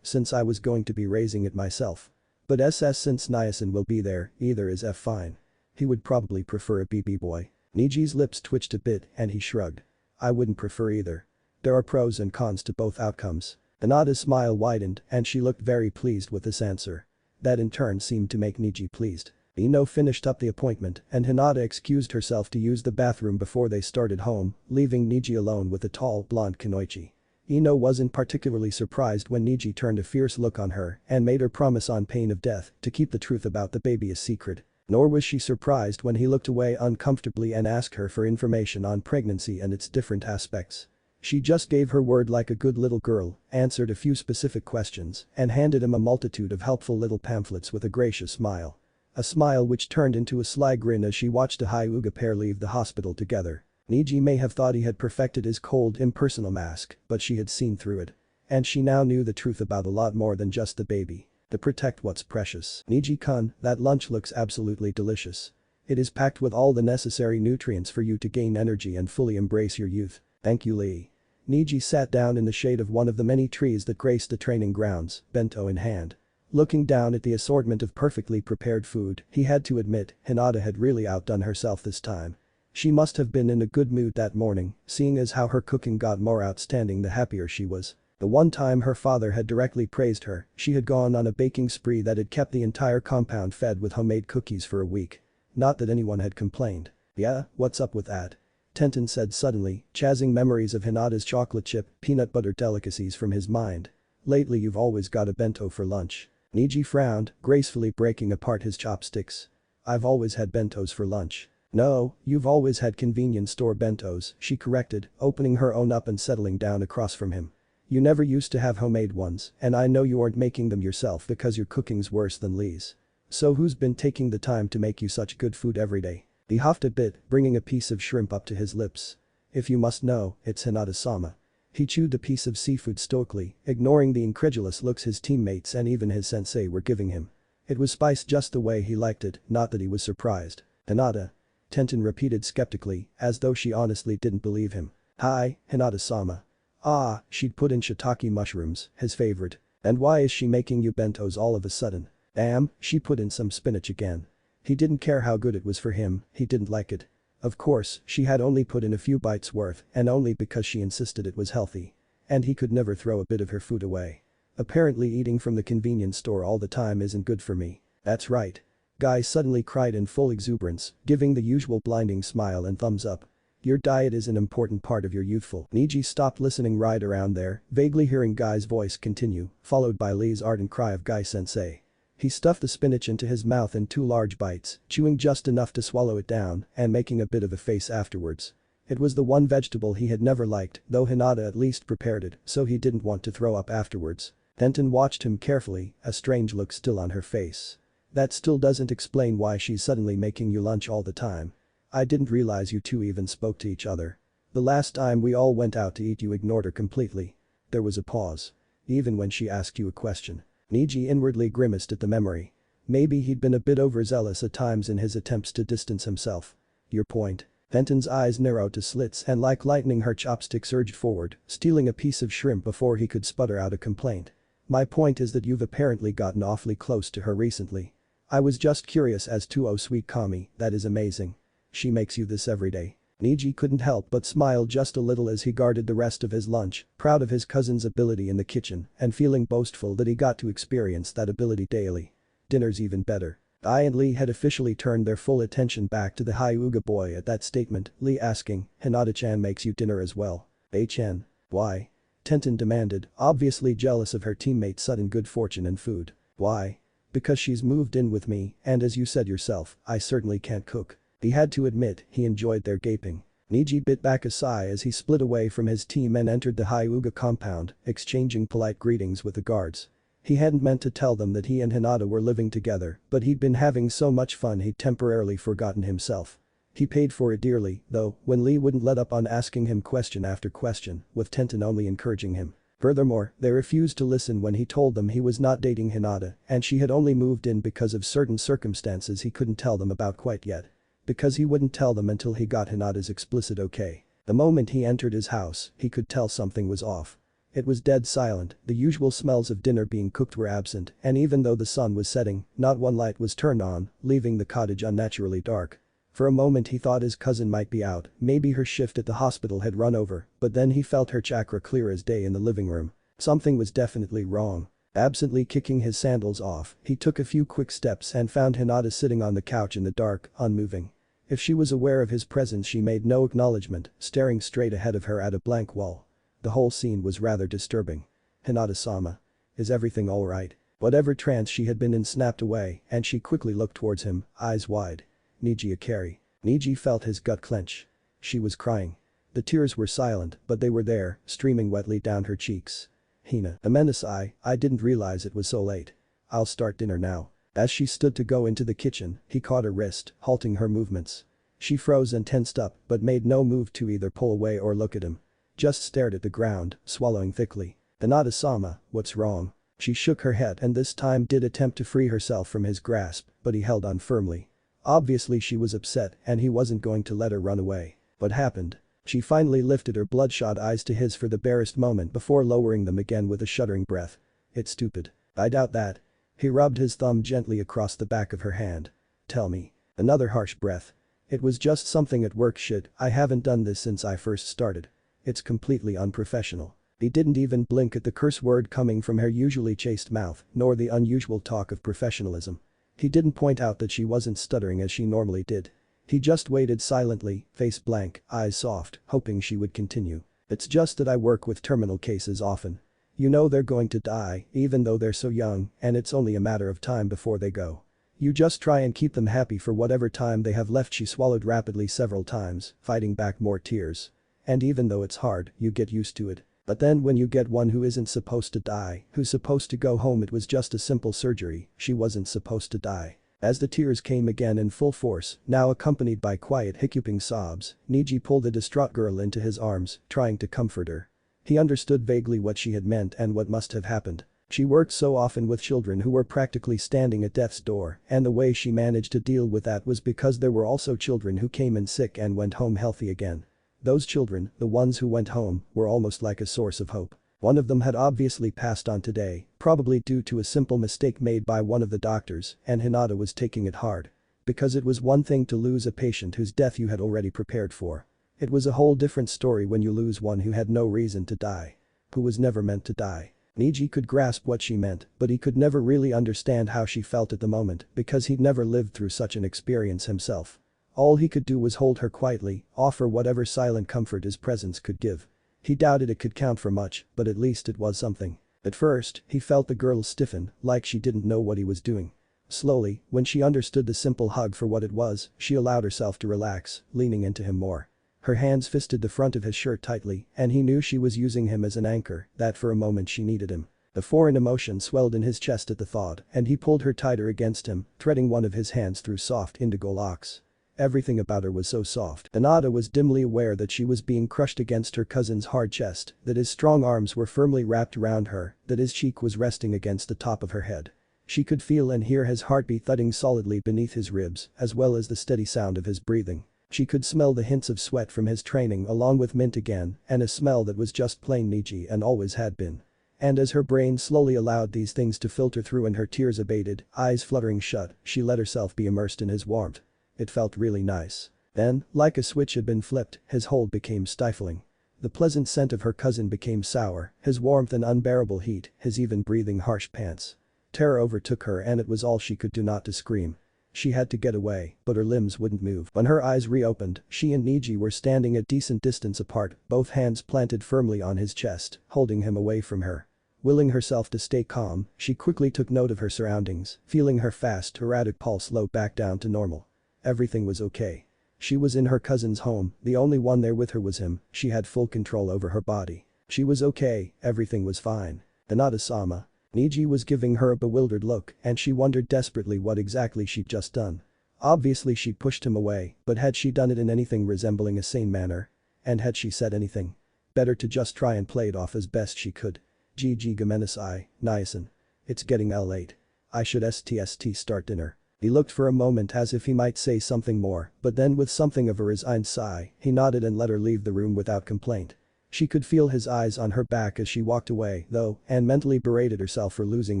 since I was going to be raising it myself. But since Nyson will be there, either is fine. He would probably prefer a BB boy." Neji's lips twitched a bit and he shrugged. "I wouldn't prefer either. There are pros and cons to both outcomes." Hinata's smile widened and she looked very pleased with this answer. That in turn seemed to make Neji pleased. Ino finished up the appointment and Hinata excused herself to use the bathroom before they started home, leaving Neji alone with the tall, blonde Kunoichi. Ino wasn't particularly surprised when Neji turned a fierce look on her and made her promise on pain of death to keep the truth about the baby a secret. Nor was she surprised when he looked away uncomfortably and asked her for information on pregnancy and its different aspects. She just gave her word like a good little girl, answered a few specific questions, and handed him a multitude of helpful little pamphlets with a gracious smile. A smile which turned into a sly grin as she watched the Hyuga pair leave the hospital together. Neji may have thought he had perfected his cold, impersonal mask, but she had seen through it. And she now knew the truth about a lot more than just the baby. To protect what's precious. "Neji-kun, that lunch looks absolutely delicious. It is packed with all the necessary nutrients for you to gain energy and fully embrace your youth. Thank you, Lee." Neji sat down in the shade of one of the many trees that graced the training grounds, bento in hand. Looking down at the assortment of perfectly prepared food, he had to admit, Hinata had really outdone herself this time. She must have been in a good mood that morning, seeing as how her cooking got more outstanding the happier she was. The one time her father had directly praised her, she had gone on a baking spree that had kept the entire compound fed with homemade cookies for a week. Not that anyone had complained. "Yeah, what's up with that?" Tenten said suddenly, chasing memories of Hinata's chocolate chip, peanut butter delicacies from his mind. "Lately you've always got a bento for lunch." Neji frowned, gracefully breaking apart his chopsticks. "I've always had bentos for lunch." "No, you've always had convenience store bentos," she corrected, opening her own up and settling down across from him. "You never used to have homemade ones, and I know you aren't making them yourself because your cooking's worse than Lee's. So who's been taking the time to make you such good food every day?" He huffed a bit, bringing a piece of shrimp up to his lips. "If you must know, it's Hinata-sama." He chewed the piece of seafood stoically, ignoring the incredulous looks his teammates and even his sensei were giving him. It was spiced just the way he liked it, not that he was surprised. "Hinata?" Tenten repeated skeptically, as though she honestly didn't believe him. "Hi, Hinata-sama." "Ah," she'd put in shiitake mushrooms, his favorite. "And why is she making you bentos all of a sudden?" "Damn," she put in some spinach again. He didn't care how good it was for him, he didn't like it. Of course, she had only put in a few bites worth and only because she insisted it was healthy. And he could never throw a bit of her food away. "Apparently eating from the convenience store all the time isn't good for me." "That's right." Guy suddenly cried in full exuberance, giving the usual blinding smile and thumbs up. Your diet is an important part of your youthful. Neji stopped listening right around there, vaguely hearing Guy's voice continue, followed by Lee's ardent cry of Guy-sensei. He stuffed the spinach into his mouth in 2 large bites, chewing just enough to swallow it down and making a bit of a face afterwards. It was the one vegetable he had never liked, though Hinata at least prepared it, so he didn't want to throw up afterwards. Tenten watched him carefully, a strange look still on her face. That still doesn't explain why she's suddenly making you lunch all the time. I didn't realize you two even spoke to each other. The last time we all went out to eat you ignored her completely. There was a pause. Even when she asked you a question. Neji inwardly grimaced at the memory. Maybe he'd been a bit overzealous at times in his attempts to distance himself. Your point. Fenton's eyes narrowed to slits and like lightning her chopsticks surged forward, stealing a piece of shrimp before he could sputter out a complaint. My point is that you've apparently gotten awfully close to her recently. I was just curious as to. Oh sweet Kami, that is amazing. She makes you this every day. Neji couldn't help but smile just a little as he guarded the rest of his lunch, proud of his cousin's ability in the kitchen and feeling boastful that he got to experience that ability daily. Dinner's even better. I and Lee had officially turned their full attention back to the Hyuga boy at that statement, Lee asking, Hinata-chan makes you dinner as well. Chen. Why? Tenten demanded, obviously jealous of her teammate's sudden good fortune in food. Why? Because she's moved in with me and as you said yourself, I certainly can't cook. He had to admit he enjoyed their gaping. Neji bit back a sigh as he split away from his team and entered the Hyuga compound, exchanging polite greetings with the guards. He hadn't meant to tell them that he and Hinata were living together, but he'd been having so much fun he'd temporarily forgotten himself. He paid for it dearly, though, when Lee wouldn't let up on asking him question after question, with Tenten only encouraging him. Furthermore, they refused to listen when he told them he was not dating Hinata and she had only moved in because of certain circumstances he couldn't tell them about quite yet. Because he wouldn't tell them until he got Hinata's explicit okay. The moment he entered his house, he could tell something was off. It was dead silent, the usual smells of dinner being cooked were absent, and even though the sun was setting, not one light was turned on, leaving the cottage unnaturally dark. For a moment he thought his cousin might be out, maybe her shift at the hospital had run over, but then he felt her chakra clear as day in the living room. Something was definitely wrong. Absently kicking his sandals off, he took a few quick steps and found Hinata sitting on the couch in the dark, unmoving. If she was aware of his presence she made no acknowledgement, staring straight ahead of her at a blank wall. The whole scene was rather disturbing. Hinata-sama. Is everything alright? Whatever trance she had been in snapped away and she quickly looked towards him, eyes wide. Neji Akari. Neji felt his gut clench. She was crying. The tears were silent but they were there, streaming wetly down her cheeks. Hina. Amenas, I didn't realize it was so late. I'll start dinner now. As she stood to go into the kitchen, he caught her wrist, halting her movements. She froze and tensed up but made no move to either pull away or look at him. Just stared at the ground, swallowing thickly. Hinata-sama, what's wrong? She shook her head and this time did attempt to free herself from his grasp, but he held on firmly. Obviously she was upset and he wasn't going to let her run away. What happened? She finally lifted her bloodshot eyes to his for the barest moment before lowering them again with a shuddering breath. It's stupid. I doubt that. He rubbed his thumb gently across the back of her hand. Tell me. Another harsh breath. It was just something at work shit, I haven't done this since I first started. It's completely unprofessional. He didn't even blink at the curse word coming from her usually chaste mouth, nor the unusual talk of professionalism. He didn't point out that she wasn't stuttering as she normally did. He just waited silently, face blank, eyes soft, hoping she would continue. It's just that I work with terminal cases often. You know they're going to die, even though they're so young, and it's only a matter of time before they go. You just try and keep them happy for whatever time they have left. She swallowed rapidly several times, fighting back more tears. And even though it's hard, you get used to it. But then when you get one who isn't supposed to die, who's supposed to go home, it was just a simple surgery, she wasn't supposed to die. As the tears came again in full force, now accompanied by quiet hiccuping sobs, Neji pulled the distraught girl into his arms, trying to comfort her. He understood vaguely what she had meant and what must have happened. She worked so often with children who were practically standing at death's door, and the way she managed to deal with that was because there were also children who came in sick and went home healthy again. Those children, the ones who went home, were almost like a source of hope. One of them had obviously passed on today, probably due to a simple mistake made by one of the doctors, and Hinata was taking it hard. Because it was one thing to lose a patient whose death you had already prepared for. It was a whole different story when you lose one who had no reason to die. Who was never meant to die. Neji could grasp what she meant, but he could never really understand how she felt at the moment because he'd never lived through such an experience himself. All he could do was hold her quietly, offer whatever silent comfort his presence could give. He doubted it could count for much, but at least it was something. At first, he felt the girl stiffen, like she didn't know what he was doing. Slowly, when she understood the simple hug for what it was, she allowed herself to relax, leaning into him more. Her hands fisted the front of his shirt tightly, and he knew she was using him as an anchor, that for a moment she needed him. A foreign emotion swelled in his chest at the thought, and he pulled her tighter against him, threading one of his hands through soft indigo locks. Everything about her was so soft. HInata was dimly aware that she was being crushed against her cousin's hard chest, that his strong arms were firmly wrapped around her, that his cheek was resting against the top of her head. She could feel and hear his heartbeat thudding solidly beneath his ribs, as well as the steady sound of his breathing. She could smell the hints of sweat from his training along with mint again, and a smell that was just plain Neji and always had been. And as her brain slowly allowed these things to filter through and her tears abated, eyes fluttering shut, she let herself be immersed in his warmth. It felt really nice. Then, like a switch had been flipped, his hold became stifling. The pleasant scent of her cousin became sour, his warmth an unbearable heat, his even breathing harsh pants. Terror overtook her and it was all she could do not to scream. She had to get away, but her limbs wouldn't move. When her eyes reopened, she and Neji were standing a decent distance apart, both hands planted firmly on his chest, holding him away from her. Willing herself to stay calm, she quickly took note of her surroundings, feeling her fast, erratic pulse slow back down to normal. Everything was okay. She was in her cousin's home, the only one there with her was him, she had full control over her body. She was okay, everything was fine. HInata-sama. Neji was giving her a bewildered look and she wondered desperately what exactly she'd just done. Obviously she'd pushed him away, but had she done it in anything resembling a sane manner? And had she said anything? Better to just try and play it off as best she could. GG Gomenasai, Niacin. It's getting late. I should start dinner. He looked for a moment as if he might say something more, but then with something of a resigned sigh, he nodded and let her leave the room without complaint. She could feel his eyes on her back as she walked away, though, and mentally berated herself for losing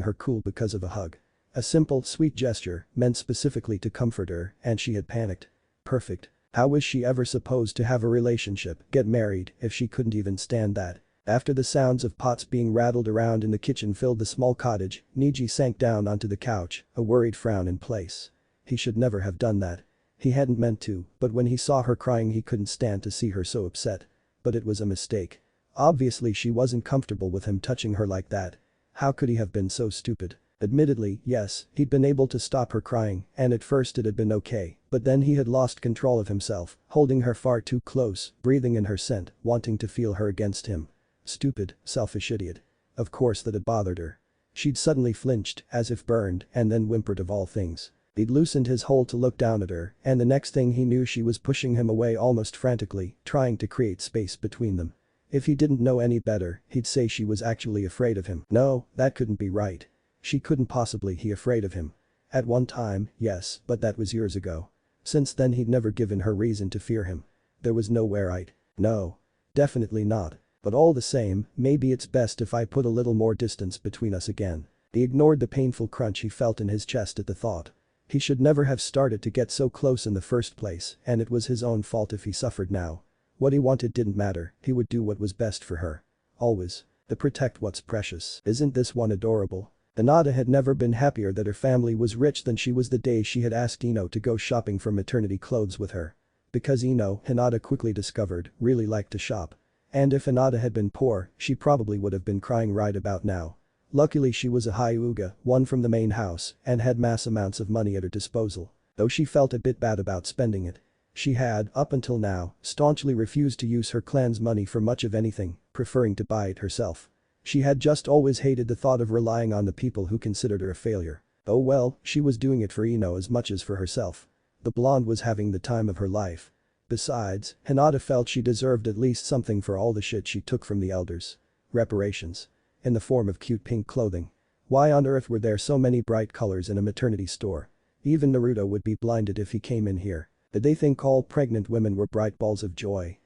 her cool because of a hug. A simple, sweet gesture, meant specifically to comfort her, and she had panicked. Perfect. How was she ever supposed to have a relationship, get married, if she couldn't even stand that? After the sounds of pots being rattled around in the kitchen filled the small cottage, Neji sank down onto the couch, a worried frown in place. He should never have done that. He hadn't meant to, but when he saw her crying he couldn't stand to see her so upset. But it was a mistake. Obviously she wasn't comfortable with him touching her like that. How could he have been so stupid? Admittedly, yes, he'd been able to stop her crying, and at first it had been okay, but then he had lost control of himself, holding her far too close, breathing in her scent, wanting to feel her against him. Stupid, selfish idiot. Of course that had bothered her. She'd suddenly flinched, as if burned, and then whimpered of all things. He'd loosened his hold to look down at her, and the next thing he knew she was pushing him away almost frantically, trying to create space between them. If he didn't know any better, he'd say she was actually afraid of him. No, that couldn't be right. She couldn't possibly be afraid of him. At one time, yes, but that was years ago. Since then he'd never given her reason to fear him. There was nowhere I'd. No. Definitely not. But all the same, maybe it's best if I put a little more distance between us again. He ignored the painful crunch he felt in his chest at the thought. He should never have started to get so close in the first place, and it was his own fault if he suffered now. What he wanted didn't matter, he would do what was best for her. Always. To protect what's precious. Isn't this one adorable? HInata had never been happier that her family was rich than she was the day she had asked Ino to go shopping for maternity clothes with her. Because Ino, HInata quickly discovered, really liked to shop. And if HInata had been poor, she probably would have been crying right about now. Luckily she was a Hyuga, one from the main house, and had mass amounts of money at her disposal. Though she felt a bit bad about spending it. She had, up until now, staunchly refused to use her clan's money for much of anything, preferring to buy it herself. She had just always hated the thought of relying on the people who considered her a failure. Oh well, she was doing it for Ino as much as for herself. The blonde was having the time of her life. Besides, HInata felt she deserved at least something for all the shit she took from the elders. Reparations. In the form of cute pink clothing. Why on earth were there so many bright colors in a maternity store? Even Naruto would be blinded if he came in here. Did they think all pregnant women were bright balls of joy?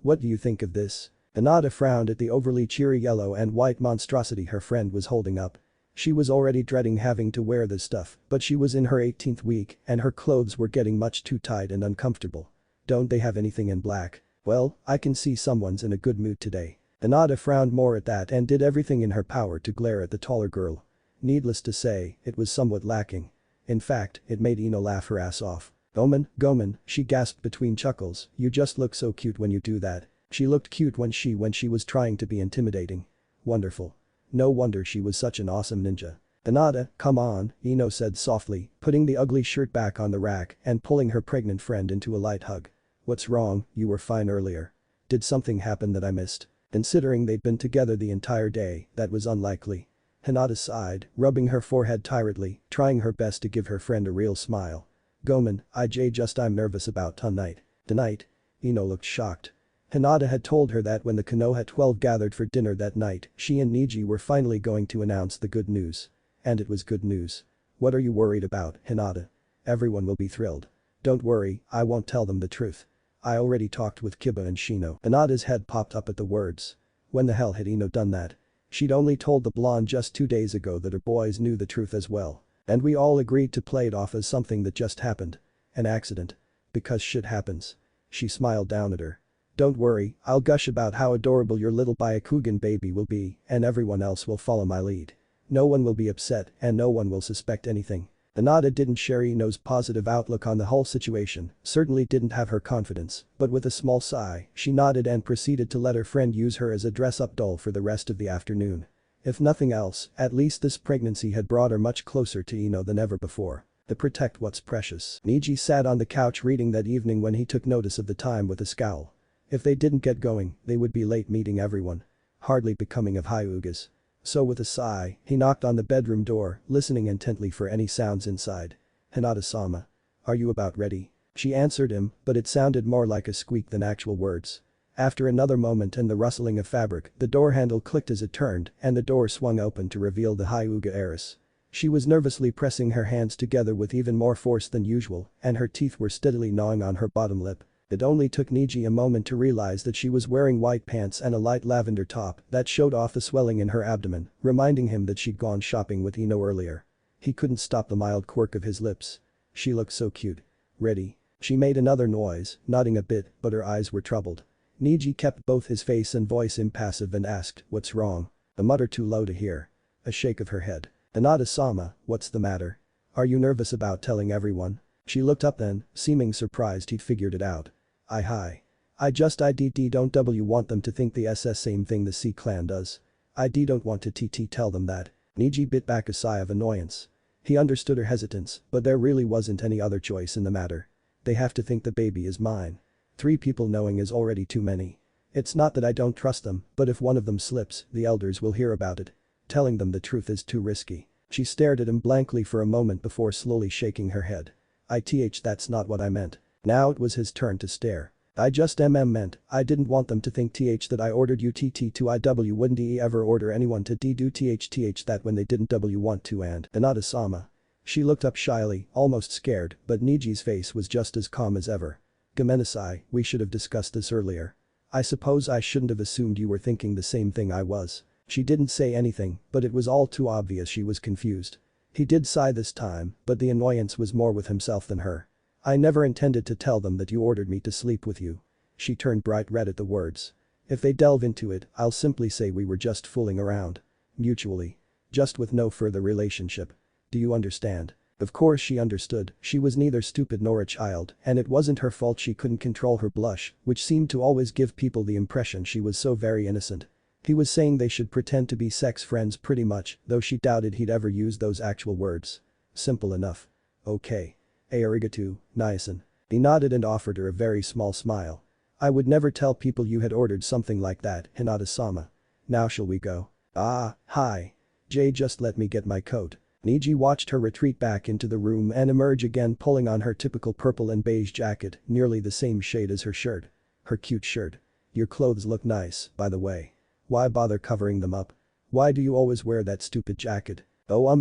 What do you think of this? HInata frowned at the overly cheery yellow and white monstrosity her friend was holding up. She was already dreading having to wear this stuff, but she was in her 18th week and her clothes were getting much too tight and uncomfortable. Don't they have anything in black? Well, I can see someone's in a good mood today. HInata frowned more at that and did everything in her power to glare at the taller girl. Needless to say, it was somewhat lacking. In fact, it made Ino laugh her ass off. Gomen, she gasped between chuckles, you just look so cute when you do that. She looked cute when she was trying to be intimidating. Wonderful. No wonder she was such an awesome ninja. HInata, come on, Ino said softly, putting the ugly shirt back on the rack and pulling her pregnant friend into a light hug. What's wrong, you were fine earlier. Did something happen that I missed? Considering they'd been together the entire day, that was unlikely. HInata sighed, rubbing her forehead tiredly, trying her best to give her friend a real smile. Gomen, I'm nervous about tonight. Tonight? Ino looked shocked. HInata had told her that when the Konoha 12 gathered for dinner that night, she and Neji were finally going to announce the good news. And it was good news. What are you worried about, HInata? Everyone will be thrilled. Don't worry, I won't tell them the truth. I already talked with Kiba and Shino. HInata's head popped up at the words. When the hell had Ino done that? She'd only told the blonde just 2 days ago that her boys knew the truth as well. And we all agreed to play it off as something that just happened. An accident. Because shit happens. She smiled down at her. Don't worry, I'll gush about how adorable your little Byakugan baby will be and everyone else will follow my lead. No one will be upset and no one will suspect anything. HInata didn't share Ino's positive outlook on the whole situation, certainly didn't have her confidence, but with a small sigh, she nodded and proceeded to let her friend use her as a dress-up doll for the rest of the afternoon. If nothing else, at least this pregnancy had brought her much closer to Ino than ever before. To protect what's precious. Neji sat on the couch reading that evening when he took notice of the time with a scowl. If they didn't get going, they would be late meeting everyone. Hardly becoming of Hyugas. So with a sigh, he knocked on the bedroom door, listening intently for any sounds inside. Hinata-sama. Are you about ready? She answered him, but it sounded more like a squeak than actual words. After another moment and the rustling of fabric, the door handle clicked as it turned and the door swung open to reveal the Hyuga heiress. She was nervously pressing her hands together with even more force than usual and her teeth were steadily gnawing on her bottom lip. It only took Neji a moment to realize that she was wearing white pants and a light lavender top that showed off the swelling in her abdomen, reminding him that she'd gone shopping with Ino earlier. He couldn't stop the mild quirk of his lips. She looked so cute. Ready? She made another noise, nodding a bit, but her eyes were troubled. Neji kept both his face and voice impassive and asked, what's wrong? A mutter too low to hear. A shake of her head. Hinata-sama, what's the matter? Are you nervous about telling everyone? She looked up then, seeming surprised he'd figured it out. Hi. I don't want them to think the SS same thing the C-clan does. Don't want to tell them that. Neji bit back a sigh of annoyance. He understood her hesitance, but there really wasn't any other choice in the matter. They have to think the baby is mine. 3 people knowing is already too many. It's not that I don't trust them, but if one of them slips, the elders will hear about it. Telling them the truth is too risky. She stared at him blankly for a moment before slowly shaking her head. That's not what I meant. Now it was his turn to stare. I meant, I didn't want them to think that I ordered you to IW wouldn't ever order anyone to do that when they didn't want to and Hinata-sama. She looked up shyly, almost scared, but Niji's face was just as calm as ever. Gomenasai, we should have discussed this earlier. I suppose I shouldn't have assumed you were thinking the same thing I was. She didn't say anything, but it was all too obvious she was confused. He did sigh this time, but the annoyance was more with himself than her. I never intended to tell them that you ordered me to sleep with you. She turned bright red at the words. If they delve into it, I'll simply say we were just fooling around. Mutually. Just with no further relationship. Do you understand? Of course she understood, she was neither stupid nor a child and it wasn't her fault she couldn't control her blush, which seemed to always give people the impression she was so very innocent. He was saying they should pretend to be sex friends pretty much, though she doubted he'd ever use those actual words. Simple enough. Okay. Arigato, Nyasan. He nodded and offered her a very small smile. I would never tell people you had ordered something like that, Hinata-sama. Now shall we go? Hi. Jay, just let me get my coat. Neji watched her retreat back into the room and emerge again pulling on her typical purple and beige jacket, nearly the same shade as her shirt. Her cute shirt. Your clothes look nice, by the way. Why bother covering them up? Why do you always wear that stupid jacket?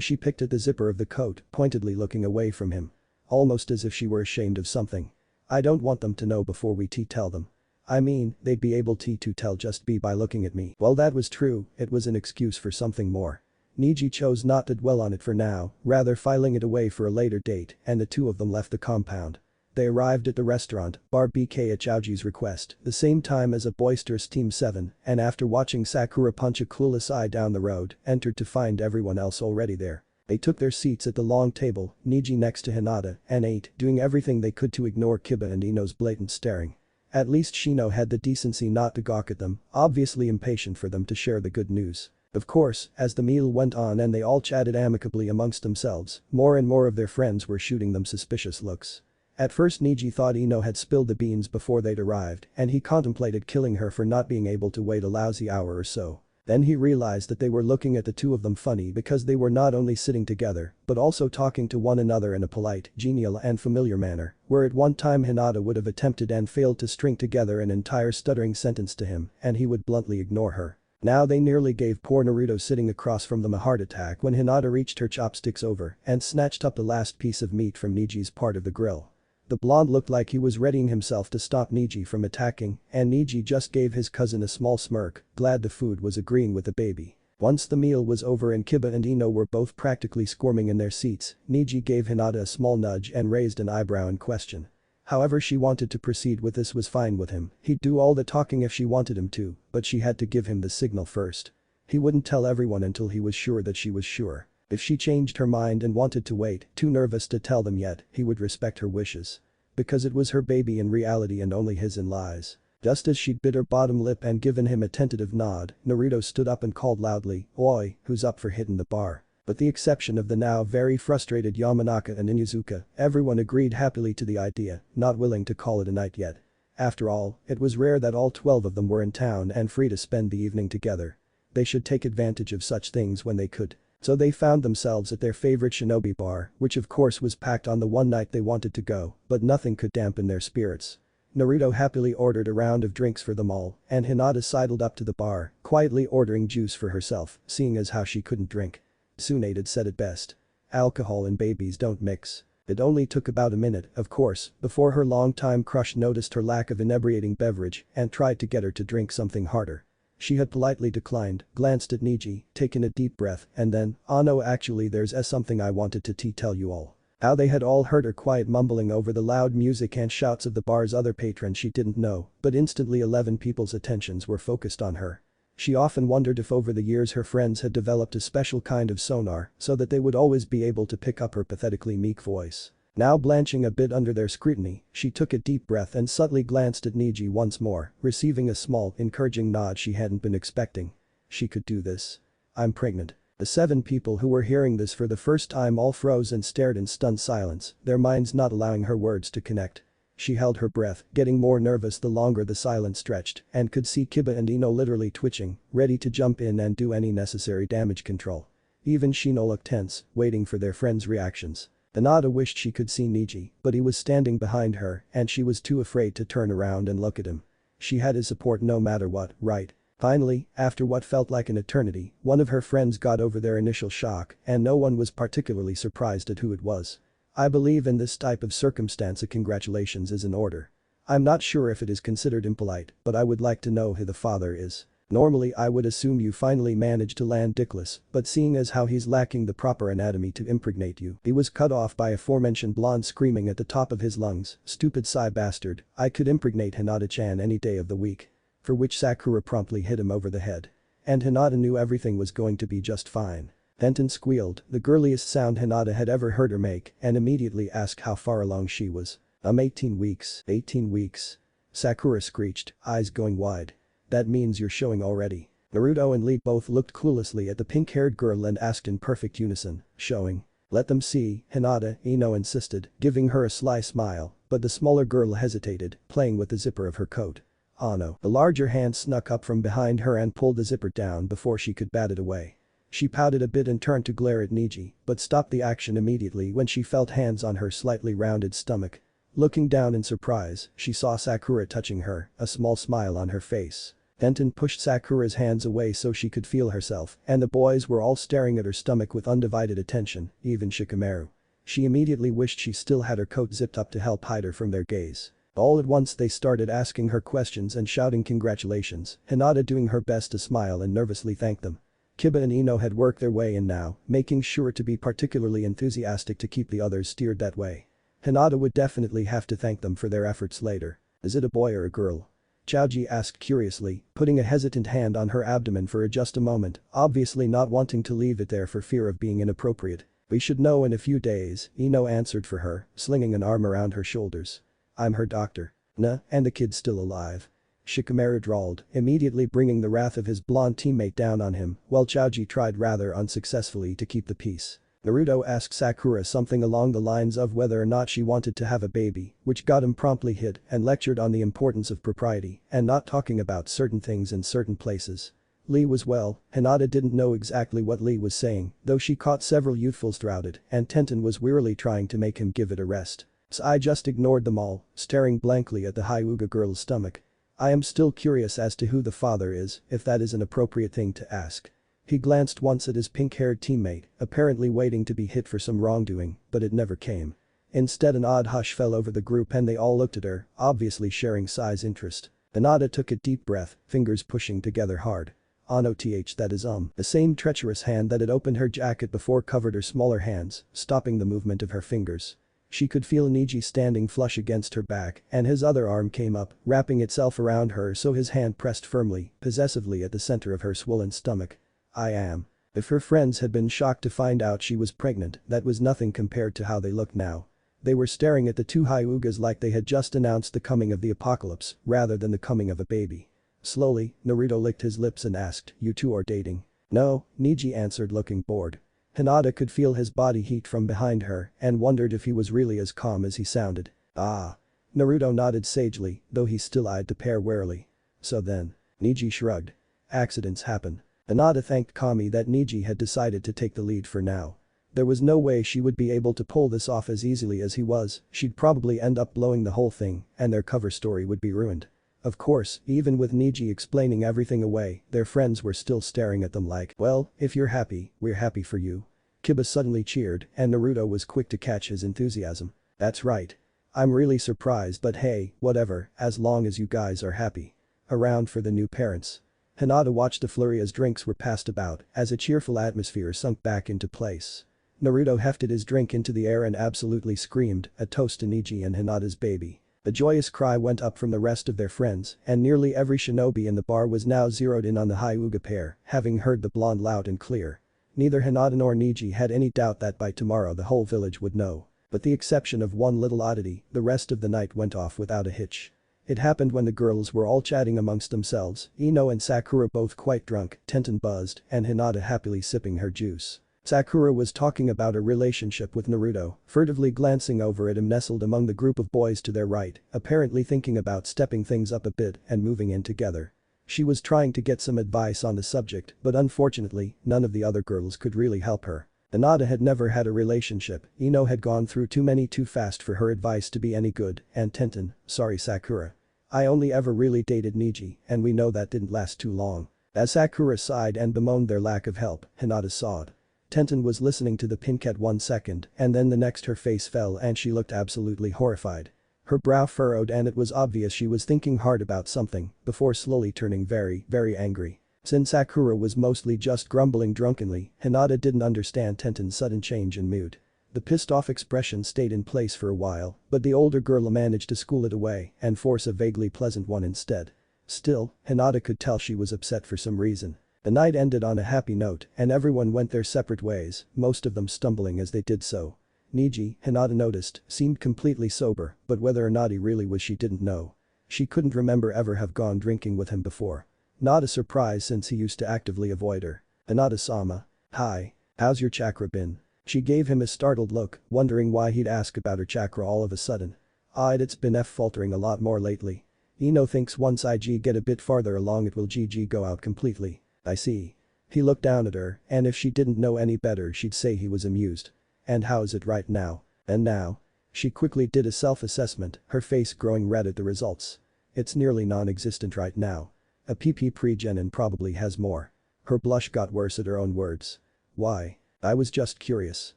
She picked at the zipper of the coat, pointedly looking away from him. Almost as if she were ashamed of something. I don't want them to know before we tell them. I mean, they'd be able to tell just by looking at me. Well, that was true, it was an excuse for something more. Neji chose not to dwell on it for now, rather filing it away for a later date and the two of them left the compound. They arrived at the restaurant, Bar BK at Chaoji's request, the same time as a boisterous Team 7 and after watching Sakura punch a clueless eye down the road, entered to find everyone else already there. They took their seats at the long table, Neji next to Hinata, and ate, doing everything they could to ignore Kiba and Ino's blatant staring. At least Shino had the decency not to gawk at them, obviously impatient for them to share the good news. Of course, as the meal went on and they all chatted amicably amongst themselves, more and more of their friends were shooting them suspicious looks. At first Neji thought Ino had spilled the beans before they'd arrived, and he contemplated killing her for not being able to wait a lousy hour or so. Then he realized that they were looking at the two of them funny because they were not only sitting together, but also talking to one another in a polite, genial and familiar manner, where at one time Hinata would have attempted and failed to string together an entire stuttering sentence to him, and he would bluntly ignore her. Now they nearly gave poor Naruto sitting across from them a heart attack when Hinata reached her chopsticks over and snatched up the last piece of meat from Neji's part of the grill. The blonde looked like he was readying himself to stop Neji from attacking, and Neji just gave his cousin a small smirk, glad the food was agreeing with the baby. Once the meal was over and Kiba and Ino were both practically squirming in their seats, Neji gave Hinata a small nudge and raised an eyebrow in question. However she wanted to proceed with this was fine with him, he'd do all the talking if she wanted him to, but she had to give him the signal first. He wouldn't tell everyone until he was sure that she was sure. If she changed her mind and wanted to wait, too nervous to tell them yet, he would respect her wishes. Because it was her baby in reality and only his in lies. Just as she'd bit her bottom lip and given him a tentative nod, Naruto stood up and called loudly, "Oi, who's up for hitting the bar?" With the exception of the now very frustrated Yamanaka and Inuzuka, everyone agreed happily to the idea, not willing to call it a night yet. After all, it was rare that all 12 of them were in town and free to spend the evening together. They should take advantage of such things when they could. So they found themselves at their favorite shinobi bar, which of course was packed on the one night they wanted to go, but nothing could dampen their spirits. Naruto happily ordered a round of drinks for them all, and Hinata sidled up to the bar, quietly ordering juice for herself, seeing as how she couldn't drink. Tsunade had said it best. Alcohol and babies don't mix. It only took about a minute, of course, before her longtime crush noticed her lack of inebriating beverage and tried to get her to drink something harder. She had politely declined, glanced at Neji, taken a deep breath, and then, "Ah no, actually there's something I wanted to tell you all." How they had all heard her quiet mumbling over the loud music and shouts of the bar's other patrons she didn't know, but instantly 11 people's attentions were focused on her. She often wondered if over the years her friends had developed a special kind of sonar so that they would always be able to pick up her pathetically meek voice. Now blanching a bit under their scrutiny, she took a deep breath and subtly glanced at Neji once more, receiving a small, encouraging nod she hadn't been expecting. She could do this. "I'm pregnant." The 7 people who were hearing this for the first time all froze and stared in stunned silence, their minds not allowing her words to connect. She held her breath, getting more nervous the longer the silence stretched, and could see Kiba and Ino literally twitching, ready to jump in and do any necessary damage control. Even Shino looked tense, waiting for their friends' reactions. Hinata wished she could see Neji, but he was standing behind her and she was too afraid to turn around and look at him. She had his support no matter what, right? Finally, after what felt like an eternity, one of her friends got over their initial shock and no one was particularly surprised at who it was. I believe in this type of circumstance a congratulations is in order. I'm not sure if it is considered impolite, but I would like to know who the father is. Normally I would assume you finally managed to land Dickless, but seeing as how he's lacking the proper anatomy to impregnate you, he was cut off by aforementioned blonde screaming at the top of his lungs, "Stupid Psy bastard, I could impregnate Hinata-chan any day of the week." For which Sakura promptly hit him over the head. And Hinata knew everything was going to be just fine. Denton squealed, the girliest sound Hinata had ever heard her make, and immediately asked how far along she was. 18 weeks. 18 weeks. Sakura screeched, eyes going wide. "That means you're showing already." Naruto and Lee both looked cluelessly at the pink-haired girl and asked in perfect unison, "Showing?" "Let them see," Hinata, Ino insisted, giving her a sly smile, but the smaller girl hesitated, playing with the zipper of her coat. "Oh no." The larger hand snuck up from behind her and pulled the zipper down before she could bat it away. She pouted a bit and turned to glare at Neji, but stopped the action immediately when she felt hands on her slightly rounded stomach. Looking down in surprise, she saw Sakura touching her, a small smile on her face. Denton pushed Sakura's hands away so she could feel herself, and the boys were all staring at her stomach with undivided attention, even Shikamaru. She immediately wished she still had her coat zipped up to help hide her from their gaze. All at once they started asking her questions and shouting congratulations, Hinata doing her best to smile and nervously thank them. Kiba and Ino had worked their way in now, making sure to be particularly enthusiastic to keep the others steered that way. Hinata would definitely have to thank them for their efforts later. "Is it a boy or a girl?" Chaoji asked curiously, putting a hesitant hand on her abdomen for just a moment, obviously not wanting to leave it there for fear of being inappropriate. We should know in a few days, Ino answered for her, slinging an arm around her shoulders. I'm her doctor. Nah, and the kid's still alive. Shikamaru drawled, immediately bringing the wrath of his blonde teammate down on him, while Choji tried rather unsuccessfully to keep the peace. Naruto asked Sakura something along the lines of whether or not she wanted to have a baby, which got him promptly hit and lectured on the importance of propriety and not talking about certain things in certain places. Lee was well, Hinata didn't know exactly what Lee was saying, though she caught several youthfuls throughout it and Tenten was wearily trying to make him give it a rest. So I just ignored them all, staring blankly at the Hyuga girl's stomach. I am still curious as to who the father is, if that is an appropriate thing to ask. He glanced once at his pink-haired teammate, apparently waiting to be hit for some wrongdoing, but it never came. Instead an odd hush fell over the group and they all looked at her, obviously sharing Sai's interest. Hinata took a deep breath, fingers pushing together hard. That is the same treacherous hand that had opened her jacket before covered her smaller hands, stopping the movement of her fingers. She could feel Neji standing flush against her back and his other arm came up, wrapping itself around her so his hand pressed firmly, possessively at the center of her swollen stomach. I am. If her friends had been shocked to find out she was pregnant, that was nothing compared to how they looked now. They were staring at the two Hyugas like they had just announced the coming of the apocalypse, rather than the coming of a baby. Slowly, Naruto licked his lips and asked, "You two are dating?" "No," Neji answered looking bored. Hinata could feel his body heat from behind her and wondered if he was really as calm as he sounded. Ah. Naruto nodded sagely, though he still eyed the pair warily. So then. Neji shrugged. Accidents happen. Hinata thanked Kami that Neji had decided to take the lead for now. There was no way she would be able to pull this off as easily as he was, she'd probably end up blowing the whole thing and their cover story would be ruined. Of course, even with Neji explaining everything away, their friends were still staring at them like, well, if you're happy, we're happy for you. Kiba suddenly cheered and Naruto was quick to catch his enthusiasm. That's right. I'm really surprised but hey, whatever, as long as you guys are happy. Around for the new parents. Hinata watched the flurry as drinks were passed about as a cheerful atmosphere sunk back into place. Naruto hefted his drink into the air and absolutely screamed, a toast to Neji and Hinata's baby. A joyous cry went up from the rest of their friends and nearly every shinobi in the bar was now zeroed in on the Hyuga pair, having heard the blonde loud and clear. Neither Hinata nor Neji had any doubt that by tomorrow the whole village would know. But the exception of one little oddity, the rest of the night went off without a hitch. It happened when the girls were all chatting amongst themselves, Ino and Sakura both quite drunk, Tenten buzzed, and Hinata happily sipping her juice. Sakura was talking about her relationship with Naruto, furtively glancing over at him nestled among the group of boys to their right, apparently thinking about stepping things up a bit and moving in together. She was trying to get some advice on the subject but unfortunately, none of the other girls could really help her. Hinata had never had a relationship, Ino had gone through too many too fast for her advice to be any good, and Tenten, sorry Sakura. I only ever really dated Neji and we know that didn't last too long. As Sakura sighed and bemoaned their lack of help, Hinata sobbed. Tenten was listening to the pinkette 1 second and then the next her face fell and she looked absolutely horrified. Her brow furrowed and it was obvious she was thinking hard about something before slowly turning very, very angry. Since Sakura was mostly just grumbling drunkenly, Hinata didn't understand Tenten's sudden change in mood. The pissed-off expression stayed in place for a while, but the older girl managed to school it away and force a vaguely pleasant one instead. Still, Hinata could tell she was upset for some reason. The night ended on a happy note and everyone went their separate ways, most of them stumbling as they did so. Neji, Hinata noticed, seemed completely sober, but whether or not he really was she didn't know. She couldn't remember ever have gone drinking with him before. Not a surprise since he used to actively avoid her. Hinata-sama. Hi. How's your chakra been? She gave him a startled look, wondering why he'd ask about her chakra all of a sudden. It's been faltering a lot more lately. Ino thinks once IG get a bit farther along it will GG go out completely. I see. He looked down at her, and if she didn't know any better she'd say he was amused. And how is it right now? And now? She quickly did a self-assessment, her face growing red at the results. It's nearly non-existent right now. A PP pre-gen probably has more. Her blush got worse at her own words. Why? I was just curious.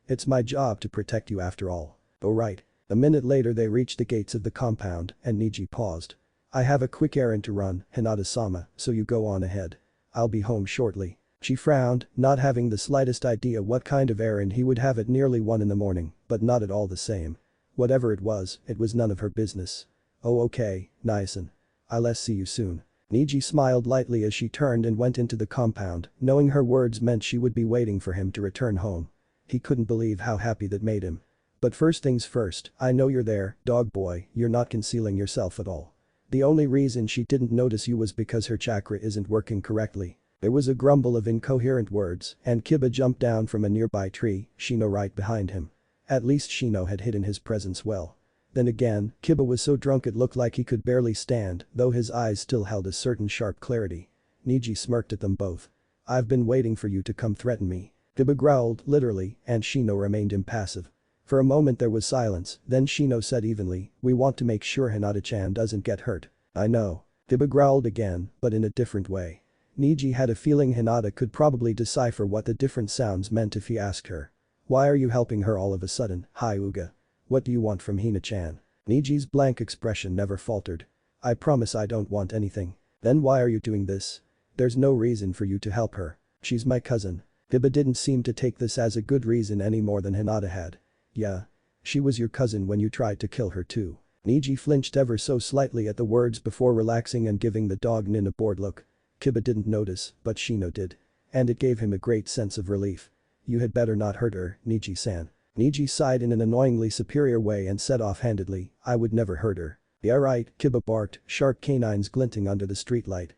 It's my job to protect you after all. Oh right. A minute later they reached the gates of the compound and Neji paused. I have a quick errand to run, Hinata-sama, so you go on ahead. I'll be home shortly. She frowned, not having the slightest idea what kind of errand he would have at nearly 1 in the morning, but not at all the same. Whatever it was none of her business. Oh okay, nice-n. I'll see you soon. Neji smiled lightly as she turned and went into the compound, knowing her words meant she would be waiting for him to return home. He couldn't believe how happy that made him. But first things first, I know you're there, dog boy, you're not concealing yourself at all. The only reason she didn't notice you was because her chakra isn't working correctly. There was a grumble of incoherent words, and Kiba jumped down from a nearby tree, Shino right behind him. At least Shino had hidden his presence well. Then again, Kiba was so drunk it looked like he could barely stand, though his eyes still held a certain sharp clarity. Neji smirked at them both. I've been waiting for you to come threaten me. Kiba growled, literally, and Shino remained impassive. For a moment there was silence, then Shino said evenly, we want to make sure Hinata-chan doesn't get hurt. I know. Kiba growled again, but in a different way. Neji had a feeling Hinata could probably decipher what the different sounds meant if he asked her. Why are you helping her all of a sudden, Hyuga? What do you want from Hina-chan? Neji's blank expression never faltered. I promise I don't want anything. Then why are you doing this? There's no reason for you to help her. She's my cousin. Kiba didn't seem to take this as a good reason any more than Hinata had. Yeah. She was your cousin when you tried to kill her too. Neji flinched ever so slightly at the words before relaxing and giving the dog Nin a bored look. Kiba didn't notice, but Shino did. And it gave him a great sense of relief. You had better not hurt her, Neji-san. Neji sighed in an annoyingly superior way and said offhandedly, I would never hurt her. Yeah right, Kiba barked, sharp canines glinting under the streetlight.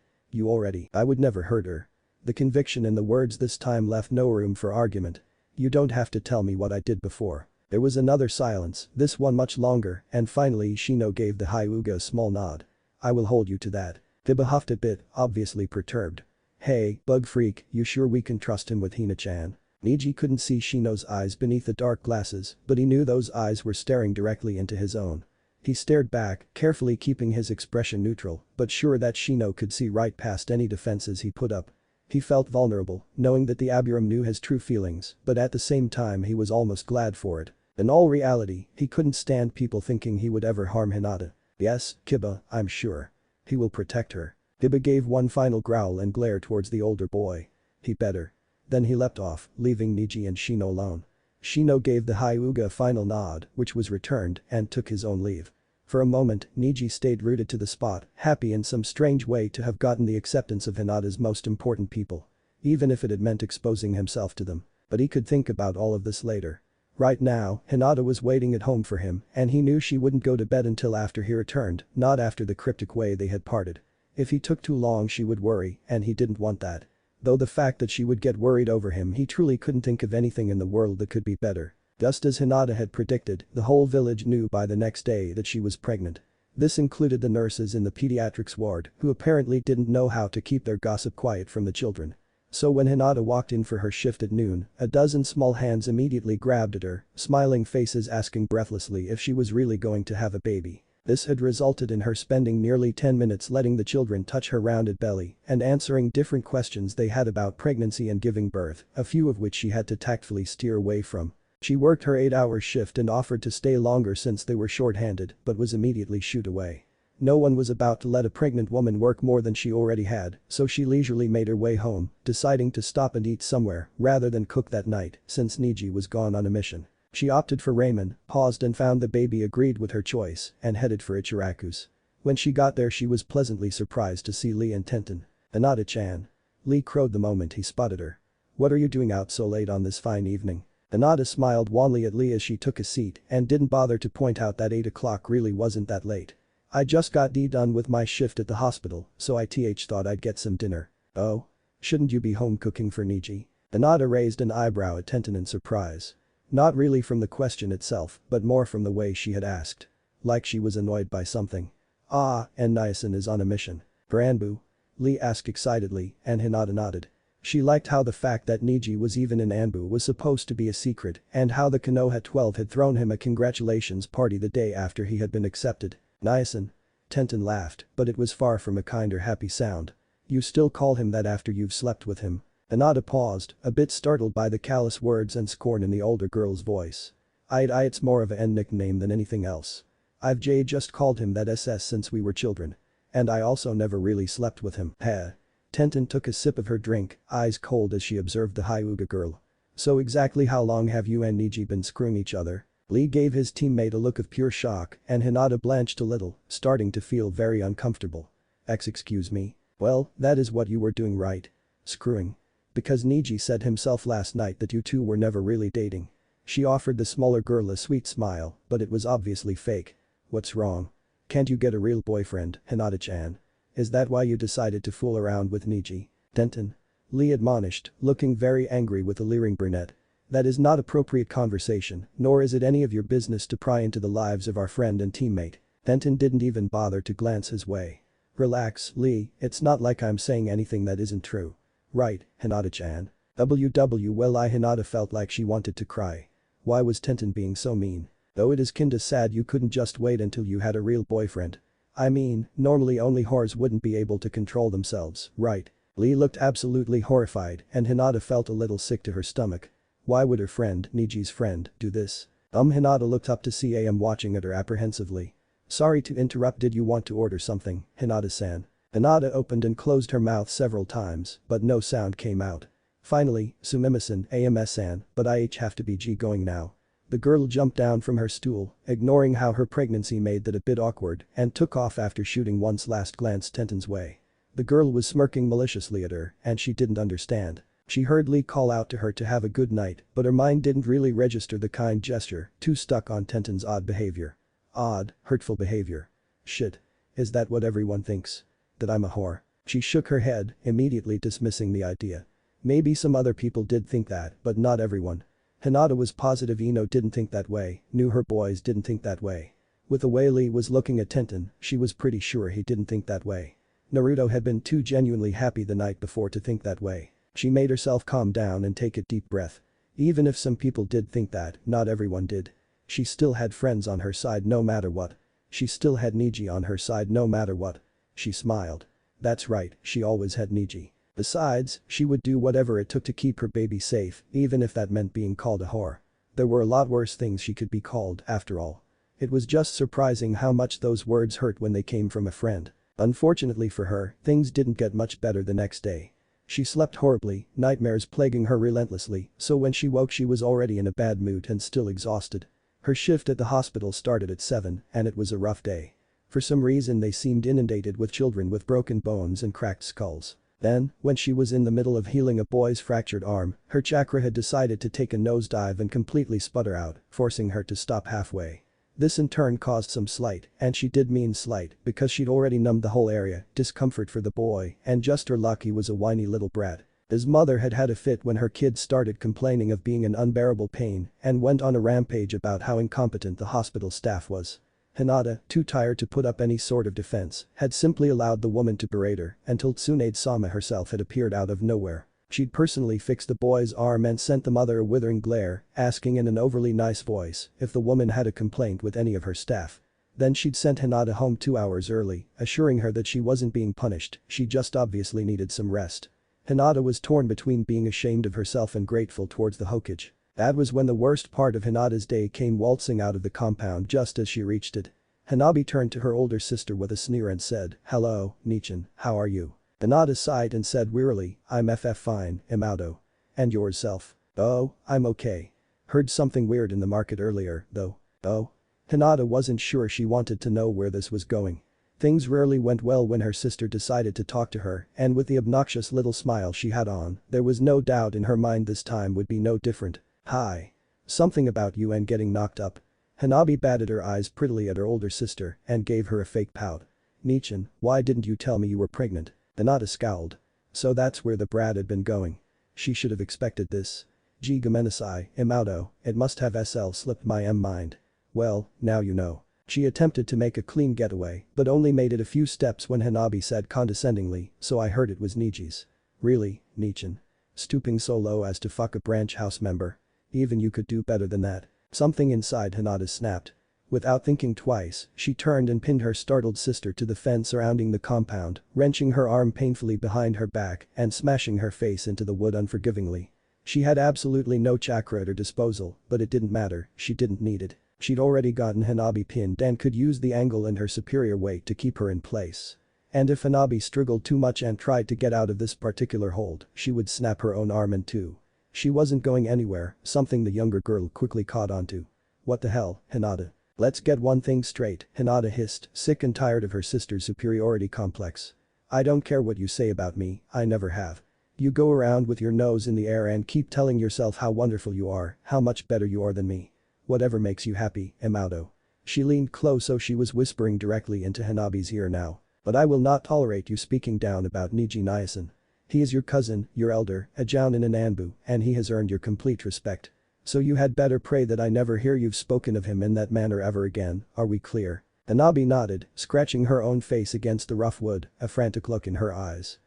I would never hurt her. The conviction in the words this time left no room for argument. You don't have to tell me what I did before. There was another silence, this one much longer, and finally Shino gave the Hyuga a small nod. I will hold you to that. Kiba huffed a bit, obviously perturbed. Hey, bug freak, you sure we can trust him with Hina-chan? Neji couldn't see Shino's eyes beneath the dark glasses, but he knew those eyes were staring directly into his own. He stared back, carefully keeping his expression neutral, but sure that Shino could see right past any defenses he put up. He felt vulnerable, knowing that the Aburam knew his true feelings, but at the same time he was almost glad for it. In all reality, he couldn't stand people thinking he would ever harm Hinata. Yes, Kiba, I'm sure. He will protect her. Kiba gave one final growl and glared towards the older boy. He better. Then he leapt off, leaving Neji and Shino alone. Shino gave the Hyuga a final nod, which was returned, and took his own leave. For a moment, Neji stayed rooted to the spot, happy in some strange way to have gotten the acceptance of Hinata's most important people. Even if it had meant exposing himself to them. But he could think about all of this later. Right now, Hinata was waiting at home for him, and he knew she wouldn't go to bed until after he returned, not after the cryptic way they had parted. If he took too long she would worry, and he didn't want that. Though the fact that she would get worried over him, he truly couldn't think of anything in the world that could be better. Just as Hinata had predicted, the whole village knew by the next day that she was pregnant. This included the nurses in the pediatrics ward, who apparently didn't know how to keep their gossip quiet from the children. So when Hinata walked in for her shift at noon, a dozen small hands immediately grabbed at her, smiling faces asking breathlessly if she was really going to have a baby. This had resulted in her spending nearly 10 minutes letting the children touch her rounded belly and answering different questions they had about pregnancy and giving birth, a few of which she had to tactfully steer away from. She worked her 8-hour shift and offered to stay longer since they were short-handed, but was immediately shooed away. No one was about to let a pregnant woman work more than she already had, so she leisurely made her way home, deciding to stop and eat somewhere rather than cook that night since Neji was gone on a mission. She opted for ramen, paused and found the baby agreed with her choice, and headed for Ichiraku's. When she got there she was pleasantly surprised to see Lee and Tenten. Hinata-chan. Lee crowed the moment he spotted her. What are you doing out so late on this fine evening? Hinata smiled wanly at Lee as she took a seat and didn't bother to point out that 8 o'clock really wasn't that late. I just got done with my shift at the hospital, so I thought I'd get some dinner. Oh? Shouldn't you be home cooking for Neji? Hinata raised an eyebrow at Tenten in surprise. Not really from the question itself, but more from the way she had asked. Like she was annoyed by something. Ah, and Nyasan is on a mission. For Anbu? Lee asked excitedly, and Hinata nodded. She liked how the fact that Neji was even in Anbu was supposed to be a secret and how the Konoha 12 had thrown him a congratulations party the day after he had been accepted. Nyasan? Tenten laughed, but it was far from a kind or happy sound. You still call him that after you've slept with him? Hinata paused, a bit startled by the callous words and scorn in the older girl's voice. It's more of a nickname than anything else. I've just called him that since we were children. And I also never really slept with him. Heh. Tenten took a sip of her drink, eyes cold as she observed the Hyuga girl. So exactly how long have you and Neji been screwing each other? Lee gave his teammate a look of pure shock and Hinata blanched a little, starting to feel very uncomfortable. Excuse me? Well, that is what you were doing right. Screwing. Because Neji said himself last night that you two were never really dating. She offered the smaller girl a sweet smile, but it was obviously fake. What's wrong? Can't you get a real boyfriend, Hinata-chan? Is that why you decided to fool around with Neji? Denton. Lee admonished, looking very angry with the leering brunette. That is not appropriate conversation, nor is it any of your business to pry into the lives of our friend and teammate. Denton didn't even bother to glance his way. Relax, Lee, it's not like I'm saying anything that isn't true. Right, Hinata-chan. Hinata felt like she wanted to cry. Why was Denton being so mean? Though it is kinda sad you couldn't just wait until you had a real boyfriend. I mean, normally only whores wouldn't be able to control themselves, right? Lee looked absolutely horrified and Hinata felt a little sick to her stomach. Why would her friend, Neji's friend, do this? Hinata looked up to see AM watching at her apprehensively. Sorry to interrupt, did you want to order something, Hinata-san? Hinata opened and closed her mouth several times, but no sound came out. Finally, Sumima-san, AMS-san, but I have to be going now. The girl jumped down from her stool, ignoring how her pregnancy made that a bit awkward, and took off after shooting one last glance Denton's way. The girl was smirking maliciously at her, and she didn't understand. She heard Lee call out to her to have a good night, but her mind didn't really register the kind gesture, too stuck on Denton's odd behavior. Odd, hurtful behavior. Shit. Is that what everyone thinks? That I'm a whore? She shook her head, immediately dismissing the idea. Maybe some other people did think that, but not everyone. Hinata was positive Ino didn't think that way, knew her boys didn't think that way. With the way Lee was looking at Denton, she was pretty sure he didn't think that way. Naruto had been too genuinely happy the night before to think that way. She made herself calm down and take a deep breath. Even if some people did think that, not everyone did. She still had friends on her side no matter what. She still had Neji on her side no matter what. She smiled. That's right, she always had Neji. Besides, she would do whatever it took to keep her baby safe, even if that meant being called a whore. There were a lot worse things she could be called, after all. It was just surprising how much those words hurt when they came from a friend. Unfortunately for her, things didn't get much better the next day. She slept horribly, nightmares plaguing her relentlessly, so when she woke she was already in a bad mood and still exhausted. Her shift at the hospital started at 7, and it was a rough day. For some reason they seemed inundated with children with broken bones and cracked skulls. Then, when she was in the middle of healing a boy's fractured arm, her chakra had decided to take a nosedive and completely sputter out, forcing her to stop halfway. This in turn caused some slight, and she did mean slight, because she'd already numbed the whole area, discomfort for the boy, and just her luck he was a whiny little brat. His mother had had a fit when her kid started complaining of being in unbearable pain and went on a rampage about how incompetent the hospital staff was. Hinata, too tired to put up any sort of defense, had simply allowed the woman to berate her until Tsunade-sama herself had appeared out of nowhere. She'd personally fixed the boy's arm and sent the mother a withering glare, asking in an overly nice voice if the woman had a complaint with any of her staff. Then she'd sent Hinata home 2 hours early, assuring her that she wasn't being punished, she just obviously needed some rest. Hinata was torn between being ashamed of herself and grateful towards the Hokage. That was when the worst part of Hinata's day came waltzing out of the compound just as she reached it. Hanabi turned to her older sister with a sneer and said, "Hello, Nichin, how are you?" Hinata sighed and said wearily, "I'm fine, Imauto. And yourself?" "Oh, I'm okay. Heard something weird in the market earlier, though." "Oh?" Hinata wasn't sure she wanted to know where this was going. Things rarely went well when her sister decided to talk to her, and with the obnoxious little smile she had on, there was no doubt in her mind this time would be no different. "Hi. Something about you and getting knocked up." Hanabi batted her eyes prettily at her older sister and gave her a fake pout. "Nichin, why didn't you tell me you were pregnant?" Hinata scowled. So that's where the brat had been going. She should have expected this. Gee gomenasai, Imauto, it must have slipped my mind. Well, now you know. She attempted to make a clean getaway, but only made it a few steps when Hanabi said condescendingly, "So I heard it was Neji's." "Really, Nichin? Stooping so low as to fuck a branch house member? Even you could do better than that." Something inside Hinata snapped. Without thinking twice, she turned and pinned her startled sister to the fence surrounding the compound, wrenching her arm painfully behind her back and smashing her face into the wood unforgivingly. She had absolutely no chakra at her disposal, but it didn't matter, she didn't need it. She'd already gotten Hanabi pinned and could use the angle and her superior weight to keep her in place. And if Hanabi struggled too much and tried to get out of this particular hold, she would snap her own arm in two. She wasn't going anywhere, something the younger girl quickly caught onto. "What the hell, Hinata? Let's get one thing straight," Hinata hissed, sick and tired of her sister's superiority complex. "I don't care what you say about me, I never have. You go around with your nose in the air and keep telling yourself how wonderful you are, how much better you are than me. Whatever makes you happy, Yamato. She leaned close so she was whispering directly into Hanabi's ear now. But I will not tolerate you speaking down about Neji Niasen. He is your cousin, your elder, a jounin and Anbu, and he has earned your complete respect. So you had better pray that I never hear you've spoken of him in that manner ever again, are we clear? Hanabi nodded, scratching her own face against the rough wood, a frantic look in her eyes.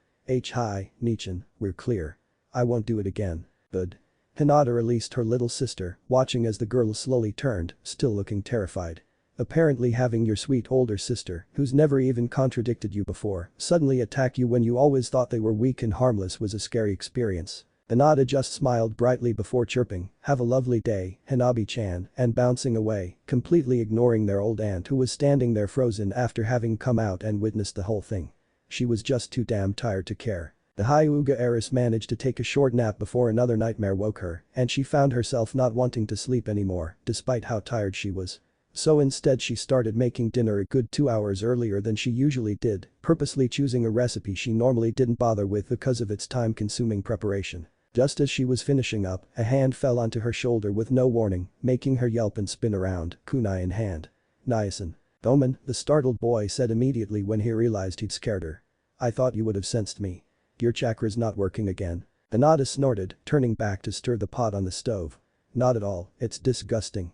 Hi, Nichin, we're clear. I won't do it again. Good. Hinata released her little sister, watching as the girl slowly turned, still looking terrified. Apparently having your sweet older sister, who's never even contradicted you before, suddenly attack you when you always thought they were weak and harmless was a scary experience. Hinata just smiled brightly before chirping, "Have a lovely day, Hanabi-chan," and bouncing away, completely ignoring their old aunt who was standing there frozen after having come out and witnessed the whole thing. She was just too damn tired to care. The Hyuga heiress managed to take a short nap before another nightmare woke her, and she found herself not wanting to sleep anymore, despite how tired she was. So instead she started making dinner a good 2 hours earlier than she usually did, purposely choosing a recipe she normally didn't bother with because of its time-consuming preparation. Just as she was finishing up, a hand fell onto her shoulder with no warning, making her yelp and spin around, kunai in hand. Niasen. Omen, the startled boy said immediately when he realized he'd scared her. I thought you would have sensed me. Your chakra's not working again. Hinata snorted, turning back to stir the pot on the stove. Not at all, it's disgusting.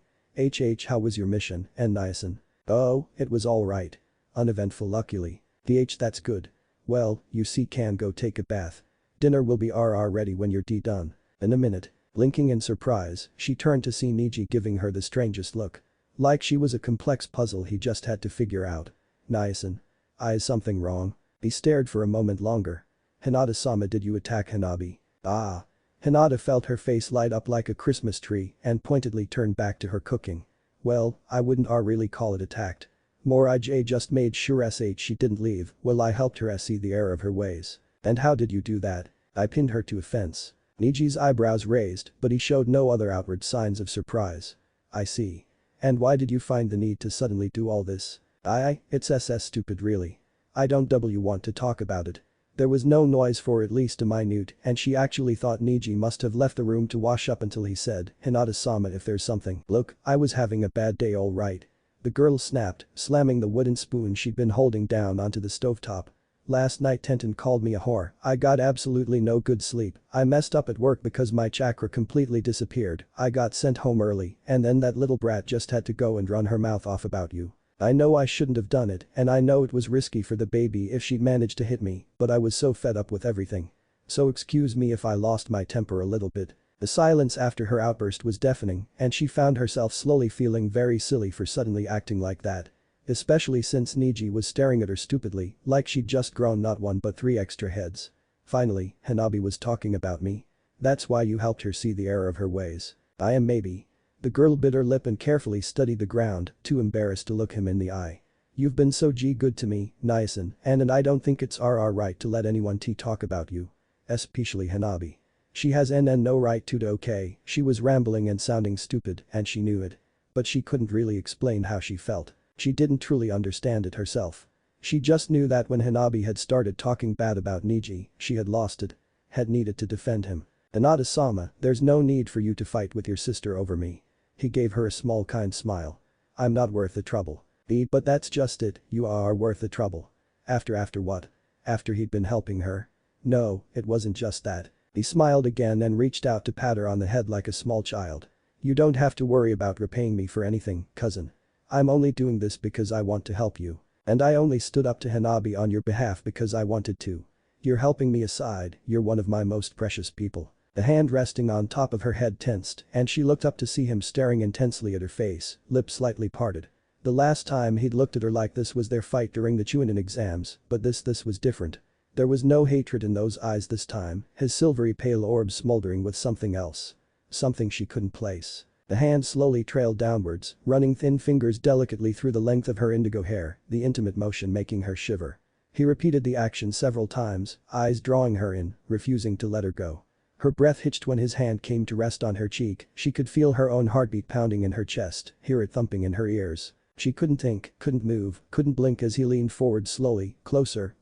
How was your mission, and Niasen? Oh, it was alright. Uneventful luckily. That's good. Well, you see can go take a bath. Dinner will be ready when you're done. In a minute. Blinking in surprise, she turned to see Neji giving her the strangest look. Like she was a complex puzzle he just had to figure out. Niasen. Is something wrong? He stared for a moment longer. Hinata-sama, did you attack Hanabi? Ah. Hinata felt her face light up like a Christmas tree and pointedly turned back to her cooking. Well, I wouldn't really call it attacked. More I just made sure she didn't leave while I helped her see the error of her ways. And how did you do that? I pinned her to a fence. Neji's eyebrows raised, but he showed no other outward signs of surprise. I see. And why did you find the need to suddenly do all this? It's stupid really. I don't want to talk about it. There was no noise for at least a minute and she actually thought Neji must have left the room to wash up until he said, Hinata-sama, if there's something. Look, I was having a bad day alright. The girl snapped, slamming the wooden spoon she'd been holding down onto the stovetop. Last night Tenten called me a whore. I got absolutely no good sleep. I messed up at work because my chakra completely disappeared. I got sent home early and then that little brat just had to go and run her mouth off about you. I know I shouldn't have done it and I know it was risky for the baby if she'd managed to hit me, but I was so fed up with everything. So excuse me if I lost my temper a little bit. The silence after her outburst was deafening and she found herself slowly feeling very silly for suddenly acting like that. Especially since Neji was staring at her stupidly, like she'd just grown not one but 3 extra heads. Finally, Hanabi was talking about me. That's why you helped her see the error of her ways. I am maybe. The girl bit her lip and carefully studied the ground, too embarrassed to look him in the eye. You've been so good to me, Niasen, and I don't think it's right to let anyone talk about you. Especially Hanabi. She has no right to okay, she was rambling and sounding stupid and she knew it. But she couldn't really explain how she felt. She didn't truly understand it herself. She just knew that when Hanabi had started talking bad about Neji, she had lost it. Had needed to defend him. Hinata-sama, there's no need for you to fight with your sister over me. He gave her a small kind smile. I'm not worth the trouble. But that's just it, you are worth the trouble. After what? After he'd been helping her? No, it wasn't just that. He smiled again and reached out to pat her on the head like a small child. You don't have to worry about repaying me for anything, cousin. I'm only doing this because I want to help you. And I only stood up to Hanabi on your behalf because I wanted to. You're helping me aside, you're one of my most precious people. The hand resting on top of her head tensed and she looked up to see him staring intensely at her face, lips slightly parted. The last time he'd looked at her like this was their fight during the Chunin exams, but this was different. There was no hatred in those eyes this time, his silvery pale orbs smoldering with something else. Something she couldn't place. The hand slowly trailed downwards, running thin fingers delicately through the length of her indigo hair, the intimate motion making her shiver. He repeated the action several times, eyes drawing her in, refusing to let her go. Her breath hitched when his hand came to rest on her cheek, she could feel her own heartbeat pounding in her chest, hear it thumping in her ears. She couldn't think, couldn't move, couldn't blink as he leaned forward slowly, closer,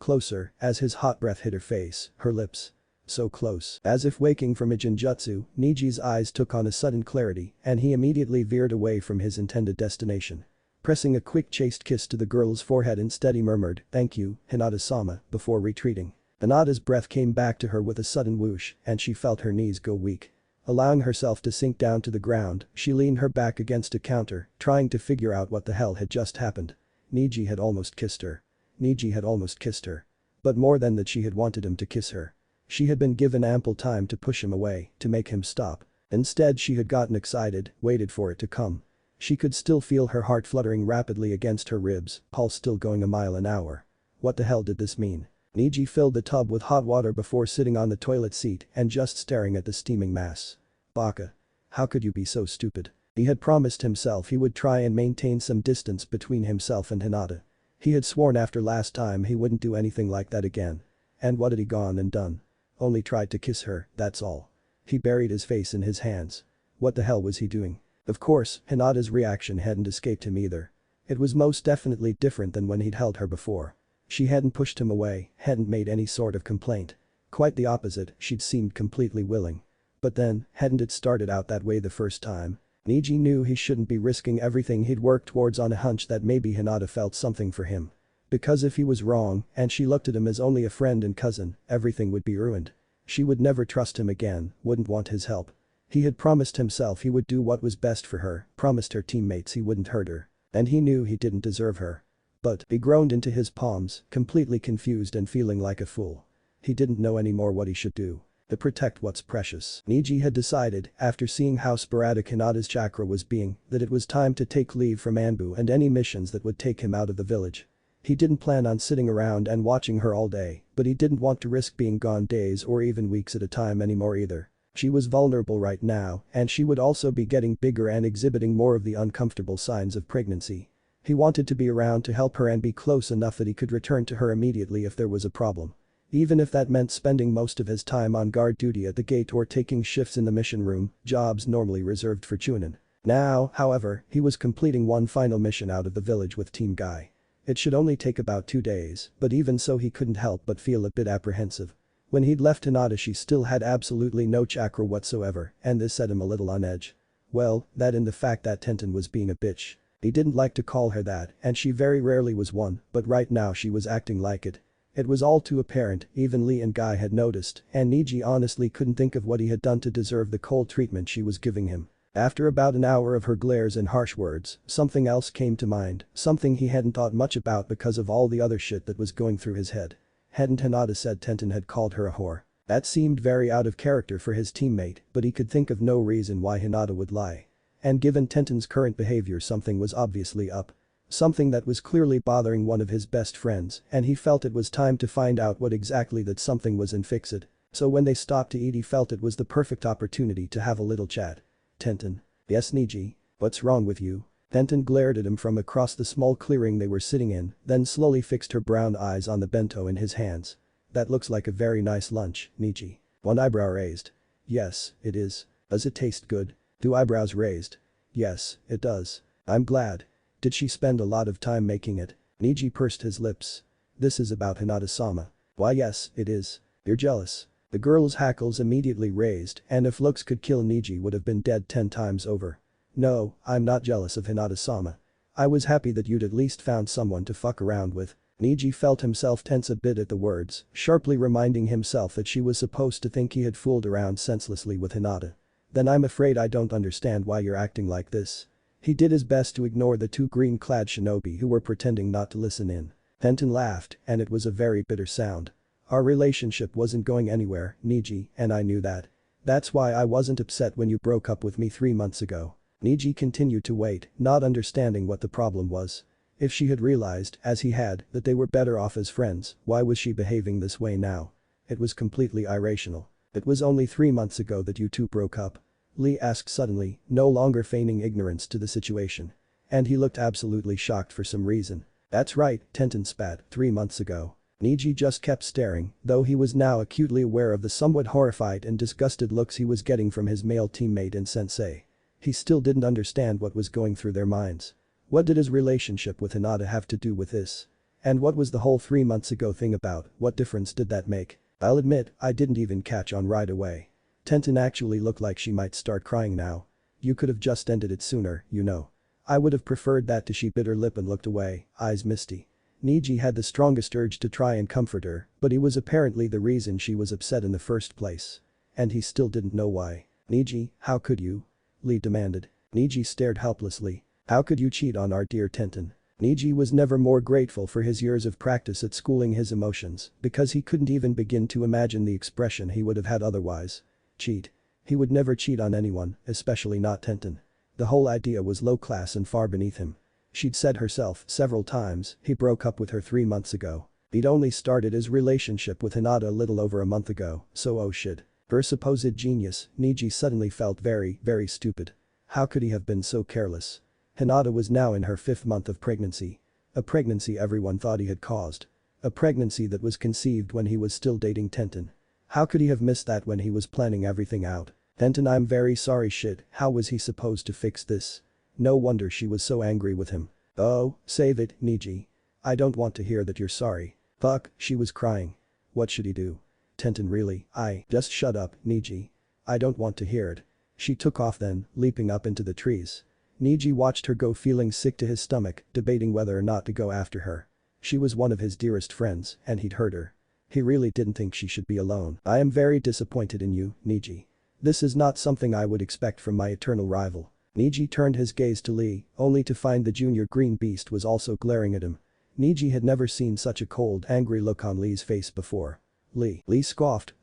as his hot breath hit her face, her lips. So close. As if waking from a genjutsu, Neji's eyes took on a sudden clarity and he immediately veered away from his intended destination. Pressing a quick chaste kiss to the girl's forehead instead he murmured, "Thank you, Hinata-sama," before retreating. Hinata's breath came back to her with a sudden whoosh and she felt her knees go weak. Allowing herself to sink down to the ground, she leaned her back against a counter, trying to figure out what the hell had just happened. Neji had almost kissed her. Neji had almost kissed her. But more than that, she had wanted him to kiss her. She had been given ample time to push him away, to make him stop. Instead she had gotten excited, waited for it to come. She could still feel her heart fluttering rapidly against her ribs, pulse still going a mile an hour. What the hell did this mean? Neji filled the tub with hot water before sitting on the toilet seat and just staring at the steaming mass. Baka. How could you be so stupid? He had promised himself he would try and maintain some distance between himself and Hinata. He had sworn after last time he wouldn't do anything like that again. And what had he gone and done? Only tried to kiss her, that's all. He buried his face in his hands. What the hell was he doing? Of course, Hinata's reaction hadn't escaped him either. It was most definitely different than when he'd held her before. She hadn't pushed him away, hadn't made any sort of complaint. Quite the opposite, she'd seemed completely willing. But then, hadn't it started out that way the first time? Neji knew he shouldn't be risking everything he'd worked towards on a hunch that maybe Hinata felt something for him. Because if he was wrong and she looked at him as only a friend and cousin, everything would be ruined. She would never trust him again, wouldn't want his help. He had promised himself he would do what was best for her, promised her teammates he wouldn't hurt her. And he knew he didn't deserve her. But he groaned into his palms, completely confused and feeling like a fool. He didn't know anymore what he should do. To protect what's precious. Neji had decided, after seeing how sporadic Hinata's chakra was being, that it was time to take leave from Anbu and any missions that would take him out of the village. He didn't plan on sitting around and watching her all day, but he didn't want to risk being gone days or even weeks at a time anymore either. She was vulnerable right now, and she would also be getting bigger and exhibiting more of the uncomfortable signs of pregnancy. He wanted to be around to help her and be close enough that he could return to her immediately if there was a problem. Even if that meant spending most of his time on guard duty at the gate or taking shifts in the mission room, jobs normally reserved for Chunin. Now, however, he was completing one final mission out of the village with Team Guy. It should only take about 2 days, but even so he couldn't help but feel a bit apprehensive. When he'd left Hinata she still had absolutely no chakra whatsoever, and this set him a little on edge. Well, that and the fact that Tenten was being a bitch. He didn't like to call her that, and she very rarely was one, but right now she was acting like it. It was all too apparent, even Lee and Guy had noticed, and Neji honestly couldn't think of what he had done to deserve the cold treatment she was giving him. After about an hour of her glares and harsh words, something else came to mind, something he hadn't thought much about because of all the other shit that was going through his head. Hadn't Hinata said Tenten had called her a whore? That seemed very out of character for his teammate, but he could think of no reason why Hinata would lie. And given Tenten's current behavior something was obviously up. Something that was clearly bothering one of his best friends, and he felt it was time to find out what exactly that something was and fix it. So when they stopped to eat he felt it was the perfect opportunity to have a little chat. Tenten. Yes Neji. What's wrong with you? Tenten glared at him from across the small clearing they were sitting in, then slowly fixed her brown eyes on the bento in his hands. That looks like a very nice lunch, Neji. One eyebrow raised. Yes, it is. Does it taste good? 2 eyebrows raised. Yes, it does. I'm glad. Did she spend a lot of time making it? Neji pursed his lips. This is about Hinata-sama. Why yes, it is. You're jealous. The girl's hackles immediately raised, and if looks could kill Neji would have been dead 10 times over. No, I'm not jealous of Hinata-sama. I was happy that you'd at least found someone to fuck around with. Neji felt himself tense a bit at the words, sharply reminding himself that she was supposed to think he had fooled around senselessly with Hinata. Then I'm afraid I don't understand why you're acting like this. He did his best to ignore the 2 green-clad shinobi who were pretending not to listen in. Tenten laughed, and it was a very bitter sound. Our relationship wasn't going anywhere, Neji, and I knew that. That's why I wasn't upset when you broke up with me 3 months ago. Neji continued to wait, not understanding what the problem was. If she had realized, as he had, that they were better off as friends, why was she behaving this way now? It was completely irrational. It was only 3 months ago that you 2 broke up. Lee asked suddenly, no longer feigning ignorance to the situation. And he looked absolutely shocked for some reason. That's right, Tenten spat, 3 months ago. Neji just kept staring, though he was now acutely aware of the somewhat horrified and disgusted looks he was getting from his male teammate and sensei. He still didn't understand what was going through their minds. What did his relationship with Hinata have to do with this? And what was the whole 3 months ago thing about, what difference did that make? I'll admit, I didn't even catch on right away. Tenten actually looked like she might start crying now. You could have just ended it sooner, you know. I would have preferred that to. She bit her lip and looked away, eyes misty. Neji had the strongest urge to try and comfort her, but he was apparently the reason she was upset in the first place. And he still didn't know why. Neji, how could you? Lee demanded. Neji stared helplessly. How could you cheat on our dear Tenten? Neji was never more grateful for his years of practice at schooling his emotions, because he couldn't even begin to imagine the expression he would have had otherwise. Cheat. He would never cheat on anyone, especially not Tenten. The whole idea was low class and far beneath him. She'd said herself several times he broke up with her 3 months ago. He'd only started his relationship with Hinata a little over a month ago, so oh shit. Her supposed genius, Neji suddenly felt very, very stupid. How could he have been so careless? Hinata was now in her 5th month of pregnancy. A pregnancy everyone thought he had caused. A pregnancy that was conceived when he was still dating Tenten. How could he have missed that when he was planning everything out? Tenten, I'm very sorry. Shit, how was he supposed to fix this? No wonder she was so angry with him. Oh, save it, Neji. I don't want to hear that you're sorry. Fuck, she was crying. What should he do? Tenten, really, just shut up, Neji. I don't want to hear it. She took off then, leaping up into the trees. Neji watched her go, feeling sick to his stomach, debating whether or not to go after her. She was one of his dearest friends, and he'd hurt her. He really didn't think she should be alone. I am very disappointed in you, Neji. This is not something I would expect from my eternal rival. Neji turned his gaze to Lee, only to find the junior green beast was also glaring at him. Neji had never seen such a cold, angry look on Lee's face before. Lee scoffed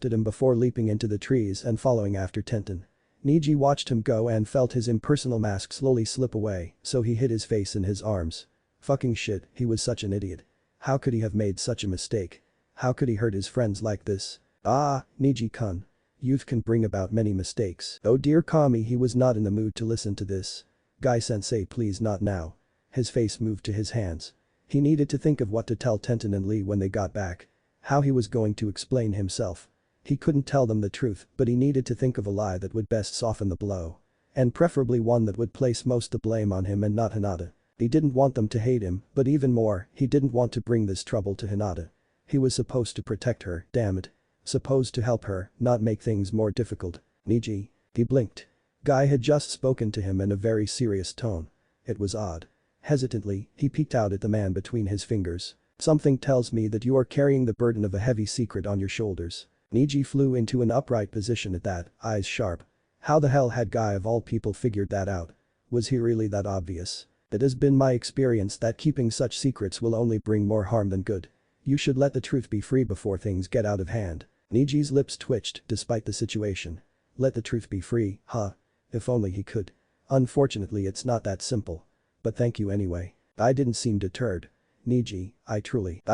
at him before leaping into the trees and following after Tenten. Neji watched him go and felt his impersonal mask slowly slip away, so he hid his face in his arms. Fucking shit, he was such an idiot. How could he have made such a mistake? How could he hurt his friends like this? Ah, Neji-kun. Youth can bring about many mistakes. Oh dear Kami, he was not in the mood to listen to this. Guy-sensei, please not now. His face moved to his hands. He needed to think of what to tell Tenten and Lee when they got back. How he was going to explain himself. He couldn't tell them the truth, but he needed to think of a lie that would best soften the blow. And preferably one that would place most the blame on him and not Hinata. He didn't want them to hate him, but even more, he didn't want to bring this trouble to Hinata. He was supposed to protect her, damn it. Supposed to help her, not make things more difficult. Neji. He blinked. Guy had just spoken to him in a very serious tone. It was odd. Hesitantly, he peeked out at the man between his fingers. Something tells me that you are carrying the burden of a heavy secret on your shoulders. Neji flew into an upright position at that, eyes sharp. How the hell had Guy of all people figured that out? Was he really that obvious? It has been my experience that keeping such secrets will only bring more harm than good. You should let the truth be free before things get out of hand. Neji's lips twitched despite the situation. Let the truth be free, huh? If only he could. Unfortunately, it's not that simple. But thank you anyway. I didn't seem deterred. Neji,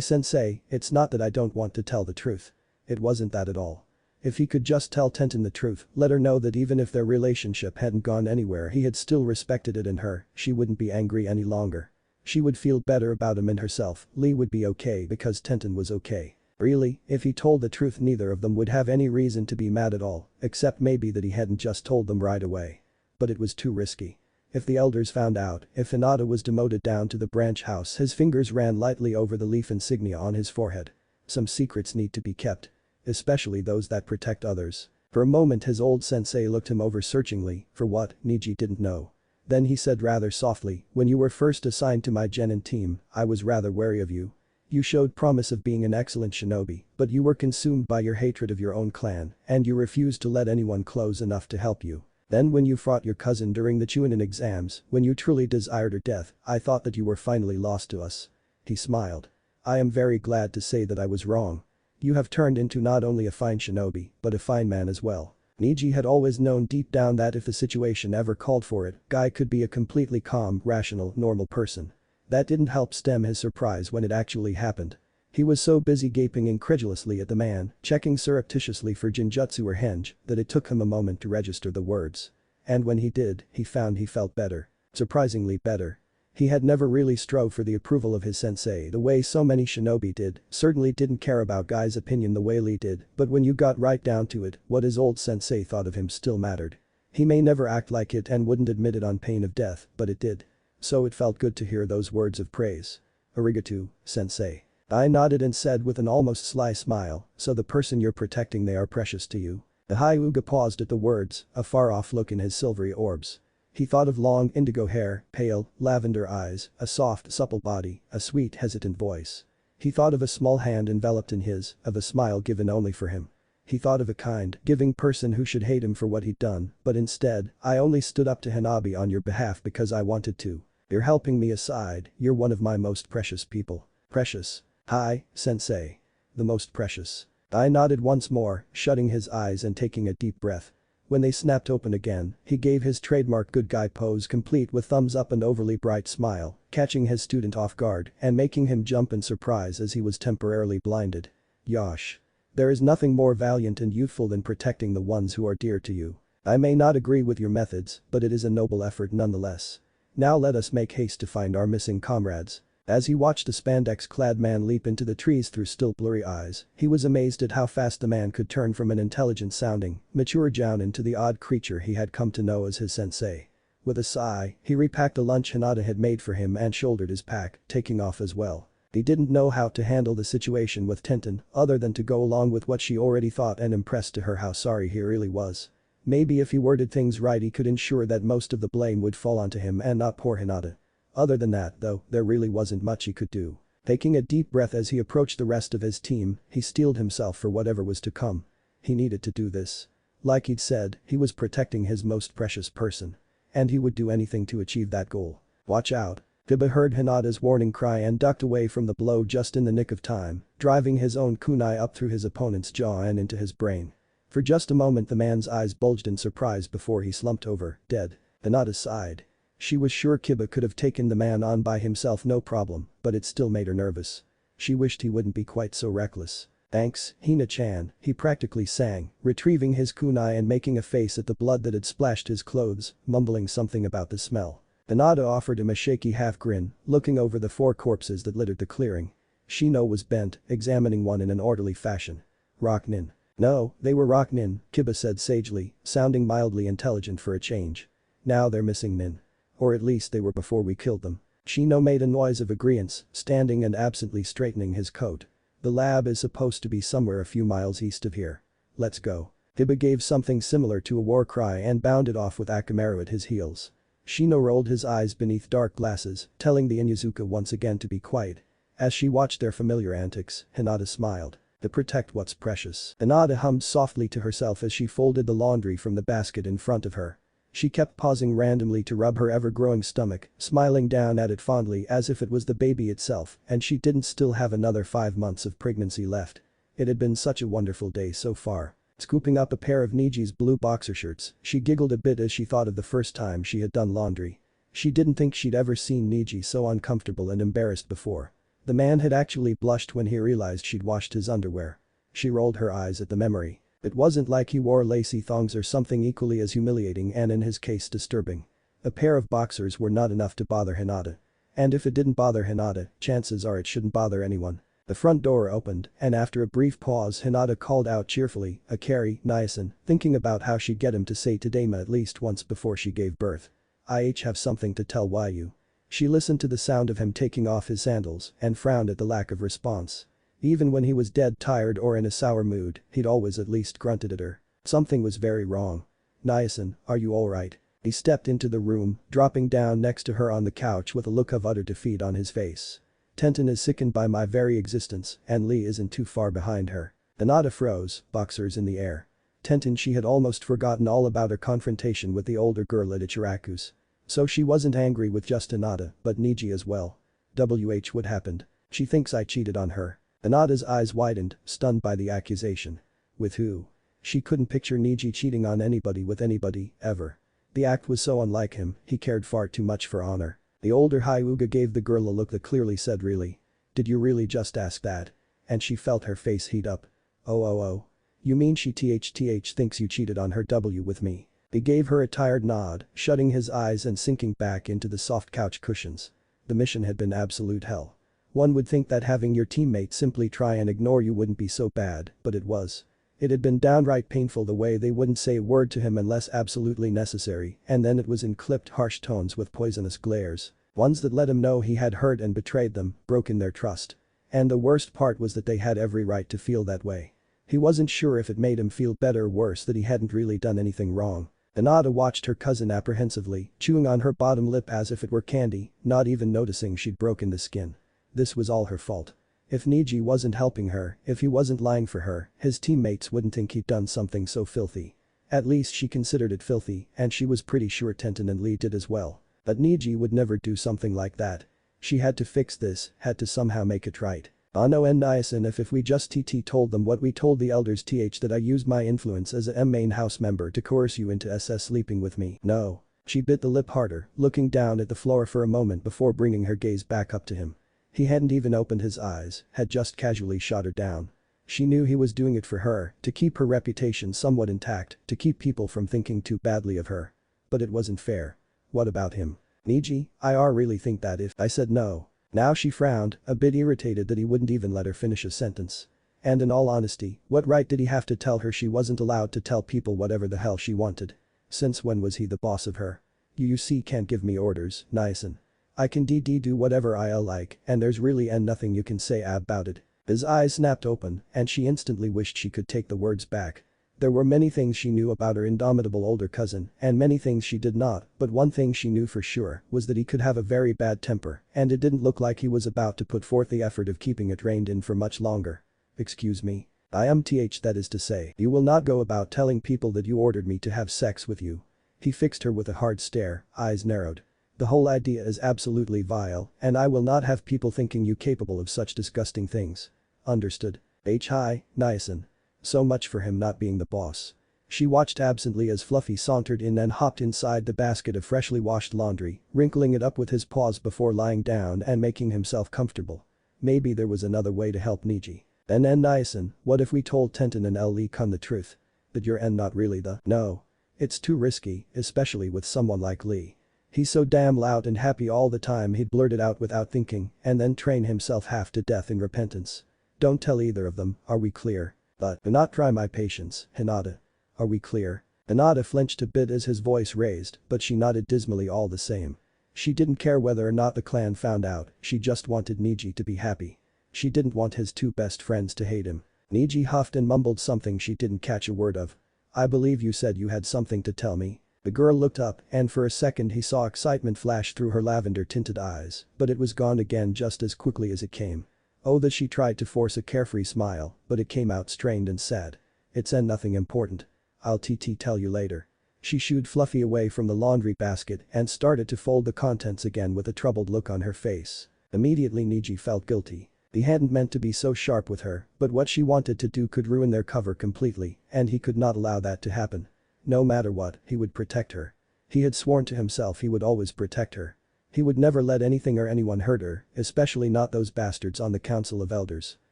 Sensei, it's not that I don't want to tell the truth. It wasn't that at all. If he could just tell Tenten the truth, let her know that even if their relationship hadn't gone anywhere, he had still respected it in her, she wouldn't be angry any longer. She would feel better about him and herself. Lee would be okay because Tenten was okay. Really, if he told the truth, neither of them would have any reason to be mad at all, except maybe that he hadn't just told them right away. But it was too risky. If the elders found out, if Hinata was demoted down to the branch house, his fingers ran lightly over the leaf insignia on his forehead. Some secrets need to be kept. Especially those that protect others. For a moment his old sensei looked him over searchingly, for what, Neji didn't know. Then he said rather softly, when you were first assigned to my genin team, I was rather wary of you. You showed promise of being an excellent shinobi, but you were consumed by your hatred of your own clan, and you refused to let anyone close enough to help you. Then when you fought your cousin during the Chunin exams, when you truly desired her death, I thought that you were finally lost to us. He smiled. I am very glad to say that I was wrong. You have turned into not only a fine shinobi, but a fine man as well. Neji had always known deep down that if the situation ever called for it, Guy could be a completely calm, rational, normal person. That didn't help stem his surprise when it actually happened. He was so busy gaping incredulously at the man, checking surreptitiously for Jinjutsu or henge, that it took him a moment to register the words. And when he did, he found he felt better. Surprisingly better. He had never really strove for the approval of his sensei the way so many shinobi did, certainly didn't care about Guy's opinion the way Lee did, but when you got right down to it, what his old sensei thought of him still mattered. He may never act like it and wouldn't admit it on pain of death, but it did. So it felt good to hear those words of praise. Arigato, sensei. I nodded and said with an almost sly smile, so the person you're protecting, they are precious to you. The Hyuga paused at the words, a far-off look in his silvery orbs. He thought of long indigo hair, pale, lavender eyes, a soft, supple body, a sweet, hesitant voice. He thought of a small hand enveloped in his, of a smile given only for him. He thought of a kind, giving person who should hate him for what he'd done, but instead, I only stood up to Hanabi on your behalf because I wanted to. You're helping me aside, you're one of my most precious people. Precious. Hi, sensei. The most precious. I nodded once more, shutting his eyes and taking a deep breath. When they snapped open again, he gave his trademark good guy pose complete with thumbs up and overly bright smile, catching his student off guard and making him jump in surprise as he was temporarily blinded. Yosh. There is nothing more valiant and youthful than protecting the ones who are dear to you. I may not agree with your methods, but it is a noble effort nonetheless. Now let us make haste to find our missing comrades. As he watched a spandex-clad man leap into the trees through still blurry eyes, he was amazed at how fast the man could turn from an intelligent-sounding, mature jounin to the odd creature he had come to know as his sensei. With a sigh, he repacked the lunch Hinata had made for him and shouldered his pack, taking off as well. He didn't know how to handle the situation with Tenten other than to go along with what she already thought and impress to her how sorry he really was. Maybe if he worded things right he could ensure that most of the blame would fall onto him and not poor Hinata. Other than that though, there really wasn't much he could do. Taking a deep breath as he approached the rest of his team, he steeled himself for whatever was to come. He needed to do this. Like he'd said, he was protecting his most precious person. And he would do anything to achieve that goal. Watch out. Kiba heard Hinata's warning cry and ducked away from the blow just in the nick of time, driving his own kunai up through his opponent's jaw and into his brain. For just a moment the man's eyes bulged in surprise before he slumped over, dead. Hinata sighed. She was sure Kiba could have taken the man on by himself no problem, but it still made her nervous. She wished he wouldn't be quite so reckless. Thanks, Hina-chan, he practically sang, retrieving his kunai and making a face at the blood that had splashed his clothes, mumbling something about the smell. Hinata offered him a shaky half-grin, looking over the 4 corpses that littered the clearing. Shino was bent, examining one in an orderly fashion. Rocknin. No, they were Rocknin, Kiba said sagely, sounding mildly intelligent for a change. Now they're missing Nin. Or at least they were before we killed them. Shino made a noise of agreeance, standing and absently straightening his coat. The lab is supposed to be somewhere a few miles east of here. Let's go. Kiba gave something similar to a war cry and bounded off with Akamaru at his heels. Shino rolled his eyes beneath dark glasses, telling the Inyazuka once again to be quiet. As she watched their familiar antics, Hinata smiled. To protect what's precious. Hinata hummed softly to herself as she folded the laundry from the basket in front of her. She kept pausing randomly to rub her ever-growing stomach, smiling down at it fondly as if it was the baby itself and she didn't still have another 5 months of pregnancy left. It had been such a wonderful day so far. Scooping up a pair of Neji's blue boxer shirts, she giggled a bit as she thought of the first time she had done laundry. She didn't think she'd ever seen Neji so uncomfortable and embarrassed before. The man had actually blushed when he realized she'd washed his underwear. She rolled her eyes at the memory. It wasn't like he wore lacy thongs or something equally as humiliating and in his case disturbing. A pair of boxers were not enough to bother Hinata. And if it didn't bother Hinata, chances are it shouldn't bother anyone. The front door opened, and after a brief pause Hinata called out cheerfully, Akari, Nyasan, thinking about how she'd get him to say Tadema at least once before she gave birth. I have something to tell you. She listened to the sound of him taking off his sandals and frowned at the lack of response. Even when he was dead tired or in a sour mood, he'd always at least grunted at her. Something was very wrong. Nyasan, are you alright? He stepped into the room, dropping down next to her on the couch with a look of utter defeat on his face. Tenten is sickened by my very existence, and Lee isn't too far behind her. Hinata froze, boxers in the air. Tenten she had almost forgotten all about her confrontation with the older girl at Ichiraku's. So she wasn't angry with just Hinata, but Neji as well. What happened? She thinks I cheated on her. Hinata's eyes widened, stunned by the accusation. With who? She couldn't picture Neji cheating on anybody with anybody, ever. The act was so unlike him, he cared far too much for honor. The older Hyuga gave the girl a look that clearly said really? Did you really just ask that? And she felt her face heat up. Oh. You mean she thinks you cheated on her with me? He gave her a tired nod, shutting his eyes and sinking back into the soft couch cushions. The mission had been absolute hell. One would think that having your teammate simply try and ignore you wouldn't be so bad, but it was. It had been downright painful the way they wouldn't say a word to him unless absolutely necessary, and then it was in clipped harsh tones with poisonous glares. Ones that let him know he had hurt and betrayed them, broken their trust. And the worst part was that they had every right to feel that way. He wasn't sure if it made him feel better or worse that he hadn't really done anything wrong. HInata watched her cousin apprehensively, chewing on her bottom lip as if it were candy, not even noticing she'd broken the skin. This was all her fault. If Neji wasn't helping her, if he wasn't lying for her, his teammates wouldn't think he'd done something so filthy. At least she considered it filthy, and she was pretty sure Tenten and Lee did as well. But Neji would never do something like that. She had to fix this, had to somehow make it right. Ano and Niacin if we just told them what we told the elders that I used my influence as a main house member to coerce you into sleeping with me. No. She bit the lip harder, looking down at the floor for a moment before bringing her gaze back up to him. He hadn't even opened his eyes, had just casually shot her down. She knew he was doing it for her, to keep her reputation somewhat intact, to keep people from thinking too badly of her. But it wasn't fair. What about him? Neji, I really think that if I said no. Now she frowned, a bit irritated that he wouldn't even let her finish a sentence. And in all honesty, what right did he have to tell her she wasn't allowed to tell people whatever the hell she wanted? Since when was he the boss of her? You see can't give me orders, Niacin. I can do whatever I like, and there's really nothing you can say about it. His eyes snapped open, and she instantly wished she could take the words back. There were many things she knew about her indomitable older cousin, and many things she did not, but one thing she knew for sure was that he could have a very bad temper, and it didn't look like he was about to put forth the effort of keeping it reined in for much longer. Excuse me. I am that is to say, you will not go about telling people that you ordered me to have sex with you. He fixed her with a hard stare, eyes narrowed. The whole idea is absolutely vile, and I will not have people thinking you capable of such disgusting things. Understood. Niacin. So much for him not being the boss. She watched absently as Fluffy sauntered in and hopped inside the basket of freshly washed laundry, wrinkling it up with his paws before lying down and making himself comfortable. Maybe there was another way to help Neji. And Niacin, what if we told Tenten and Lee Kun the truth? That you're not really the no. It's too risky, especially with someone like Lee. He's so damn loud and happy all the time he'd blurt it out without thinking and then train himself half to death in repentance. Don't tell either of them, are we clear? But do not try my patience, HInata. Are we clear? HInata flinched a bit as his voice raised, but she nodded dismally all the same. She didn't care whether or not the clan found out, she just wanted Neji to be happy. She didn't want his two best friends to hate him. Neji huffed and mumbled something she didn't catch a word of. I believe you said you had something to tell me. The girl looked up and for a second he saw excitement flash through her lavender-tinted eyes, but it was gone again just as quickly as it came. Oh that she tried to force a carefree smile, but it came out strained and sad. It's nothing important. I'll tell you later. She shooed Fluffy away from the laundry basket and started to fold the contents again with a troubled look on her face. Immediately Neji felt guilty. He hadn't meant to be so sharp with her, but what she wanted to do could ruin their cover completely, and he could not allow that to happen. No matter what, he would protect her. He had sworn to himself he would always protect her. He would never let anything or anyone hurt her, especially not those bastards on the Council of Elders.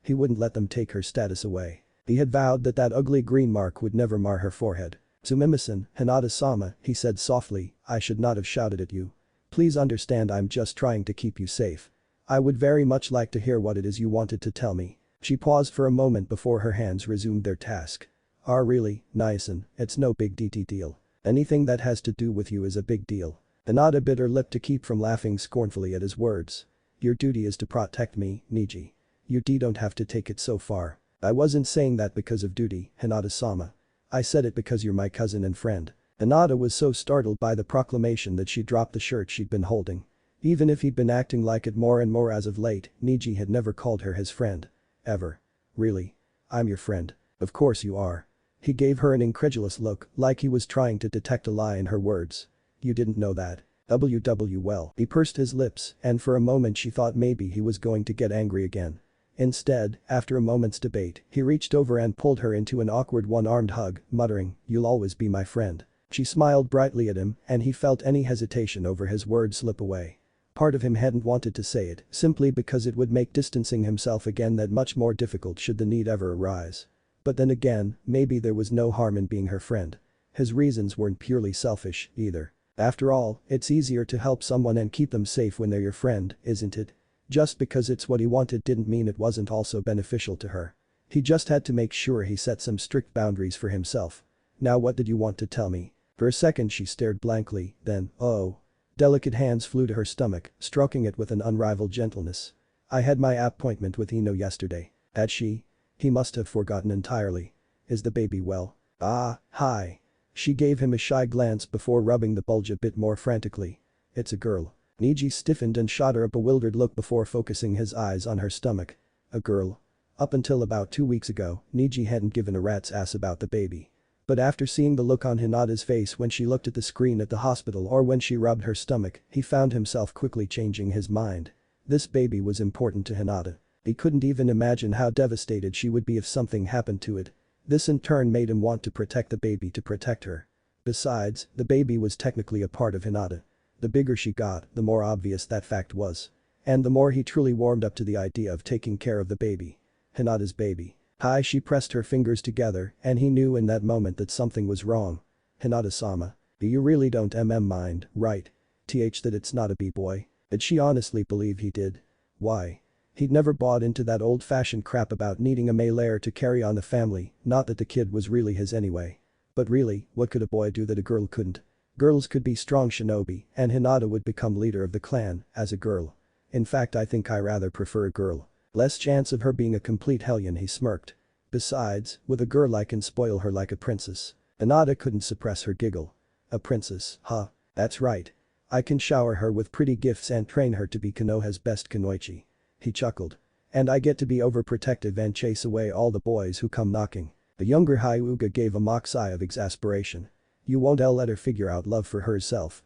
He wouldn't let them take her status away. He had vowed that that ugly green mark would never mar her forehead. Tsumimison, Hinata-sama, he said softly, I should not have shouted at you. Please understand I'm just trying to keep you safe. I would very much like to hear what it is you wanted to tell me. She paused for a moment before her hands resumed their task. Really, Niacin, it's no big deal. Anything that has to do with you is a big deal. HInata bit her lip to keep from laughing scornfully at his words. Your duty is to protect me, Neji. You don't have to take it so far. I wasn't saying that because of duty, Hinata-sama. I said it because you're my cousin and friend. HInata was so startled by the proclamation that she dropped the shirt she'd been holding. Even if he'd been acting like it more and more as of late, Neji had never called her his friend. Ever. Really? I'm your friend. Of course you are. He gave her an incredulous look, like he was trying to detect a lie in her words. You didn't know that. Well. He pursed his lips, and for a moment she thought maybe he was going to get angry again. Instead, after a moment's debate, he reached over and pulled her into an awkward one-armed hug, muttering, you'll always be my friend. She smiled brightly at him, and he felt any hesitation over his words slip away. Part of him hadn't wanted to say it, simply because it would make distancing himself again that much more difficult should the need ever arise. But then again, maybe there was no harm in being her friend. His reasons weren't purely selfish, either. After all, it's easier to help someone and keep them safe when they're your friend, isn't it? Just because it's what he wanted didn't mean it wasn't also beneficial to her. He just had to make sure he set some strict boundaries for himself. Now what did you want to tell me? For a second she stared blankly, then, oh. Delicate hands flew to her stomach, stroking it with an unrivaled gentleness. I had my appointment with Ino yesterday. Had she? He must have forgotten entirely. Is the baby well? Ah, hi. She gave him a shy glance before rubbing the bulge a bit more frantically. It's a girl. Neji stiffened and shot her a bewildered look before focusing his eyes on her stomach. A girl. Up until about 2 weeks ago, Neji hadn't given a rat's ass about the baby. But after seeing the look on Hinata's face when she looked at the screen at the hospital or when she rubbed her stomach, he found himself quickly changing his mind. This baby was important to Hinata. He couldn't even imagine how devastated she would be if something happened to it. This in turn made him want to protect the baby to protect her. Besides, the baby was technically a part of Hinata. The bigger she got, the more obvious that fact was. And the more he truly warmed up to the idea of taking care of the baby. Hinata's baby. Hi, she pressed her fingers together and he knew in that moment that something was wrong. Hinata-sama. You really don't mind, right? That it's not a b-boy. Did she honestly believe he did? Why? He'd never bought into that old-fashioned crap about needing a male heir to carry on the family, not that the kid was really his anyway. But really, what could a boy do that a girl couldn't? Girls could be strong shinobi, and Hinata would become leader of the clan, as a girl. In fact, I think I rather prefer a girl. Less chance of her being a complete hellion, he smirked. Besides, with a girl I can spoil her like a princess. Hinata couldn't suppress her giggle. A princess, huh? That's right. I can shower her with pretty gifts and train her to be Konoha's best kunoichi. He chuckled. And I get to be overprotective and chase away all the boys who come knocking. The younger Hyuga gave a mock sigh of exasperation. You won't let her figure out love for herself,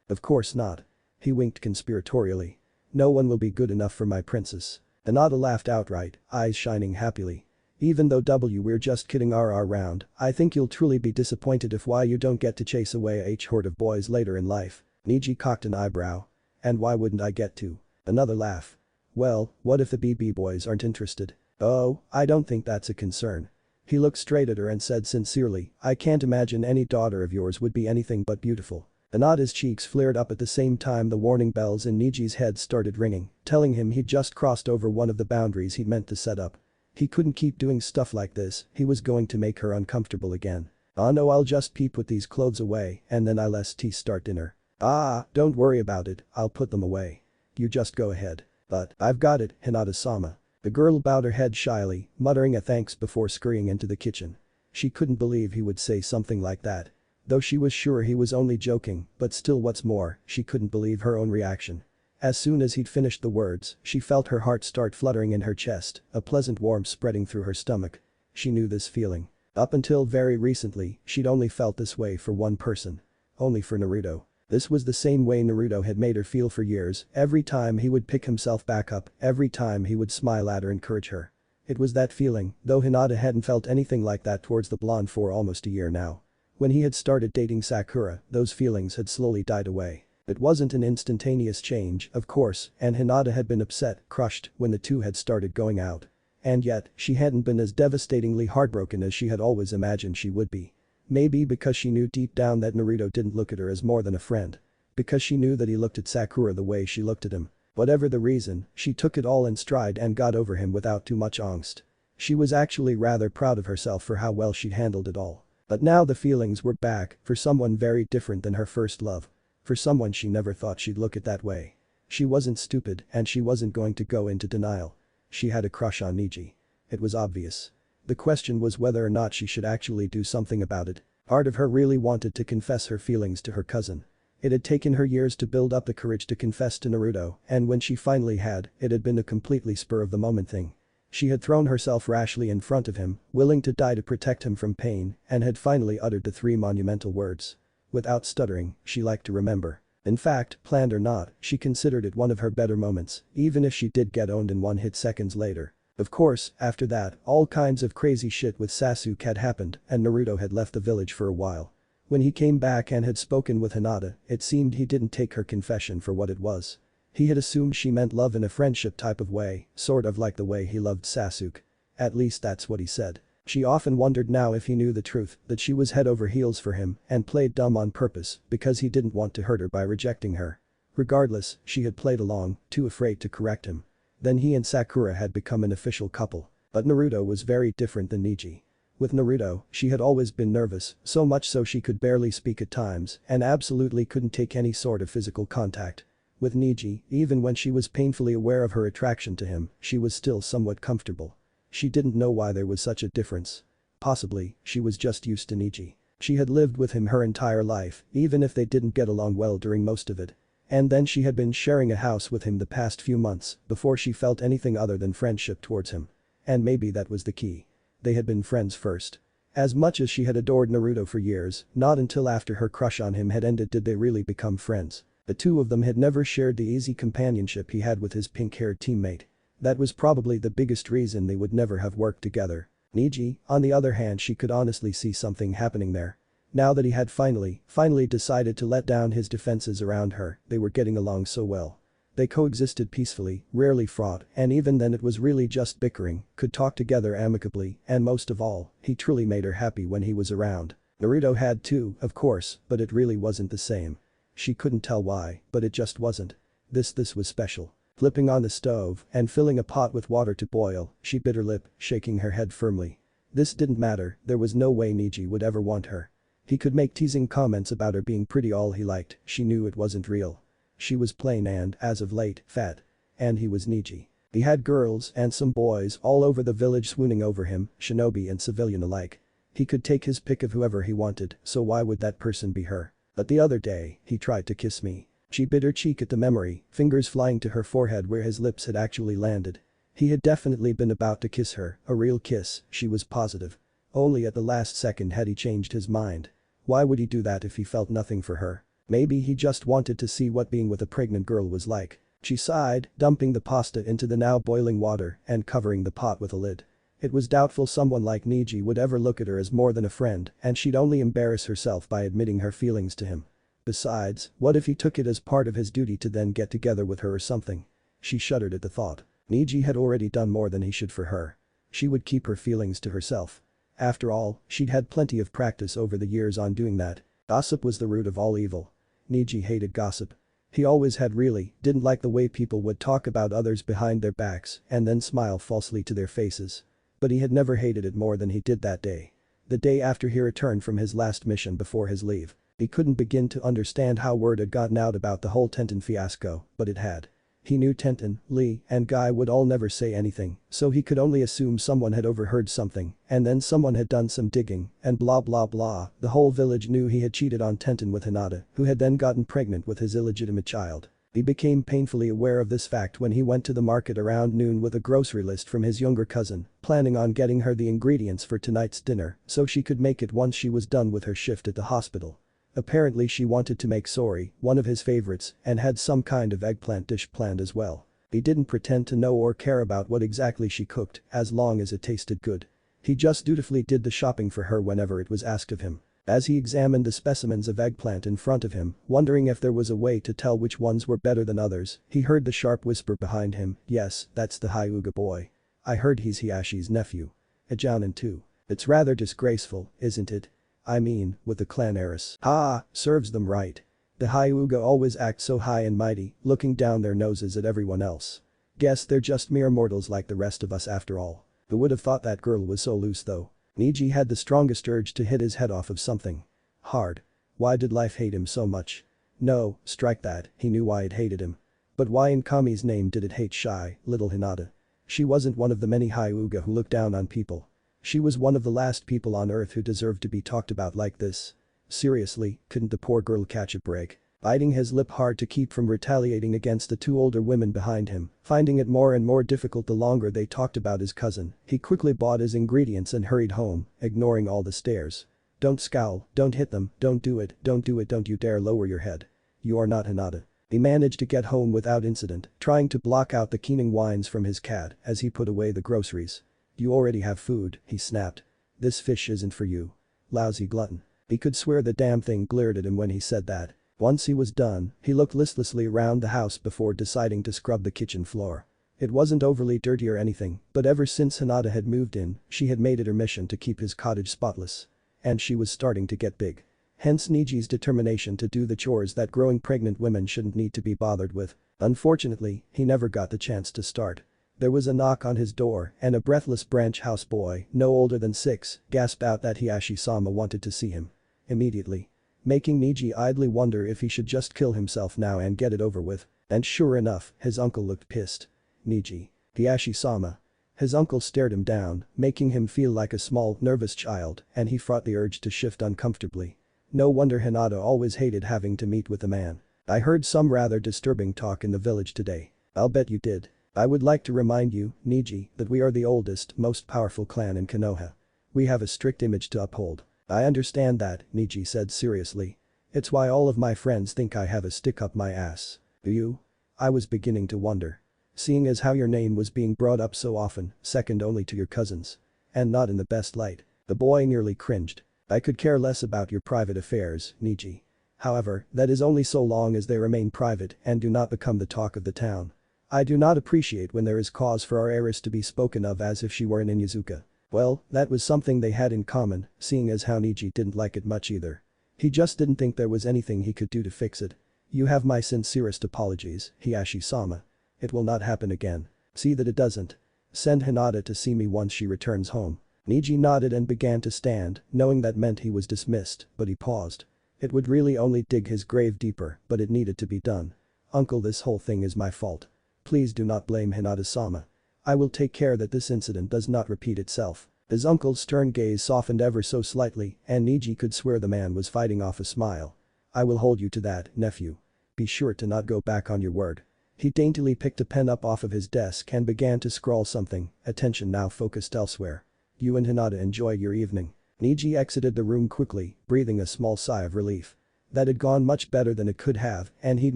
Of course not. He winked conspiratorially. No one will be good enough for my princess. Hinata laughed outright, eyes shining happily. Even though we're just kidding around, I think you'll truly be disappointed if why you don't get to chase away a horde of boys later in life. Neji cocked an eyebrow. And why wouldn't I get to? Another laugh. Well, what if the BB boys aren't interested? Oh, I don't think that's a concern. He looked straight at her and said sincerely, I can't imagine any daughter of yours would be anything but beautiful. Hinata's cheeks flared up at the same time the warning bells in Neji's head started ringing, telling him he'd just crossed over one of the boundaries he'd meant to set up. He couldn't keep doing stuff like this, he was going to make her uncomfortable again. Oh no, I'll just put these clothes away and then I'll start dinner. Ah, don't worry about it, I'll put them away. You just go ahead. But, I've got it, Hinata-sama. The girl bowed her head shyly, muttering a thanks before scurrying into the kitchen. She couldn't believe he would say something like that. Though she was sure he was only joking, but still what's more, she couldn't believe her own reaction. As soon as he'd finished the words, she felt her heart start fluttering in her chest, a pleasant warmth spreading through her stomach. She knew this feeling. Up until very recently, she'd only felt this way for one person. Only for Naruto. This was the same way Naruto had made her feel for years, every time he would pick himself back up, every time he would smile at her and encourage her. It was that feeling, though Hinata hadn't felt anything like that towards the blonde for almost a year now. When he had started dating Sakura, those feelings had slowly died away. It wasn't an instantaneous change, of course, and Hinata had been upset, crushed, when the two had started going out. And yet, she hadn't been as devastatingly heartbroken as she had always imagined she would be. Maybe because she knew deep down that Naruto didn't look at her as more than a friend. Because she knew that he looked at Sakura the way she looked at him. Whatever the reason, she took it all in stride and got over him without too much angst. She was actually rather proud of herself for how well she'd handled it all. But now the feelings were back for someone very different than her first love. For someone she never thought she'd look at that way. She wasn't stupid and she wasn't going to go into denial. She had a crush on Neji. It was obvious. The question was whether or not she should actually do something about it. Part of her really wanted to confess her feelings to her cousin. It had taken her years to build up the courage to confess to Naruto, and when she finally had, it had been a completely spur-of-the-moment thing. She had thrown herself rashly in front of him, willing to die to protect him from pain, and had finally uttered the 3 monumental words. Without stuttering, she liked to remember. In fact, planned or not, she considered it one of her better moments, even if she did get owned in one hit seconds later. Of course, after that, all kinds of crazy shit with Sasuke had happened and Naruto had left the village for a while. When he came back and had spoken with Hinata, it seemed he didn't take her confession for what it was. He had assumed she meant love in a friendship type of way, sort of like the way he loved Sasuke. At least that's what he said. She often wondered now if he knew the truth, that she was head over heels for him and played dumb on purpose because he didn't want to hurt her by rejecting her. Regardless, she had played along, too afraid to correct him. Then he and Sakura had become an official couple. But Naruto was very different than Neji. With Naruto, she had always been nervous, so much so she could barely speak at times and absolutely couldn't take any sort of physical contact. With Neji, even when she was painfully aware of her attraction to him, she was still somewhat comfortable. She didn't know why there was such a difference. Possibly, she was just used to Neji. She had lived with him her entire life, even if they didn't get along well during most of it. And then she had been sharing a house with him the past few months before she felt anything other than friendship towards him. And maybe that was the key. They had been friends first. As much as she had adored Naruto for years, not until after her crush on him had ended did they really become friends. The two of them had never shared the easy companionship he had with his pink-haired teammate. That was probably the biggest reason they would never have worked together. Neji, on the other hand, she could honestly see something happening there. Now that he had finally decided to let down his defenses around her, they were getting along so well. They coexisted peacefully, rarely fought, and even then it was really just bickering, could talk together amicably, and most of all, he truly made her happy when he was around. Naruto had too, of course, but it really wasn't the same. She couldn't tell why, but it just wasn't. This was special. Flipping on the stove and filling a pot with water to boil, she bit her lip, shaking her head firmly. This didn't matter, there was no way Neji would ever want her. He could make teasing comments about her being pretty all he liked, she knew it wasn't real. She was plain and, as of late, fat. And he was Neji. He had girls and some boys all over the village swooning over him, shinobi and civilian alike. He could take his pick of whoever he wanted, so why would that person be her? But the other day, he tried to kiss me. She bit her cheek at the memory, fingers flying to her forehead where his lips had actually landed. He had definitely been about to kiss her, a real kiss, she was positive. Only at the last second had he changed his mind. Why would he do that if he felt nothing for her? Maybe he just wanted to see what being with a pregnant girl was like. She sighed, dumping the pasta into the now boiling water and covering the pot with a lid. It was doubtful someone like Neji would ever look at her as more than a friend, and she'd only embarrass herself by admitting her feelings to him. Besides, what if he took it as part of his duty to then get together with her or something? She shuddered at the thought. Neji had already done more than he should for her. She would keep her feelings to herself. After all, she'd had plenty of practice over the years on doing that. Gossip was the root of all evil. Neji hated gossip. He always had really, didn't like the way people would talk about others behind their backs and then smile falsely to their faces. But he had never hated it more than he did that day. The day after he returned from his last mission before his leave. He couldn't begin to understand how word had gotten out about the whole Tenten fiasco, but it had. He knew Tenten, Lee, and Guy would all never say anything, so he could only assume someone had overheard something, and then someone had done some digging, and blah blah blah. The whole village knew he had cheated on Tenten with HInata, who had then gotten pregnant with his illegitimate child. He became painfully aware of this fact when he went to the market around noon with a grocery list from his younger cousin, planning on getting her the ingredients for tonight's dinner so she could make it once she was done with her shift at the hospital. Apparently she wanted to make sori, one of his favorites, and had some kind of eggplant dish planned as well. He didn't pretend to know or care about what exactly she cooked, as long as it tasted good. He just dutifully did the shopping for her whenever it was asked of him. As he examined the specimens of eggplant in front of him, wondering if there was a way to tell which ones were better than others, he heard the sharp whisper behind him, "Yes, that's the Hyuga boy. I heard he's Hiyashi's nephew. A jounin too. It's rather disgraceful, isn't it? I mean, with the clan heiress. Ha, serves them right. The Hyuga always act so high and mighty, looking down their noses at everyone else. Guess they're just mere mortals like the rest of us after all. Who would have thought that girl was so loose though?" Neji had the strongest urge to hit his head off of something hard. Why did life hate him so much? No, strike that, he knew why it hated him. But why in Kami's name did it hate shy, little HInata? She wasn't one of the many Hyuga who looked down on people. She was one of the last people on earth who deserved to be talked about like this. Seriously, couldn't the poor girl catch a break? Biting his lip hard to keep from retaliating against the two older women behind him, finding it more and more difficult the longer they talked about his cousin, he quickly bought his ingredients and hurried home, ignoring all the stares. Don't scowl, don't hit them, don't do it, don't you dare lower your head. You are not HInata. He managed to get home without incident, trying to block out the keening whines from his cat as he put away the groceries. You already have food, he snapped. This fish isn't for you. Lousy glutton. He could swear the damn thing glared at him when he said that. Once he was done, he looked listlessly around the house before deciding to scrub the kitchen floor. It wasn't overly dirty or anything, but ever since HInata had moved in, she had made it her mission to keep his cottage spotless. And she was starting to get big. Hence Neji's determination to do the chores that growing pregnant women shouldn't need to be bothered with. Unfortunately, he never got the chance to start. There was a knock on his door and a breathless branch house boy, no older than 6, gasped out that Hiyashi-sama wanted to see him. Immediately. Making Neji idly wonder if he should just kill himself now and get it over with. And sure enough, his uncle looked pissed. Neji. Hiashi-sama. His uncle stared him down, making him feel like a small, nervous child, and he fought the urge to shift uncomfortably. No wonder Hinata always hated having to meet with a man. I heard some rather disturbing talk in the village today. I'll bet you did. I would like to remind you, Neji, that we are the oldest, most powerful clan in Konoha. We have a strict image to uphold. I understand that, Neji said seriously. It's why all of my friends think I have a stick up my ass. Do you? I was beginning to wonder. Seeing as how your name was being brought up so often, second only to your cousins. And not in the best light. The boy nearly cringed. I could care less about your private affairs, Neji. However, that is only so long as they remain private and do not become the talk of the town. I do not appreciate when there is cause for our heiress to be spoken of as if she were an Inyazuka. Well, that was something they had in common, seeing as how Neji didn't like it much either. He just didn't think there was anything he could do to fix it. You have my sincerest apologies, Hiashi-sama. It will not happen again. See that it doesn't. Send Hinata to see me once she returns home. Neji nodded and began to stand, knowing that meant he was dismissed, but he paused. It would really only dig his grave deeper, but it needed to be done. Uncle, this whole thing is my fault. Please do not blame Hinata-sama. I will take care that this incident does not repeat itself. His uncle's stern gaze softened ever so slightly, and Neji could swear the man was fighting off a smile. I will hold you to that, nephew. Be sure to not go back on your word. He daintily picked a pen up off of his desk and began to scrawl something, attention now focused elsewhere. You and Hinata enjoy your evening. Neji exited the room quickly, breathing a small sigh of relief. That had gone much better than it could have, and he'd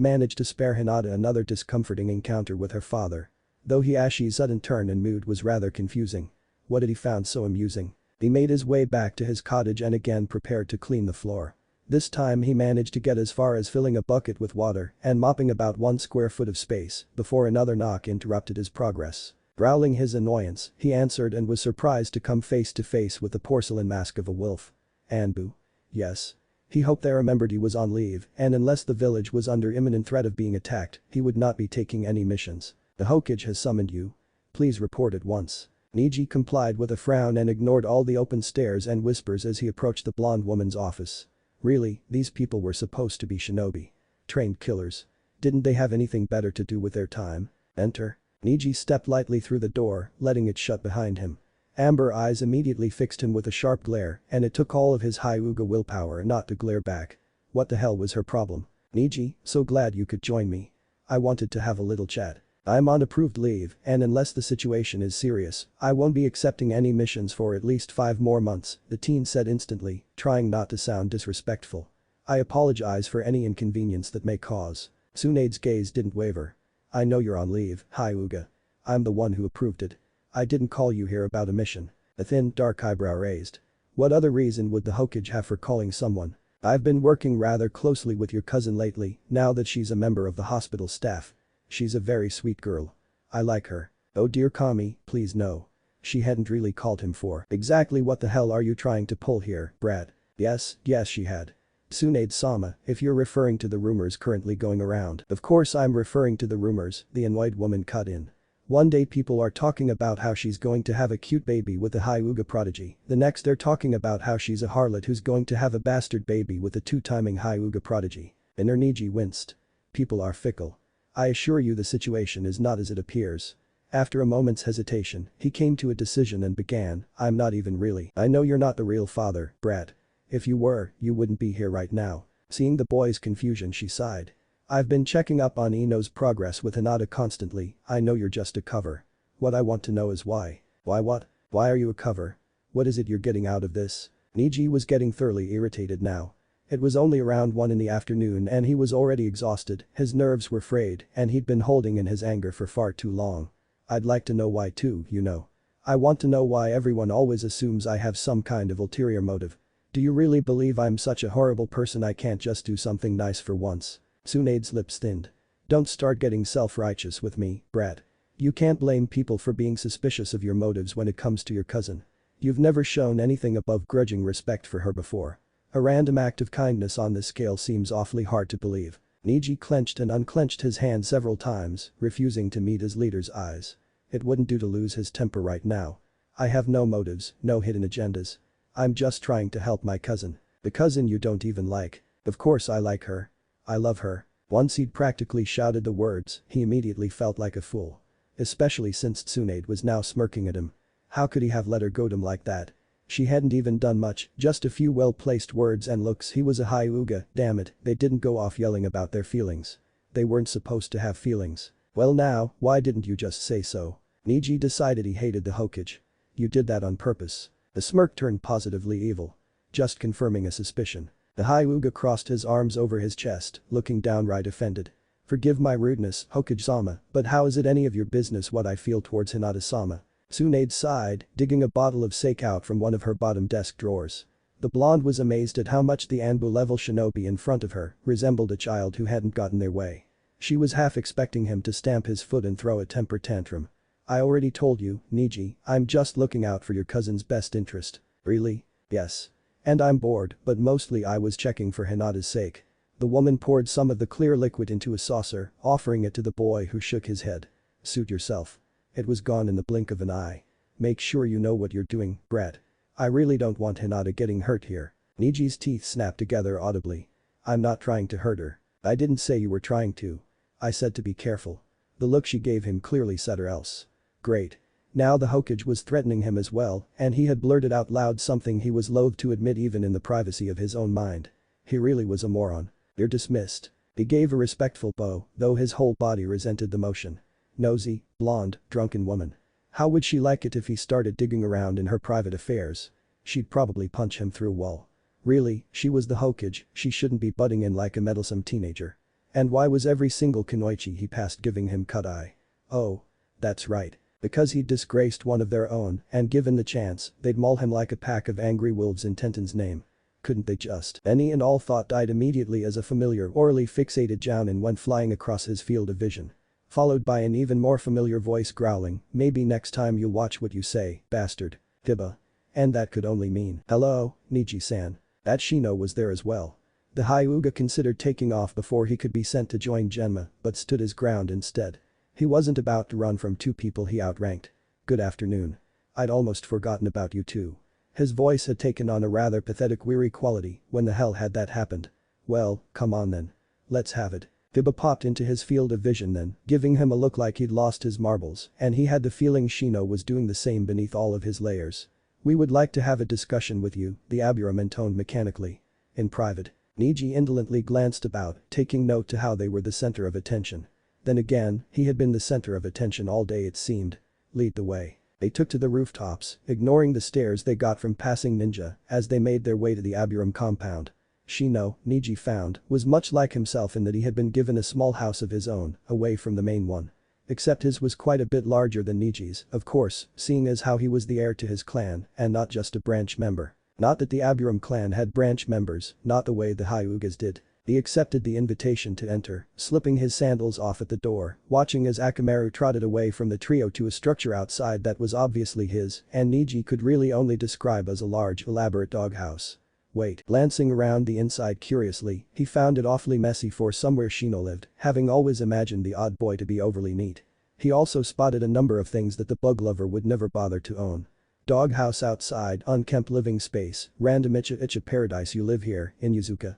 managed to spare Hinata another discomforting encounter with her father. Though Hiashi's sudden turn and mood was rather confusing. What had he found so amusing? He made his way back to his cottage and again prepared to clean the floor. This time he managed to get as far as filling a bucket with water and mopping about 1 square foot of space before another knock interrupted his progress. Growling his annoyance, he answered and was surprised to come face to face with the porcelain mask of a wolf. Anbu. Yes. He hoped they remembered he was on leave, and unless the village was under imminent threat of being attacked, he would not be taking any missions. The Hokage has summoned you. Please report at once. Neji complied with a frown and ignored all the open stares and whispers as he approached the blonde woman's office. Really, these people were supposed to be shinobi. Trained killers. Didn't they have anything better to do with their time? Enter. Neji stepped lightly through the door, letting it shut behind him. Amber eyes immediately fixed him with a sharp glare, and it took all of his Hyuga willpower not to glare back. What the hell was her problem? Neji, so glad you could join me. I wanted to have a little chat. I'm on approved leave, and unless the situation is serious, I won't be accepting any missions for at least 5 more months, the teen said instantly, trying not to sound disrespectful. I apologize for any inconvenience that may cause. Tsunade's gaze didn't waver. I know you're on leave, Hyuga. I'm the one who approved it. I didn't call you here about a mission. A thin, dark eyebrow raised. What other reason would the Hokage have for calling someone? I've been working rather closely with your cousin lately, now that she's a member of the hospital staff. She's a very sweet girl. I like her. Oh dear Kami, please no. She hadn't really called him for exactly what the hell are you trying to pull here, Brad? Yes, she had. Tsunade-sama, if you're referring to the rumors currently going around. Of course I'm referring to the rumors, the annoyed woman cut in. One day people are talking about how she's going to have a cute baby with a Hyuga prodigy, the next they're talking about how she's a harlot who's going to have a bastard baby with a 2-timing Hyuga prodigy. And Neji winced. People are fickle. I assure you the situation is not as it appears. After a moment's hesitation, he came to a decision and began, I'm not even really. I know you're not the real father, Brad. If you were, you wouldn't be here right now. Seeing the boy's confusion she sighed. I've been checking up on Ino's progress with Hinata constantly, I know you're just a cover. What I want to know is why. Why what? Why are you a cover? What is it you're getting out of this? Neji was getting thoroughly irritated now. It was only around 1 in the afternoon and he was already exhausted, his nerves were frayed, and he'd been holding in his anger for far too long. I'd like to know why too, you know. I want to know why everyone always assumes I have some kind of ulterior motive. Do you really believe I'm such a horrible person I can't just do something nice for once? Tsunade's lips thinned. Don't start getting self-righteous with me, Brad. You can't blame people for being suspicious of your motives when it comes to your cousin. You've never shown anything above grudging respect for her before. A random act of kindness on this scale seems awfully hard to believe. Neji clenched and unclenched his hand several times, refusing to meet his leader's eyes. It wouldn't do to lose his temper right now. I have no motives, no hidden agendas. I'm just trying to help my cousin. The cousin you don't even like. Of course I like her. I love her. Once he'd practically shouted the words, he immediately felt like a fool. Especially since Tsunade was now smirking at him. How could he have let her goad him like that? She hadn't even done much, just a few well-placed words and looks. He was a Hyuga, damn it, they didn't go off yelling about their feelings. They weren't supposed to have feelings. Well now, why didn't you just say so? Neji decided he hated the Hokage. You did that on purpose. The smirk turned positively evil. Just confirming a suspicion. The Hyuga crossed his arms over his chest, looking downright offended. Forgive my rudeness, Hokage-sama, but how is it any of your business what I feel towards Hinata-sama? Tsunade sighed, digging a bottle of sake out from one of her bottom desk drawers. The blonde was amazed at how much the Anbu-level shinobi in front of her resembled a child who hadn't gotten their way. She was half expecting him to stamp his foot and throw a temper tantrum. I already told you, Neji, I'm just looking out for your cousin's best interest. Really? Yes. And I'm bored, but mostly I was checking for Hinata's sake. The woman poured some of the clear liquid into a saucer, offering it to the boy who shook his head. Suit yourself. It was gone in the blink of an eye. Make sure you know what you're doing, Brett. I really don't want Hinata getting hurt here. Neji's teeth snapped together audibly. I'm not trying to hurt her. I didn't say you were trying to. I said to be careful. The look she gave him clearly said or else. Great. Now the Hokage was threatening him as well, and he had blurted out loud something he was loath to admit even in the privacy of his own mind. He really was a moron. You're dismissed. He gave a respectful bow, though his whole body resented the motion. Nosy, blonde, drunken woman. How would she like it if he started digging around in her private affairs? She'd probably punch him through a wall. Really, she was the Hokage, she shouldn't be butting in like a meddlesome teenager. And why was every single kunoichi he passed giving him cut eye? Oh. That's right. Because he'd disgraced one of their own, and given the chance, they'd maul him like a pack of angry wolves in Tenten's name. Couldn't they just? Any and all thought died immediately as a familiar orally fixated Jounin went flying across his field of vision. Followed by an even more familiar voice growling, maybe next time you'll watch what you say, bastard. Hiba. And that could only mean, hello, Neji-san. That Shino was there as well. The Hyuga considered taking off before he could be sent to join Genma, but stood his ground instead. He wasn't about to run from two people he outranked. Good afternoon. I'd almost forgotten about you too. His voice had taken on a rather pathetic weary quality. When the hell had that happened? Well, come on then. Let's have it. Hiba popped into his field of vision then, giving him a look like he'd lost his marbles, and he had the feeling Shino was doing the same beneath all of his layers. We would like to have a discussion with you, the Aburam intoned mechanically. In private. Neji indolently glanced about, taking note to how they were the center of attention. Then again, he had been the center of attention all day it seemed. Lead the way. They took to the rooftops, ignoring the stares they got from passing ninja as they made their way to the Aburam compound. Shino, Neji found, was much like himself in that he had been given a small house of his own, away from the main one. Except his was quite a bit larger than Neji's, of course, seeing as how he was the heir to his clan and not just a branch member. Not that the Aburam clan had branch members, not the way the Hyugas did. He accepted the invitation to enter, slipping his sandals off at the door, watching as Akamaru trotted away from the trio to a structure outside that was obviously his and Neji could really only describe as a large, elaborate doghouse. Wait. Glancing around the inside curiously, he found it awfully messy for somewhere Shino lived, having always imagined the odd boy to be overly neat. He also spotted a number of things that the bug lover would never bother to own. Doghouse outside, unkempt living space, random Icha paradise. You live here, in Yuzuka.